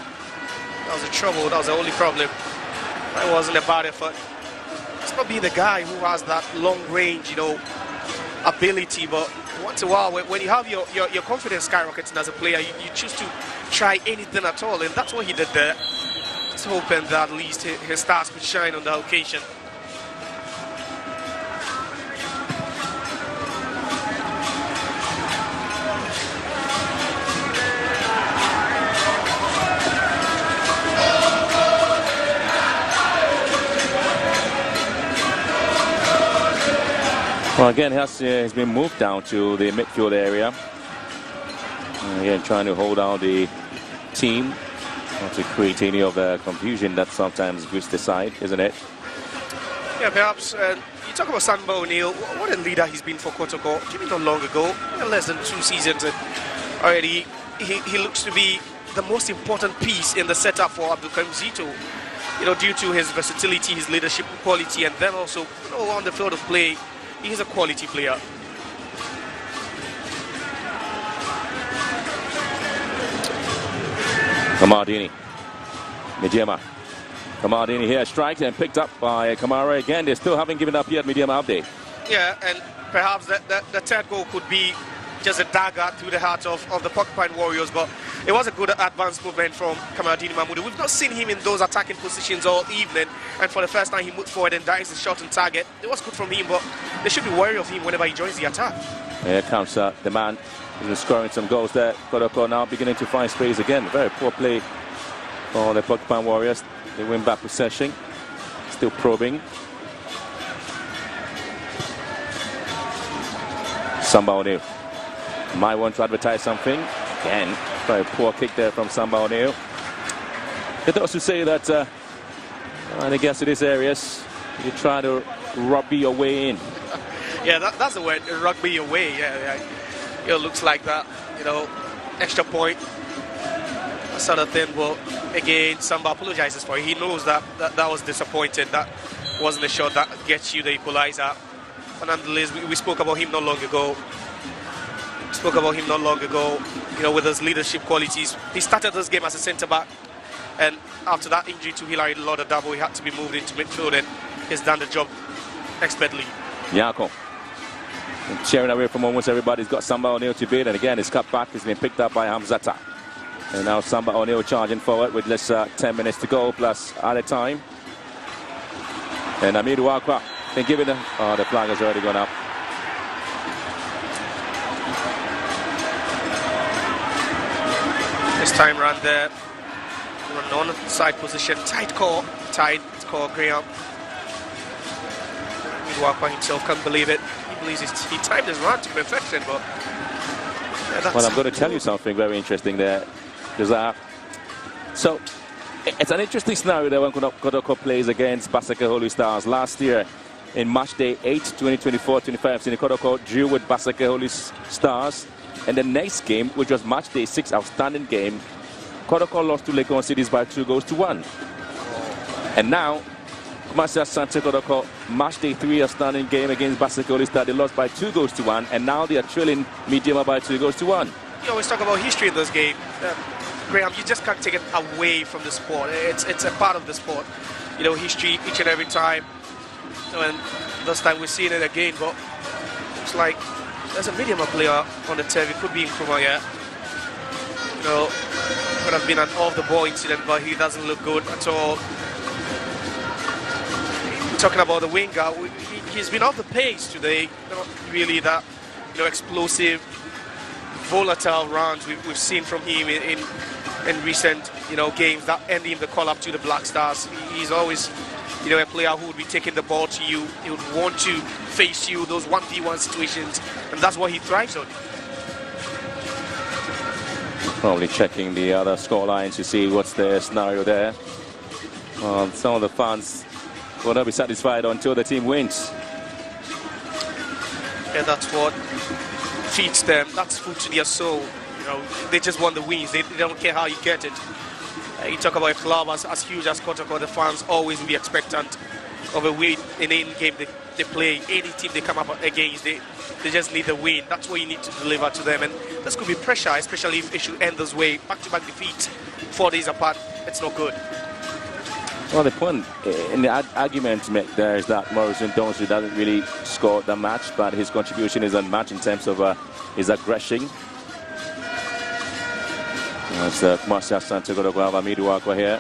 Speaker 1: That was the trouble. That was the only problem. That wasn't a bad effort. It's not being the guy who has that long range, ability, but once in a while, when you have your confidence skyrocketing as a player, you choose to try anything at all, and that's what he did there. Just hoping that at least his stars could shine on the occasion.
Speaker 17: Well, again, has been moved down to the midfield area. Again, trying to hold down the team, not to create any of the confusion that sometimes gives the side, isn't it?
Speaker 1: Yeah, perhaps. You talk about Samba O'Neill. What a leader he's been for Kotoko. Even not long ago, less than 2 seasons, and already he looks to be the most important piece in the setup for Abdulkarim Zito. Due to his versatility, his leadership quality, and then also on the field of play. He's a quality player.
Speaker 17: Kamardini. Medeama. Kamardini here strikes and picked up by Kamara again. They still haven't given up yet. Medeama update.
Speaker 1: Yeah, and perhaps the third goal could be just a dagger through the heart of the Porcupine Warriors, but it was a good advanced movement from Kamardini Mahmoud. We've not seen him in those attacking positions all evening, and for the first time he moved forward and directs the shot on target. It was good from him, but they should be wary of him whenever he joins the attack.
Speaker 17: Here comes the man who's been scoring some goals there. Kotoko now beginning to find space again. Very poor play for the Porcupine Warriors. They win back possession. Still probing. Samba O'Neill might want to advertise something. Again, very poor kick there from Samba O'Neill. They those who say that, I guess to these areas, you try to rugby your way in.
Speaker 1: Yeah, that's the word, rugby your way. Yeah. It looks like that, extra point, sort of thing. But again, Samba apologizes for it. He knows that was disappointing. That wasn't a shot that gets you the equalizer. But nonetheless, we spoke about him not long ago. spoke about him not long ago, with his leadership qualities. He started this game as a centre-back, and after that injury to Hilary Lodadabo, he had to be moved into midfield, and he's done the job expertly.
Speaker 17: Yako. Sharing away from almost everybody. He's got Samba O'Neill to beat, and again his cut back has been picked up by Hamzata. And now Samba O'Neill charging forward with less 10 minutes to go plus added time. And Amidu Wakwa been given the flag has already gone up.
Speaker 1: This time round there, on the side position, tight core, Graham. Amidu Wakwa himself can't believe it. He believes he timed his run to perfection, but
Speaker 17: well, I'm going to tell you something very interesting there. Because so it's an interesting scenario there when Kotoko plays against Basaka Holy Stars. Last year in match day 8, 2024-25, Kotoko drew with Basaka Holy Stars, and the next game, which was match day 6, outstanding game, Kotoko lost to Legon Cities by 2-1. And now Asante Kotoko, match day 3, outstanding game against Basaka Holy Stars, they lost by 2-1, and now they are trailing Medeama by 2-1.
Speaker 1: You always talk about history in this game. Graham, you just can't take it away from the sport. It's a part of the sport. History each and every time. And this time we're seeing it again, but it's like there's a Medeama player on the turf. It could be Nkrumah, yeah. Could have been an off-the-ball incident, but he doesn't look good at all. Talking about the winger, he's been off the pace today. Not really that, explosive, volatile runs we've seen from him in recent games that end him the call up to the Black Stars. He's always a player who would be taking the ball to you. He would want to face you, those 1v1 situations, and that's what he thrives on.
Speaker 17: Probably checking the other score lines to see what's the scenario there. Some of the fans will not be satisfied until the team wins.
Speaker 1: Yeah, that's what feeds them. That's food to their soul. They just want the wins. They don't care how you get it. You talk about a club as huge as Kotoko, the fans always will be expectant of a win in any game they play. Any team they come up against, they just need a win. That's what you need to deliver to them. And this could be pressure, especially if it should end this way. Back-to-back defeats, 4 days apart. It's not good.
Speaker 17: Well, the point in the argument to make there is that Morrison Donsu doesn't really score the match, but his contribution is unmatched in terms of his aggression. That's Asante Kotoko, Amidu Wakwa here,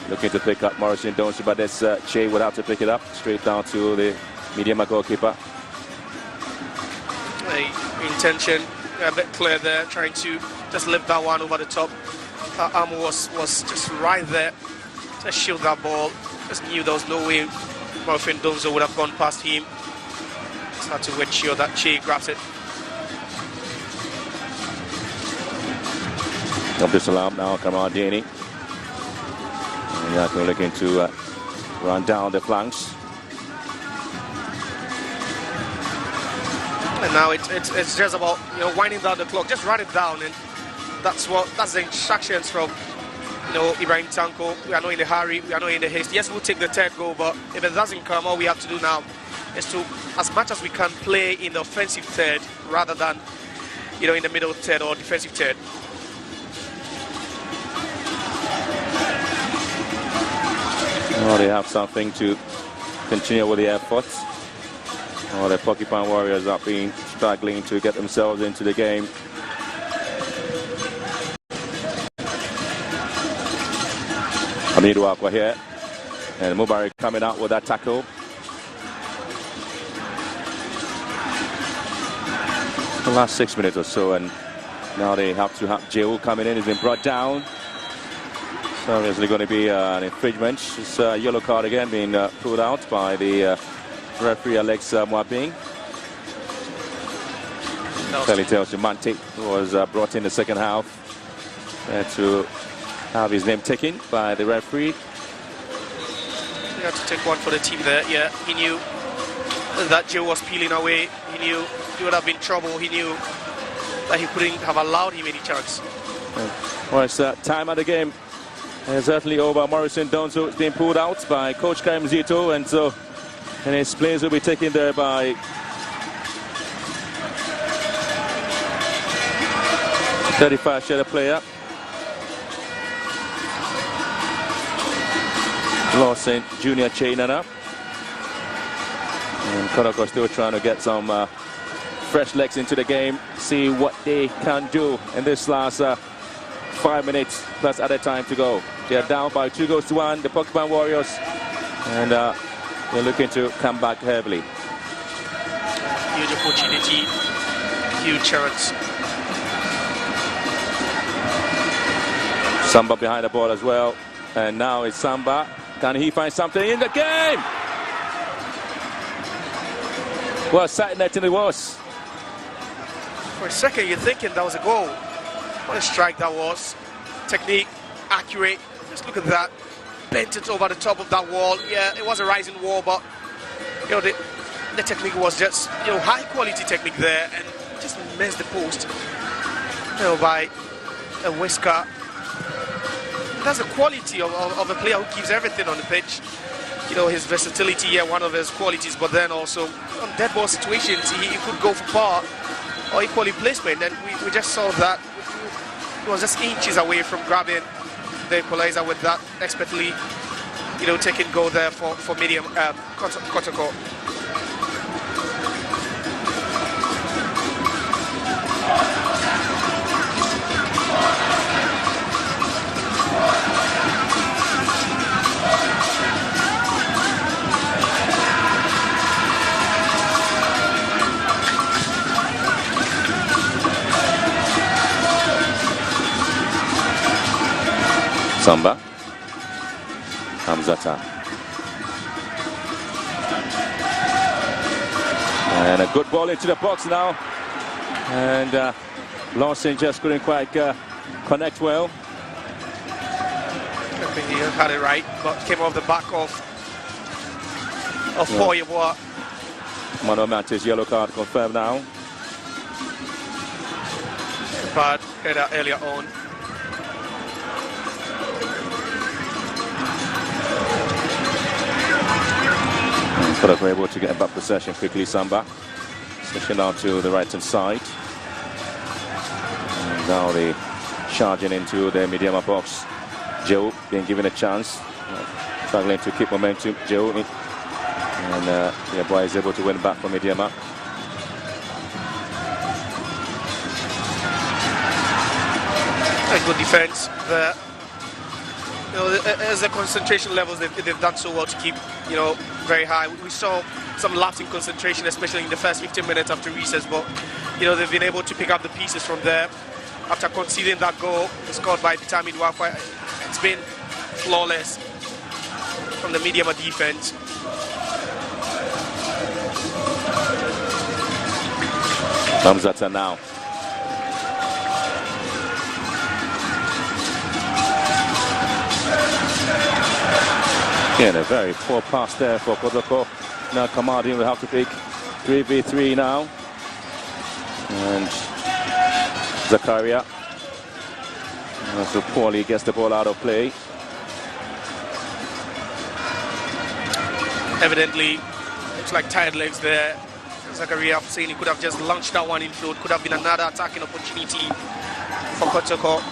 Speaker 17: looking to pick up Morrison Donsu, but that's Che would have to pick it up straight down to the Medeama goalkeeper.
Speaker 1: Intention a bit clear there, trying to just lift that one over the top. Arm was just right there to shield that ball. Just knew there was no way Morrison Donsu would have gone past him. Just had to make sure that Che grabs it.
Speaker 17: Abdul Salam now, Kamardini. Yako looking to run down the flanks.
Speaker 1: And now it's just about winding down the clock. Just run it down, and that's the instructions from Ibrahim Tanko. We are not in a hurry. We are not in a haste. Yes, we'll take the third goal, but if it doesn't come, all we have to do now is to, as much as we can, play in the offensive third rather than in the middle third or defensive third.
Speaker 17: Oh, they have something to continue with the efforts. Oh, the Porcupine Warriors are being struggling to get themselves into the game. Amidu Wakwa here, and Mubarak coming out with that tackle. The last 6 minutes or so, and now they have to have Jeu coming in. He's been brought down. So obviously going to be an infringement. It's a yellow card again being pulled out by the referee Alex Mwabing. Clearly tells you Mante was brought in the second half to have his name taken by the referee.
Speaker 1: He had to take one for the team there. Yeah, he knew that Joe was peeling away. He knew he would have been trouble. He knew that he couldn't have allowed him any chance.
Speaker 17: Well, it's time of the game. It's certainly over. Morrison Donsu is being pulled out by Coach Karim Zito, and his place will be taken there by 35 share player. Lawson Junior chaining up. And Kotoko still trying to get some fresh legs into the game, see what they can do in this last 5 minutes plus other time to go. They're down by 2-1, the Pokemon Warriors, and they're looking to come back heavily.
Speaker 1: Huge opportunity, huge chance.
Speaker 17: Samba behind the ball as well, and now it's Samba. Can he find something in the game? Well, side netting it was.
Speaker 1: For a second, you're thinking that was a goal. What a strike that was. Technique, accurate. Just look at that. Bent it over the top of that wall. Yeah, it was a rising wall, but you know the technique was just high quality technique there, and just missed the post. By a whisker. That's the quality of a player who gives everything on the pitch. His versatility, yeah, one of his qualities, but then also on dead ball situations, he could go for power or equally placement, and we just saw that he was just inches away from grabbing the equalizer with that expertly, taking goal there for Medeama, Kotoko.
Speaker 17: Samba, Hamzata, and a good ball into the box now, and Lawson just couldn't quite connect well.
Speaker 1: I think he had it right, but came off the back of Foyeboa.
Speaker 17: Mano Mantis yellow card confirmed now.
Speaker 1: Bad header earlier on.
Speaker 17: Kotoko able to get back possession quickly, Samba. Switching out to the right-hand side. And now they charging into the Medeama box. Joe being given a chance. Struggling to keep momentum, Joe. And the boy is able to win back from Medeama.
Speaker 1: A good defense there. As the concentration levels, they've done so well to keep, very high. We saw some lapse in concentration, especially in the first 15 minutes after recess, but, they've been able to pick up the pieces from there. After conceding that goal scored by Bitami Dwafa, it's been flawless from the Medeama defense.
Speaker 17: Hamzata now. Yeah, a very poor pass there for Kotoko. Now Kamadi will have to pick 3v3 now. And Zakaria also poorly gets the ball out of play.
Speaker 1: Evidently, looks like tired legs there. Zakaria saying he could have just launched that one in field. Could have been another attacking opportunity for Kotoko.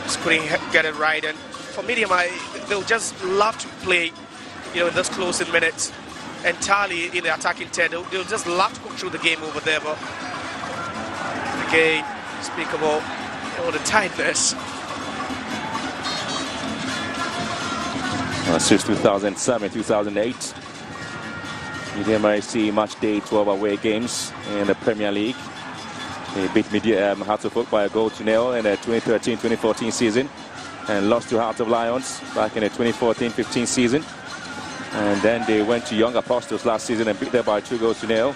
Speaker 1: Just couldn't get it right. And for Medeama, they'll just love to play, in those closing minutes entirely in the attacking 10. They'll just love to control the game over there. But again, speak about the tightness.
Speaker 17: Since 2007, 2008, Medeama IC match day 12 away games in the Premier League. They beat Hartlepool by a goal to nil in the 2013-2014 season, and lost to Heart of Lions back in the 2014-15 season. And then they went to Young Apostles last season and beat them by 2-0.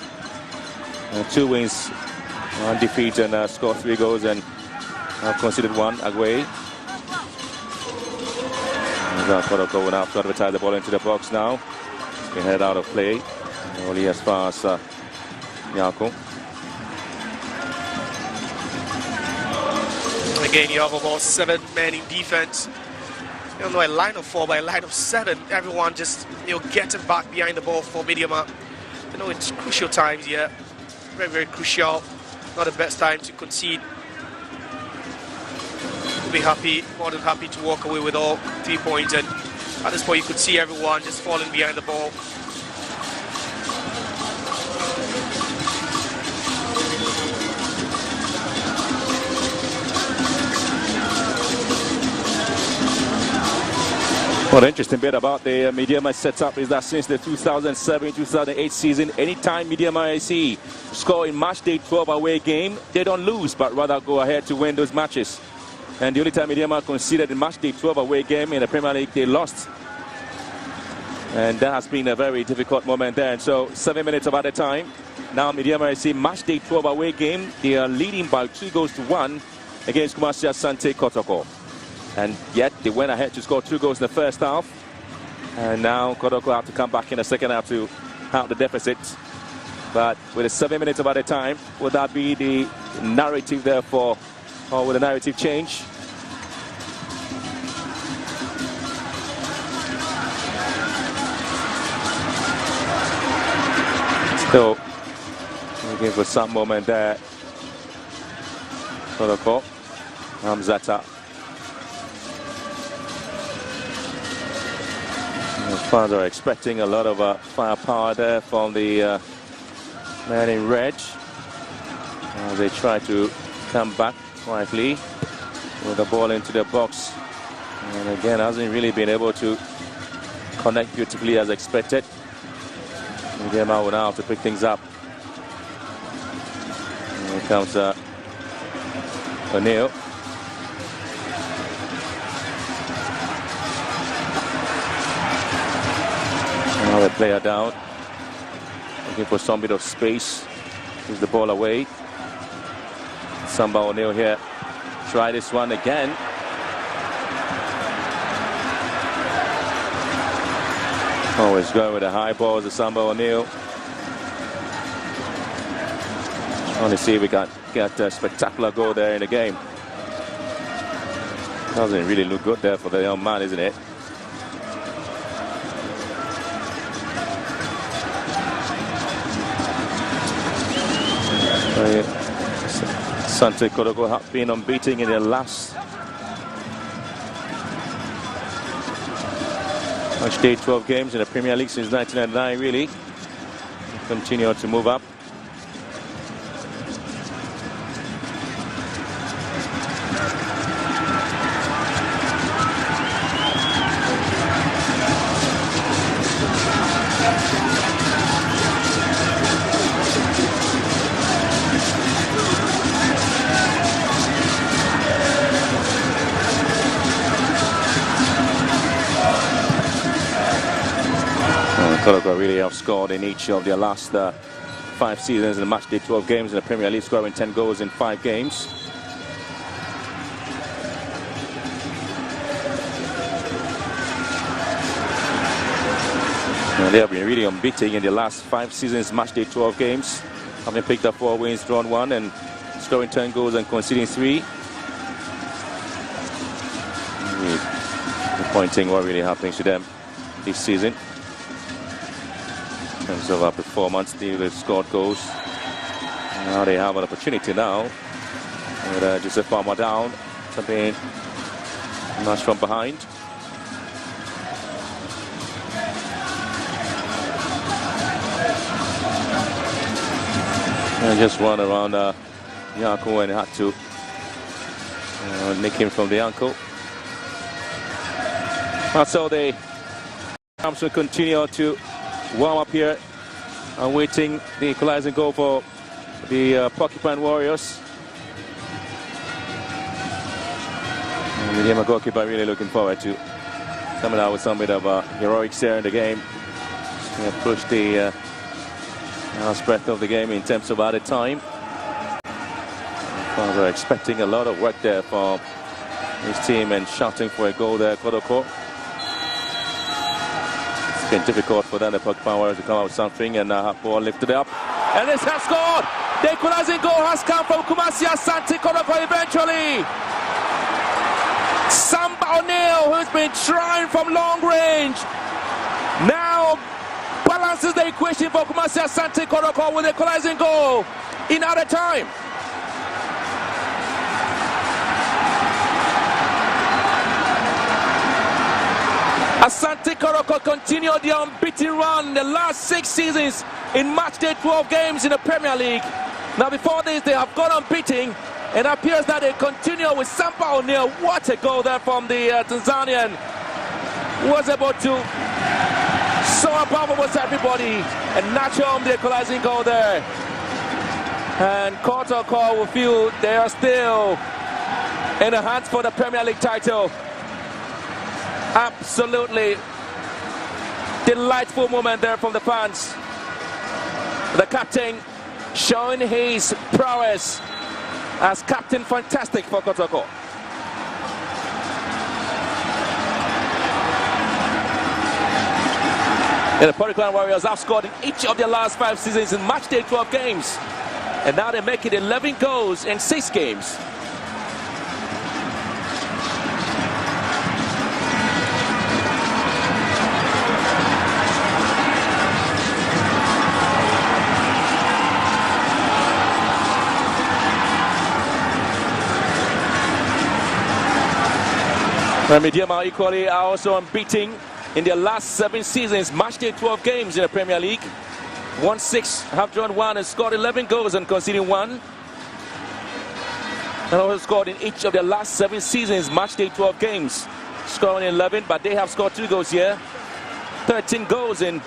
Speaker 17: 2 wins, 1 defeat, and scored 3 goals and conceded 1 away. Kotoko will have to advertise the ball into the box now. He can head out of play. Only as far as Yako.
Speaker 1: Again, you have about 7 men in defense. A line of 4, but a line of 7. Everyone just, getting back behind the ball for Medeama. It's crucial times here. Very, very crucial. Not the best time to concede. be happy, more than happy to walk away with all 3 points. And at this point, you could see everyone just falling behind the ball.
Speaker 9: Well, the interesting bit about the Medeama setup is that since the 2007-2008 season, anytime Medeama IC score in match day 12 away game, they don't lose, but rather go ahead to win those matches. And the only time Medeama conceded in match day 12 away game in the Premier League, they lost. And that has been a very difficult moment there. And so 7 minutes of added time. Now Medeama IC match day 12 away game, they are leading by 2-1 against Kumasi Asante Kotoko. And yet they went ahead to score 2 goals in the first half. And now Kotoko have to come back in the second half to help the deficit. But with 7 minutes of added time, would that be the narrative therefore, or will the narrative change? Still looking for some moment there. Kotoko, Hamzata. The fans are expecting a lot of firepower there from the man in red. They try to come back quietly with the ball into the box. And again, hasn't really been able to connect beautifully as expected. Medeama will now have to pick things up. And here comes O'Neill. Now the player down, looking for some bit of space. Gives the ball away. Samba O'Neill here. Try this one again. Always going with the high balls, the Samba O'Neill. Trying to see if we can get a spectacular goal there in the game. Doesn't really look good there for the young man, isn't it? Asante Kotoko have been unbeaten in their last match day 12 games in the Premier League since 1999, really. Continue to move up. Kotoko really have scored in each of their last 5 seasons in the match day 12 games in the Premier League, scoring 10 goals in 5 games. And they have been really unbeaten in the last 5 seasons match day 12 games, having picked up 4 wins, drawn 1, and scoring 10 goals and conceding 3. Disappointing what really happens to them this season. In terms of our performance, they've scored goals. Now they have an opportunity now with Joseph Palmer down, something much from behind. And just run around Yanko and had to nick him from the ankle. And so the Rams will continue to warm up here, awaiting the equalizing goal for the Porcupine Warriors. And the Medeama goalkeeper really looking forward to coming out with some bit of heroics here in the game. He approached the last breath of the game in terms of added time. Fans are expecting a lot of work there from his team and shouting for a goal there, Kotoko. It's been difficult for them, the Porcupine Warriors, to come out with something, and ball lifted up. And this has scored! The equalizing goal has come from Kumasi Asante Kotoko eventually. Samba O'Neill, who's been trying from long range, now balances the equation for Kumasi Asante Kotoko with the equalizing goal in added time.
Speaker 17: Asante Kotoko continue the unbeaten run the last 6 seasons in matchday 12 games in the Premier League. Now before this they have gone unbeaten, and it appears that they continue with Sampa O'Neill. What a goal there from the Tanzanian, who was able to soar above almost everybody and notch home the equalizing goal there. And Kotoko will feel they are still in the hunt for the Premier League title. Absolutely delightful moment there from the fans. The captain showing his prowess as captain. Fantastic for Kotoko. And the Portland Warriors have scored in each of their last 5 seasons in matchday 12 games. And now they make it 11 goals in 6 games. Medeama equally are also unbeaten in their last 7 seasons, matchday 12 games in the Premier League. Won 6, have drawn 1, and scored 11 goals and conceding 1. And also scored in each of their last 7 seasons, matchday 12 games, scoring 11, but they have scored 2 goals here. 13 goals in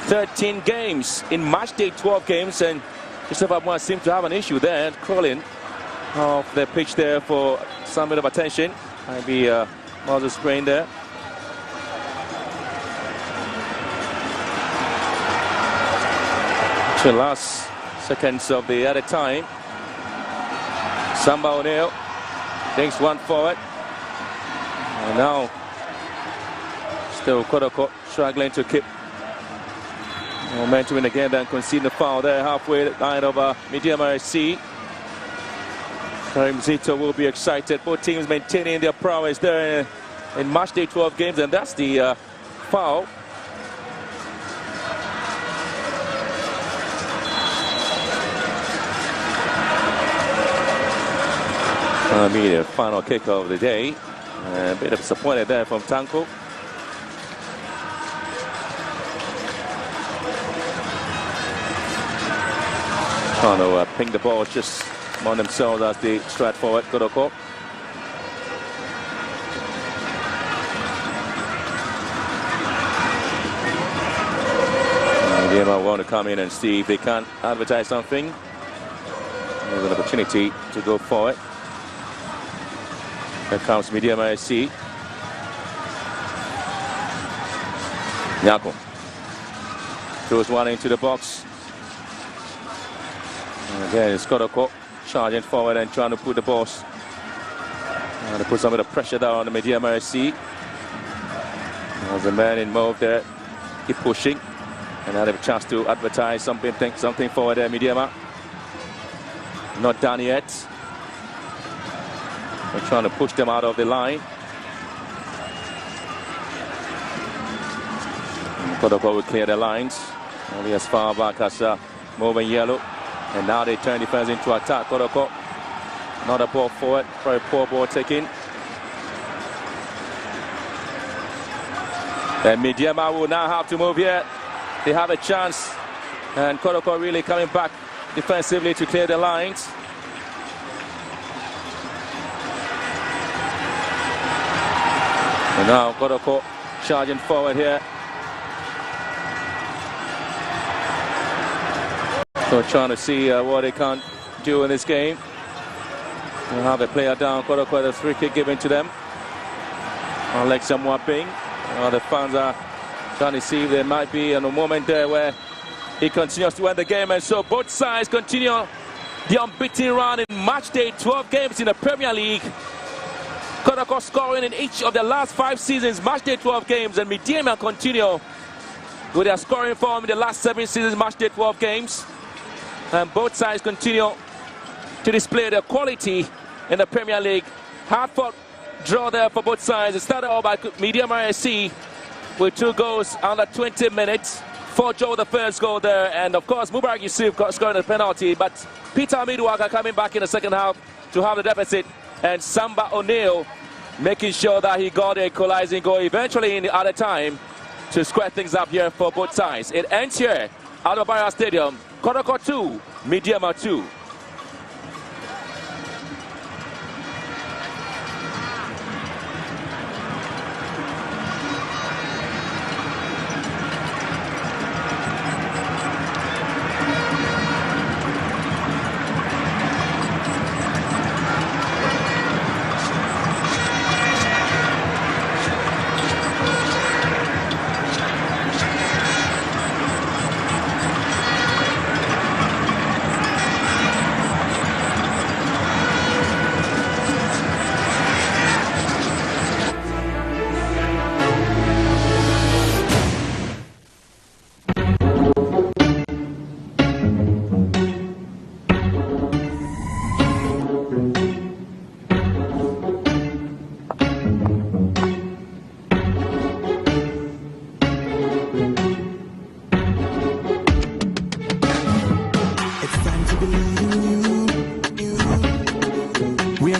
Speaker 17: 13 games in matchday 12 games, and Christopher Moore seems to have an issue there, crawling off the pitch there for some bit of attention. Might be muscle sprain there. The last seconds of the added time. Samba O'Neill takes one forward. And now still Kotoko struggling to keep momentum in the game, then conceding the foul there halfway line of Medeama SC. Karim Zito will be excited. Both teams maintaining their prowess there in matchday 12 games, and that's the foul. The final kick of the day. A bit of disappointed there from Tanko. Trying to ping the ball just on themselves as they stride forward. Kotoko. Medeama want to come in and see if they can advertise something. There's an opportunity to go forward. Here comes Medeama SC. Nyako throws one into the box. And again, it's Kotoko charging forward and trying to put the balls. And to put some of the pressure down on the Medeama SC. There's a man in move there. Keep pushing. And now they have a chance to advertise something forward there, Medeama. Not done yet. They're trying to push them out of the line. Kotoko will clear the lines. Only as far back as moving yellow. And now they turn defense into attack. Kotoko. Another ball forward. Very poor ball taking. And Medeama will now have to move here. They have a chance. And Kotoko really coming back defensively to clear the lines. And now Kotoko charging forward here. So trying to see what they can do in this game. We'll have a player down. Kotoko, the free kick given to them. Alexa Mwaping. The fans are trying to see if there might be a moment there where he continues to win the game. And so both sides continue the unbeaten run in matchday 12 games in the Premier League. Kotoko scoring in each of the last 5 seasons, matchday 12 games, and Medeama continue with their scoring form in the last 7 seasons, matchday 12 games. And both sides continue to display their quality in the Premier League. Hard-fought draw there for both sides. It started off by Medeama SC with 2 goals under 20 minutes. For Joe, the first goal there, and of course Mubarak Yusuf scoring a penalty, but Peter Midwaka coming back in the second half to have the deficit, and Samba O'Neill
Speaker 9: making sure that he got a equalizing goal eventually in the other time to square things up here for both sides. It ends here at Obara Stadium. Kotoko 2, Medeama 2.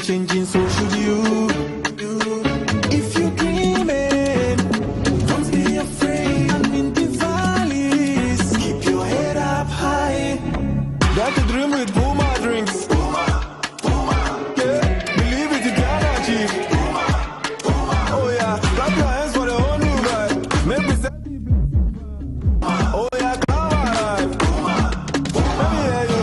Speaker 12: Changing, so should you. If you're dreaming, don't be afraid. I'm in the valleys. Keep your head up high. Got to dream with Puma drinks. Puma. Yeah, believe it, you can achieve. Puma. Oh yeah, clap your hands for the whole new vibe. Make me say. Oh yeah, come alive. Puma. Let me hear you.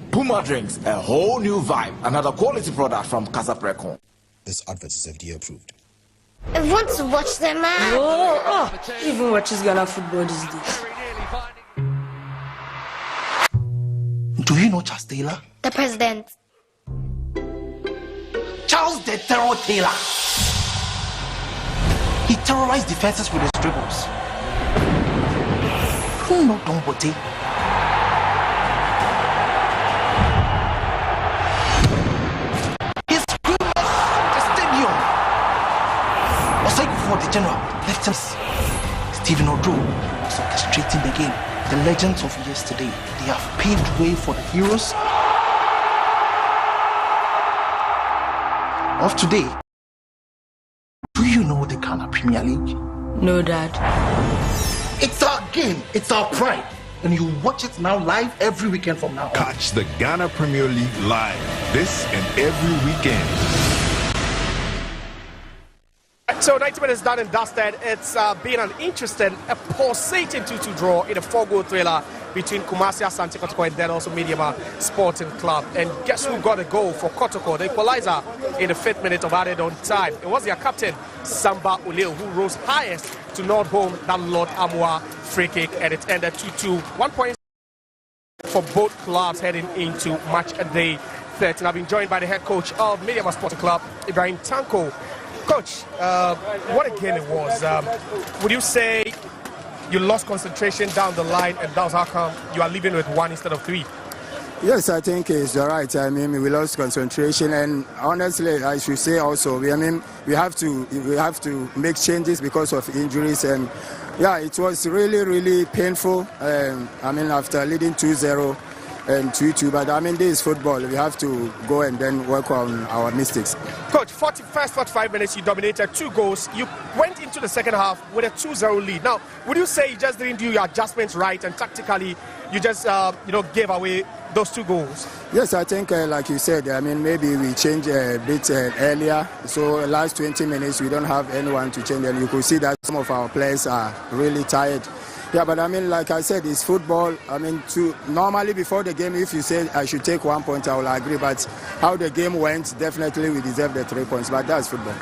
Speaker 14: Puma drinks, a whole new vibe. Another quality product from Kasapreco.
Speaker 4: This advert is FDA approved.
Speaker 5: I want to watch them, man.
Speaker 6: Even watches Ghana football these days.
Speaker 3: Do you know Charles Taylor?
Speaker 5: The president.
Speaker 3: Charles the Terror Taylor. He terrorized defenses with his dribbles. Who know Don Bote? The general left him. Stephen O'Drew was orchestrating the game. The legends of yesterday, they have paved way for the heroes of today. Do you know the Ghana Premier League?
Speaker 6: No, Dad.
Speaker 3: It's our game. It's our pride. And you watch it now live every weekend from now on.
Speaker 7: Catch the Ghana Premier League live this and every weekend.
Speaker 1: So 90 minutes done and dusted. It's been an interesting, a pulsating 2-2 draw in a 4-goal thriller between Kumasi Asante Kotoko and then also Medeama Sporting Club. And guess who got a goal for Kotoko? The equalizer in the 5th minute of added on time. It was their captain, Samba Uleo, who rose highest to nod home that Lord Amwa free kick, and it ended 2-2. 1 point for both clubs heading into match day 13. I've been joined by the head coach of Medeama Sporting Club, Ibrahim Tanko. Coach, what a game it was. Would you say you lost concentration down the line and that's how come you are leaving with 1 instead of 3?
Speaker 16: Yes, I think it's right. I mean, we lost concentration, and honestly, I should say also, we have to make changes because of injuries, and yeah, it was really painful. I mean, after leading 2-0 and 2-2, but I mean, this is football. We have to go and then work on our mistakes.
Speaker 1: Coach, first 45 minutes, you dominated 2 goals. You went into the second half with a 2-0 lead. Now, would you say you just didn't do your adjustments right, and tactically, you just gave away those 2 goals?
Speaker 16: Yes, I think, like you said, I mean, maybe we changed a bit earlier. So last 20 minutes, we don't have anyone to change, and you could see that some of our players are really tired. Yeah, but I mean, like I said, it's football. I mean, normally before the game, if you say I should take 1 point, I will agree. But how the game went, definitely we deserve the 3 points. But that's football.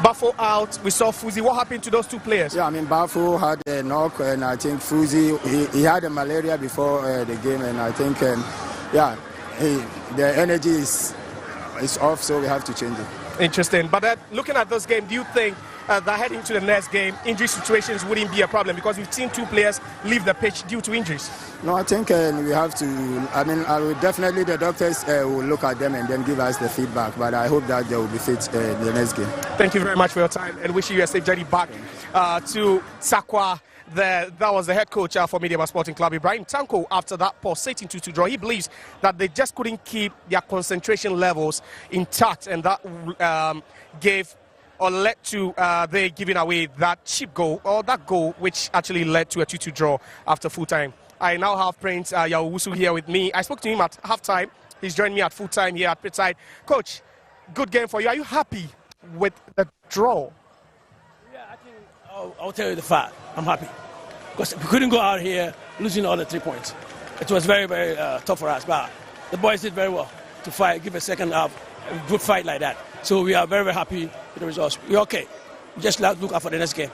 Speaker 1: Bafo out, we saw Fuzi. What happened to those 2 players?
Speaker 16: Yeah, I mean, Bafo had a knock, and I think Fuzi, he had a malaria before the game, and I think, the energy is off, so we have to change it.
Speaker 1: Interesting. But looking at this game, do you think that heading to the next game, injury situations wouldn't be a problem? Because we've seen 2 players leave the pitch due to injuries.
Speaker 16: No, I think we have to, I mean, definitely the doctors will look at them and then give us the feedback. But I hope that they will be fit the next game.
Speaker 1: Thank you very much for your time, and wishing you a safe journey back to Sakwa That was the head coach for Medeama Sporting Club, Ibrahim Tanko, after that pulsating 2-2 draw. He believes that they just couldn't keep their concentration levels intact, and that gave or led to they giving away that cheap goal, or that goal which actually led to a 2-2 draw after full time. I now have Prince Yawusu here with me. I spoke to him at halftime. He's joined me at full time here at Pitside. Coach, good game for you. Are you happy with the draw?
Speaker 18: Yeah, I think I'll tell you the fact. I'm happy because we couldn't go out here losing all the 3 points. It was very, very tough for us, but the boys did very well to fight, give a second half, a good fight like that. So we are very, very happy with the results. We're okay. Just look out for the next game.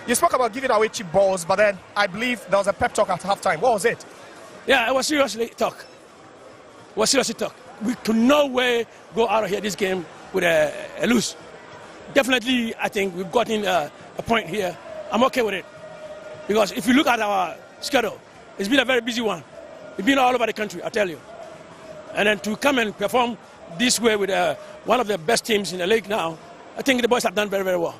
Speaker 1: You spoke about giving away cheap balls, but then I believe there was a pep talk at halftime. What was it?
Speaker 18: Yeah, it was seriously talk. We could no way go out of here this game with a lose. Definitely, I think we've gotten a point here. I'm okay with it. Because if you look at our schedule, it's been a very busy one. We've been all over the country, I tell you. And then to come and perform this way with one of the best teams in the league now, I think the boys have done very, very well.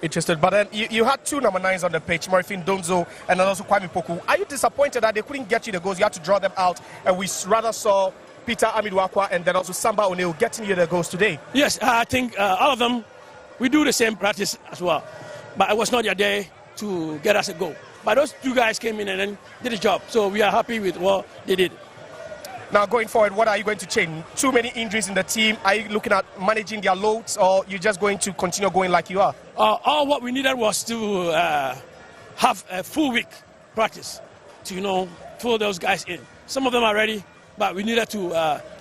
Speaker 1: Interested, but then you had 2 number 9s on the pitch, Morfin Donzo and then also Kwame Poku. Are you disappointed that they couldn't get you the goals? You had to draw them out, and we rather saw Peter Amiduakwa and then also Samba O'Neill getting you the goals today.
Speaker 18: Yes, I think all of them, we do the same practice as well. But it was not their day to get us a goal. But those 2 guys came in and then did the job. So we are happy with what they did.
Speaker 1: Now, going forward, what are you going to change? Too many injuries in the team. Are you looking at managing their loads, or you're just going to continue going like you are?
Speaker 18: All what we needed was to have a full week practice to, pull those guys in. Some of them are ready, but we needed to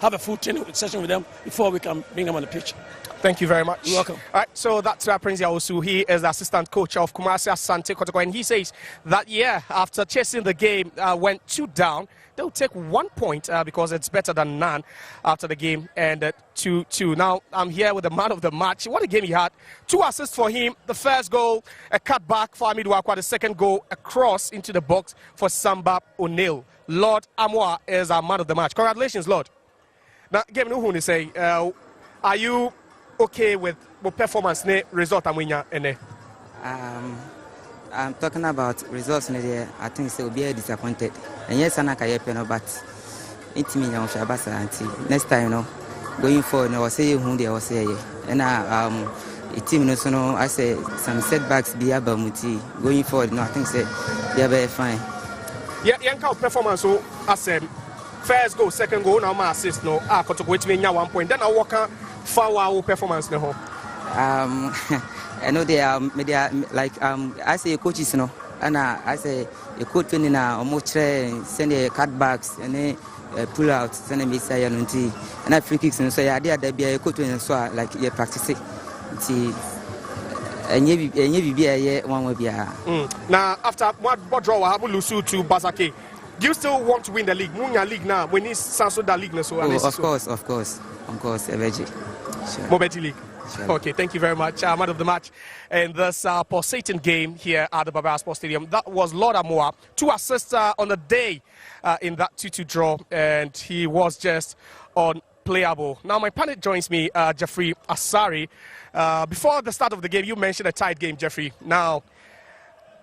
Speaker 18: have a full training session with them before we can bring them on the pitch.
Speaker 1: Thank you very much.
Speaker 18: You're welcome.
Speaker 1: All right, so that's Prince Yaosu. He is the assistant coach of Kumasi Asante Kotoko, and he says that, after chasing the game, went 2 down, they'll take 1 point because it's better than none after the game ended 2-2. Now, I'm here with the man of the match. What a game he had. 2 assists for him. The first goal, a cutback for Amiduakwa. The second goal, a cross into the box for Samba O'Neill. Lord Amwa is our man of the match. Congratulations, Lord. Now, game no one say, are you okay with performance result
Speaker 10: I'm talking about results I think they will be disappointed. And yes, I'm but it's me next time, going forward, I will say who they will say. And a team I say some setbacks be able going forward. I think they are very fine.
Speaker 1: Yeah, young performance as first goal, second goal, now my assist I got to wait me 1 point. Then I walk our performance
Speaker 10: I know they are like I say coaches and I say a coach in almost send a cutbacks and then pull out send a miss and I free kicks and so they be a coach and so like you practice it. And you be one will be
Speaker 1: now after what draw I have Lusu to Basake. Do you still want to win the league? Munya league now. We need Sanso da league so.
Speaker 10: Of course, Eveji.
Speaker 1: Mobeti League. Sure. Okay, thank you very much. Man of the match in this pulsating game here at the Barbara Sports Stadium. That was Lord Amoa. 2 assists on the day in that 2-2 draw, and he was just unplayable. Now my panel joins me, Jeffrey Asari. Before the start of the game, you mentioned a tight game, Jeffrey. Now,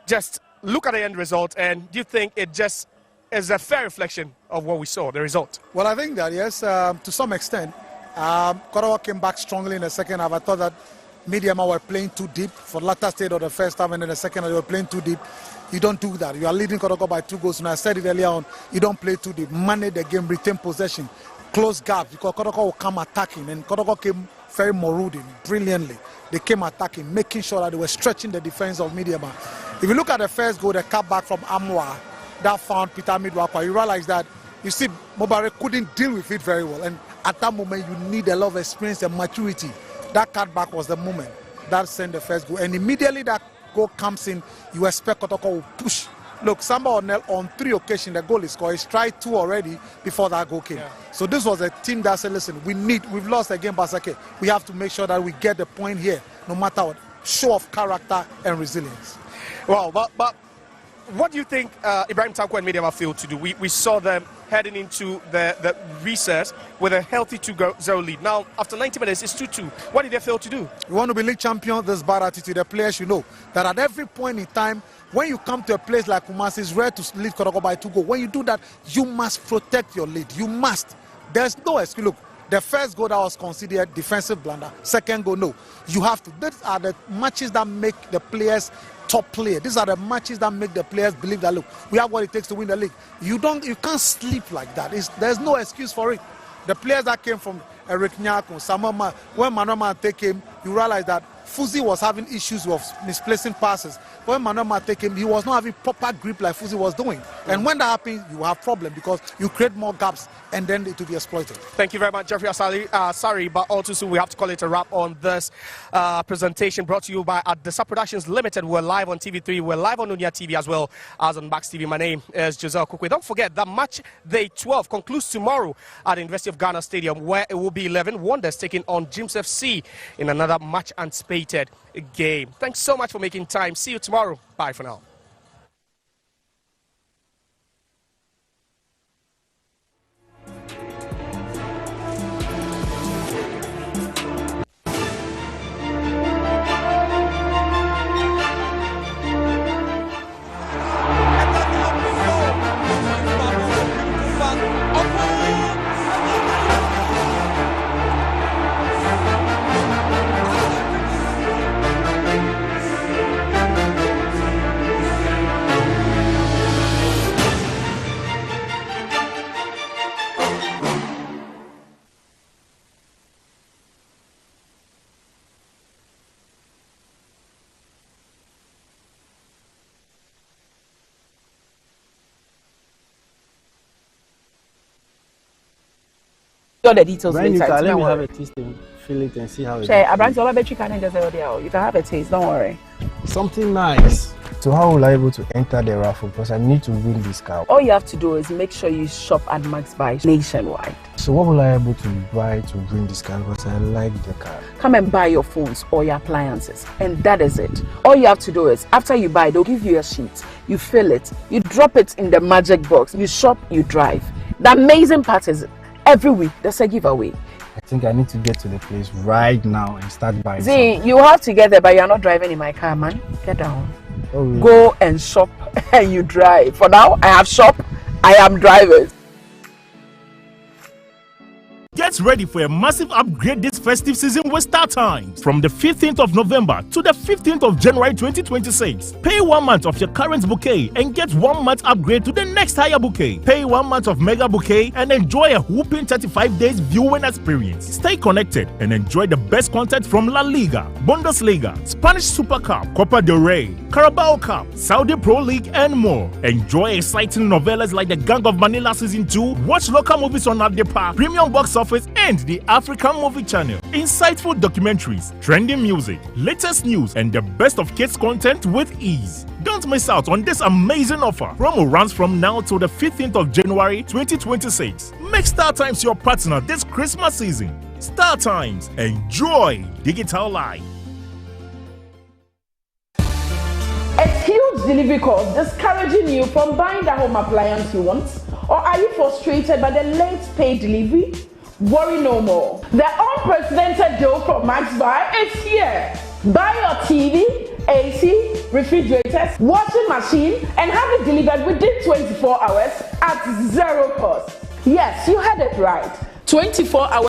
Speaker 1: just look at the end result, and do you think it just is a fair reflection of what we saw, the result?
Speaker 2: Well, I think that, yes, to some extent. Kotoko came back strongly in the second half. I thought that Medeama were playing too deep for the latter stage of the first half, and in the second half they were playing too deep. You don't do that. You are leading Kotoko by 2 goals. And I said it earlier on, you don't play too deep. Manage the game, retain possession, close gaps, because Kotoko will come attacking, and Kotoko came very marauding, brilliantly. They came attacking, making sure that they were stretching the defense of Medeama. If you look at the first goal, the cutback from Amwa, that found Peter Amiduakwa, you realize that, you see, Mobare couldn't deal with it very well. And at that moment, you need a lot of experience and maturity. That cutback was the moment that sent the first goal. And immediately that goal comes in, you expect Kotoko will push. Look, Samba O'Neill on 3 occasions, the goal is scored. He's tried 2 already before that goal came. Yeah. So this was a team that said, listen, we've lost again, Basake. We have to make sure that we get the point here, no matter what. Show of character and resilience.
Speaker 1: Well, but what do you think Ibrahim Tanko and Medeama failed to do? We saw them heading into the recess with a healthy 2-0 lead. Now, after 90 minutes, it's 2-2. What did they fail to do?
Speaker 2: You want to be league champion, this bad attitude. The players should know that at every point in time, when you come to a place like Kumasi, it's rare to lead Kotoko by 2 goals. When you do that, you must protect your lead. You must. There's no excuse. Look, the first goal that was considered defensive blunder. Second goal, no. You have to. These are the matches that make the players top player. These are the matches that make the players believe that, look, we have what it takes to win the league. You can't sleep like that. There's no excuse for it. The players that came from Eric Nyako, Samama, when Manoma take him, you realize that Fuzi was having issues with misplacing passes. When Manoma take him, he was not having proper grip like Fuzi was doing. And when that happens, you have problem because you create more gaps and then it will be exploited.
Speaker 1: Thank you very much, Jeffrey Asali. Sorry, but all too soon we have to call it a wrap on this presentation brought to you by Adesa Productions Limited. We're live on TV3. We're live on Unia TV as well as on Max TV. My name is Giselle Kukwe. Don't forget that match day 12 concludes tomorrow at the University of Ghana Stadium, where it will be 11 Wonders taking on James FC in another match anticipated game. Thanks so much for making time. See you tomorrow. Bye for now.
Speaker 20: All the details
Speaker 21: Brian,
Speaker 20: later.
Speaker 21: let me have a taste and feel it and see how it
Speaker 20: is. You can have a taste, don't worry.
Speaker 21: Something nice. So how will I be able to enter the raffle? Because I need to win this car.
Speaker 20: All you have to do is make sure you shop at Max Buy nationwide.
Speaker 21: So what will I be able to buy to win this car? Because I like the car.
Speaker 20: Come and buy your phones or your appliances, and that is it. All you have to do is, after you buy, they'll give you a sheet. You fill it, you drop it in the magic box, you shop, you drive. The amazing part is, every week there's a giveaway.
Speaker 21: I think I need to get to the place right now and start buying.
Speaker 20: See,
Speaker 21: something.
Speaker 20: you have to get there, but you're not driving in my car, man. Get down.
Speaker 21: Oh, really?
Speaker 20: Go and shop and you drive. For now, I have shop, I am driving.
Speaker 11: Get ready for a massive upgrade this festive season with Star Times. From the 15th of November to the 15th of January 2026. Pay 1 month of your current bouquet and get 1 month upgrade to the next higher bouquet. Pay 1 month of mega bouquet and enjoy a whooping 35 days viewing experience. Stay connected and enjoy the best content from La Liga, Bundesliga, Spanish Super Cup, Copa del Rey, Carabao Cup, Saudi Pro League and more. Enjoy exciting novellas like The Gang of Manila Season 2, watch local movies on Adepa, premium box office and the African Movie Channel. Insightful documentaries, trending music, latest news, and the best of kids content with ease. Don't miss out on this amazing offer. Promo runs from now till the 15th of January 2026. Make Star Times your partner this Christmas season. Star Times. Enjoy digital life.
Speaker 20: A huge delivery cost discouraging you from buying the home appliance you want? Or are you frustrated by the late pay delivery? Worry no more. The unprecedented deal from Max Buy is here. Buy your TV, AC, refrigerators, washing machine, and have it delivered within 24 hours at zero cost. Yes, you heard it right. 24 hours.